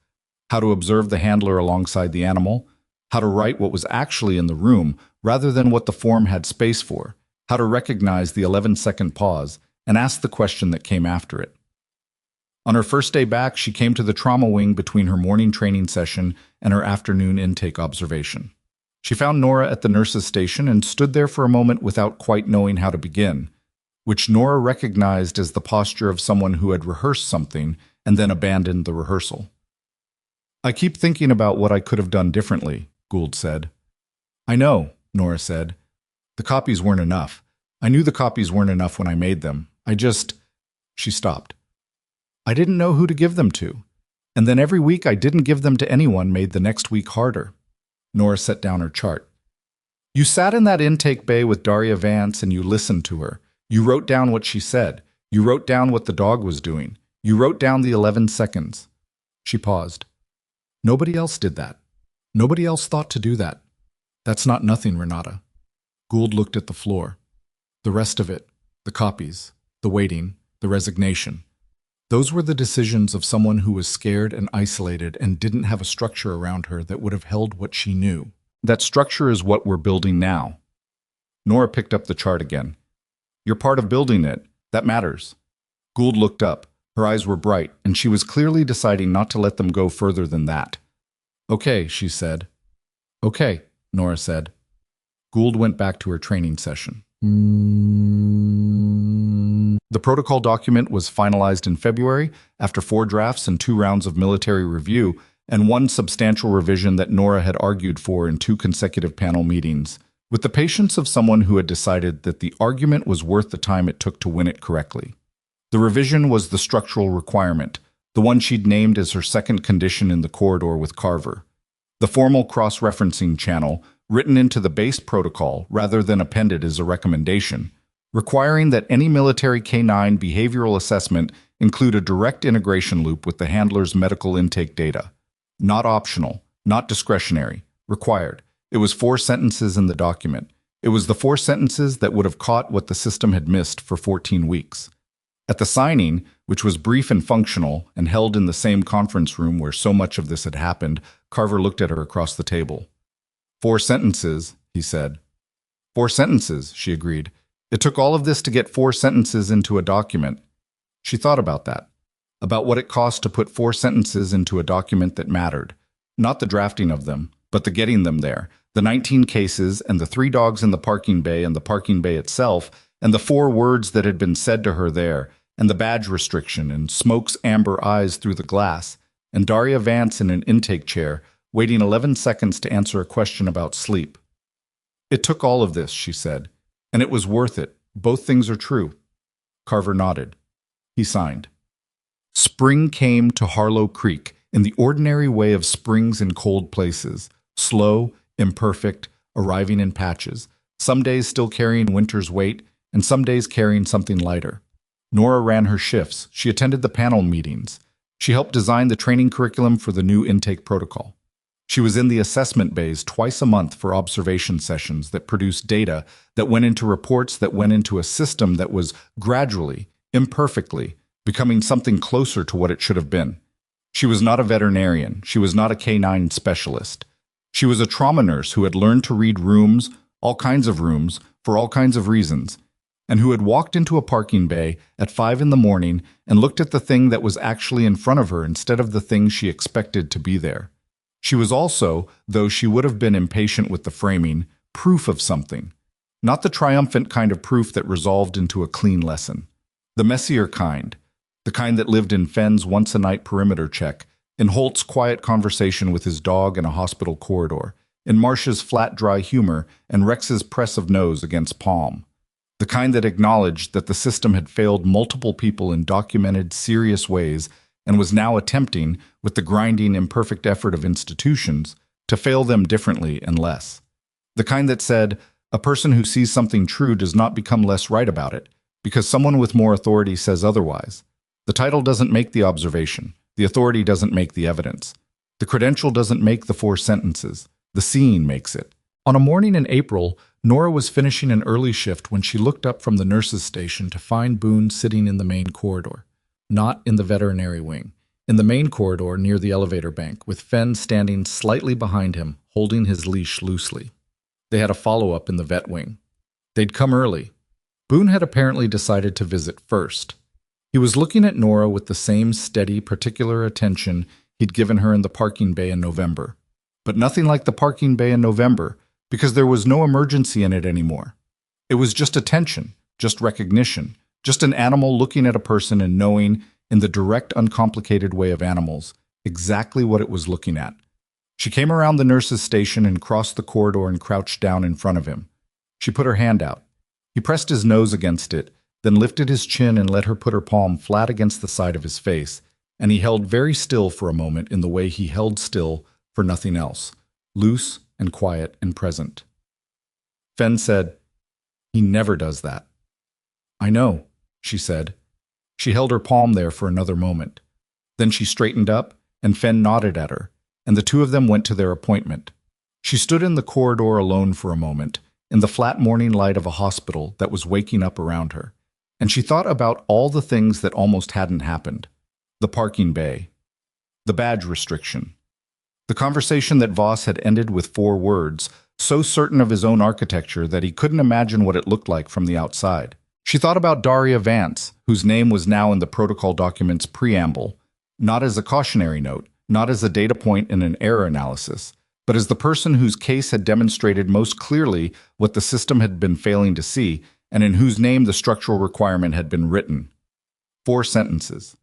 how to observe the handler alongside the animal, how to write what was actually in the room rather than what the form had space for, how to recognize the 11-second pause and ask the question that came after it. On her first day back, she came to the trauma wing between her morning training session and her afternoon intake observation. She found Nora at the nurse's station and stood there for a moment without quite knowing how to begin, which Nora recognized as the posture of someone who had rehearsed something and then abandoned the rehearsal. "I keep thinking about what I could have done differently," Gould said. "I know," Nora said. "The copies weren't enough. I knew the copies weren't enough when I made them. She stopped. "I didn't know who to give them to. And then every week I didn't give them to anyone made the next week harder." Nora set down her chart. "You sat in that intake bay with Daria Vance and you listened to her. You wrote down what she said. You wrote down what the dog was doing. You wrote down the 11 seconds. She paused. "Nobody else did that. Nobody else thought to do that. That's not nothing, Renata." Gould looked at the floor. The rest of it, the copies, the waiting, the resignation. Those were the decisions of someone who was scared and isolated and didn't have a structure around her that would have held what she knew. That structure is what we're building now. Nora picked up the chart again. "You're part of building it. That matters." Gould looked up. Her eyes were bright, and she was clearly deciding not to let them go further than that. "Okay," she said. "Okay," Nora said. Gould went back to her training session. The The protocol document was finalized in February after 4 drafts and 2 rounds of military review and 1 substantial revision that Nora had argued for in 2 consecutive panel meetings, with the patience of someone who had decided that the argument was worth the time it took to win it correctly. The revision was the structural requirement, the one she'd named as her second condition in the corridor with Carver. The formal cross-referencing channel, written into the base protocol rather than appended as a recommendation, requiring that any military K9 behavioral assessment include a direct integration loop with the handler's medical intake data. Not optional, not discretionary, required. It was 4 sentences in the document. It was the 4 sentences that would have caught what the system had missed for 14 weeks. At the signing, which was brief and functional and held in the same conference room where so much of this had happened, Carver looked at her across the table. 4 sentences, he said. 4 sentences, she agreed. It took all of this to get 4 sentences into a document. She thought about that, about what it cost to put 4 sentences into a document that mattered. Not the drafting of them, but the getting them there. The 19 cases and the 3 dogs in the parking bay and the parking bay itself, and the 4 words that had been said to her there, and the badge restriction, and Smoke's amber eyes through the glass, and Daria Vance in an intake chair, waiting 11 seconds to answer a question about sleep. It took all of this, she said, and it was worth it. Both things are true. Carver nodded. He signed. Spring came to Harlow Creek in the ordinary way of springs in cold places, slow, imperfect, arriving in patches, some days still carrying winter's weight, and some days carrying something lighter. Nora ran her shifts. She attended the panel meetings. She helped design the training curriculum for the new intake protocol. She was in the assessment bays twice a month for observation sessions that produced data that went into reports that went into a system that was gradually, imperfectly, becoming something closer to what it should have been. She was not a veterinarian. She was not a K9 specialist. She was a trauma nurse who had learned to read rooms, all kinds of rooms, for all kinds of reasons, and who had walked into a parking bay at 5 in the morning and looked at the thing that was actually in front of her instead of the thing she expected to be there. She was also, though she would have been impatient with the framing, proof of something. Not the triumphant kind of proof that resolved into a clean lesson. The messier kind. The kind that lived in Fenn's once-a-night perimeter check, in Holt's quiet conversation with his dog in a hospital corridor, in Marcia's flat, dry humor and Rex's press of nose against palm. The kind that acknowledged that the system had failed multiple people in documented, serious ways and was now attempting, with the grinding, imperfect effort of institutions, to fail them differently and less. The kind that said, a person who sees something true does not become less right about it, because someone with more authority says otherwise. The title doesn't make the observation. The authority doesn't make the evidence. The credential doesn't make the 4 sentences. The seeing makes it. On a morning in April, Nora was finishing an early shift when she looked up from the nurse's station to find Boone sitting in the main corridor. Not in the veterinary wing. In the main corridor near the elevator bank, with Fenn standing slightly behind him, holding his leash loosely. They had a follow-up in the vet wing. They'd come early. Boone had apparently decided to visit first. He was looking at Nora with the same steady, particular attention he'd given her in the parking bay in November. But nothing like the parking bay in November, because there was no emergency in it anymore. It was just attention, just recognition, just an animal looking at a person and knowing, in the direct, uncomplicated way of animals, exactly what it was looking at. She came around the nurse's station and crossed the corridor and crouched down in front of him. She put her hand out. He pressed his nose against it, then lifted his chin and let her put her palm flat against the side of his face, and he held very still for a moment in the way he held still for nothing else, loose and quiet and present. Fenn said, "He never does that." "I know," she said. She held her palm there for another moment. Then she straightened up, and Fenn nodded at her, and the two of them went to their appointment. She stood in the corridor alone for a moment, in the flat morning light of a hospital that was waking up around her, and she thought about all the things that almost hadn't happened. The parking bay. The badge restriction. The conversation that Voss had ended with 4 words, so certain of his own architecture that he couldn't imagine what it looked like from the outside. She thought about Daria Vance, whose name was now in the protocol document's preamble, not as a cautionary note, not as a data point in an error analysis, but as the person whose case had demonstrated most clearly what the system had been failing to see, and in whose name the structural requirement had been written. 4 sentences.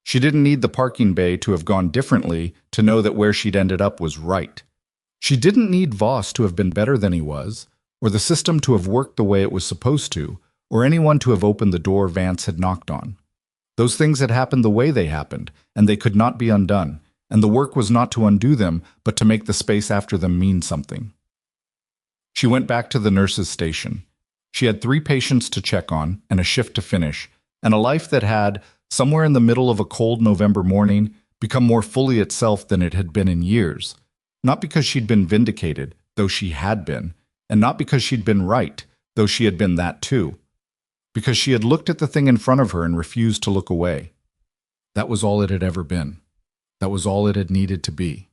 She didn't need the parking bay to have gone differently to know that where she'd ended up was right. She didn't need Voss to have been better than he was, or the system to have worked the way it was supposed to, or anyone to have opened the door Vance had knocked on. Those things had happened the way they happened, and they could not be undone, and the work was not to undo them, but to make the space after them mean something. She went back to the nurse's station. She had 3 patients to check on, and a shift to finish, and a life that had, somewhere in the middle of a cold November morning, become more fully itself than it had been in years. Not because she'd been vindicated, though she had been, and not because she'd been right, though she had been that too. Because she had looked at the thing in front of her and refused to look away. That was all it had ever been. That was all it had needed to be.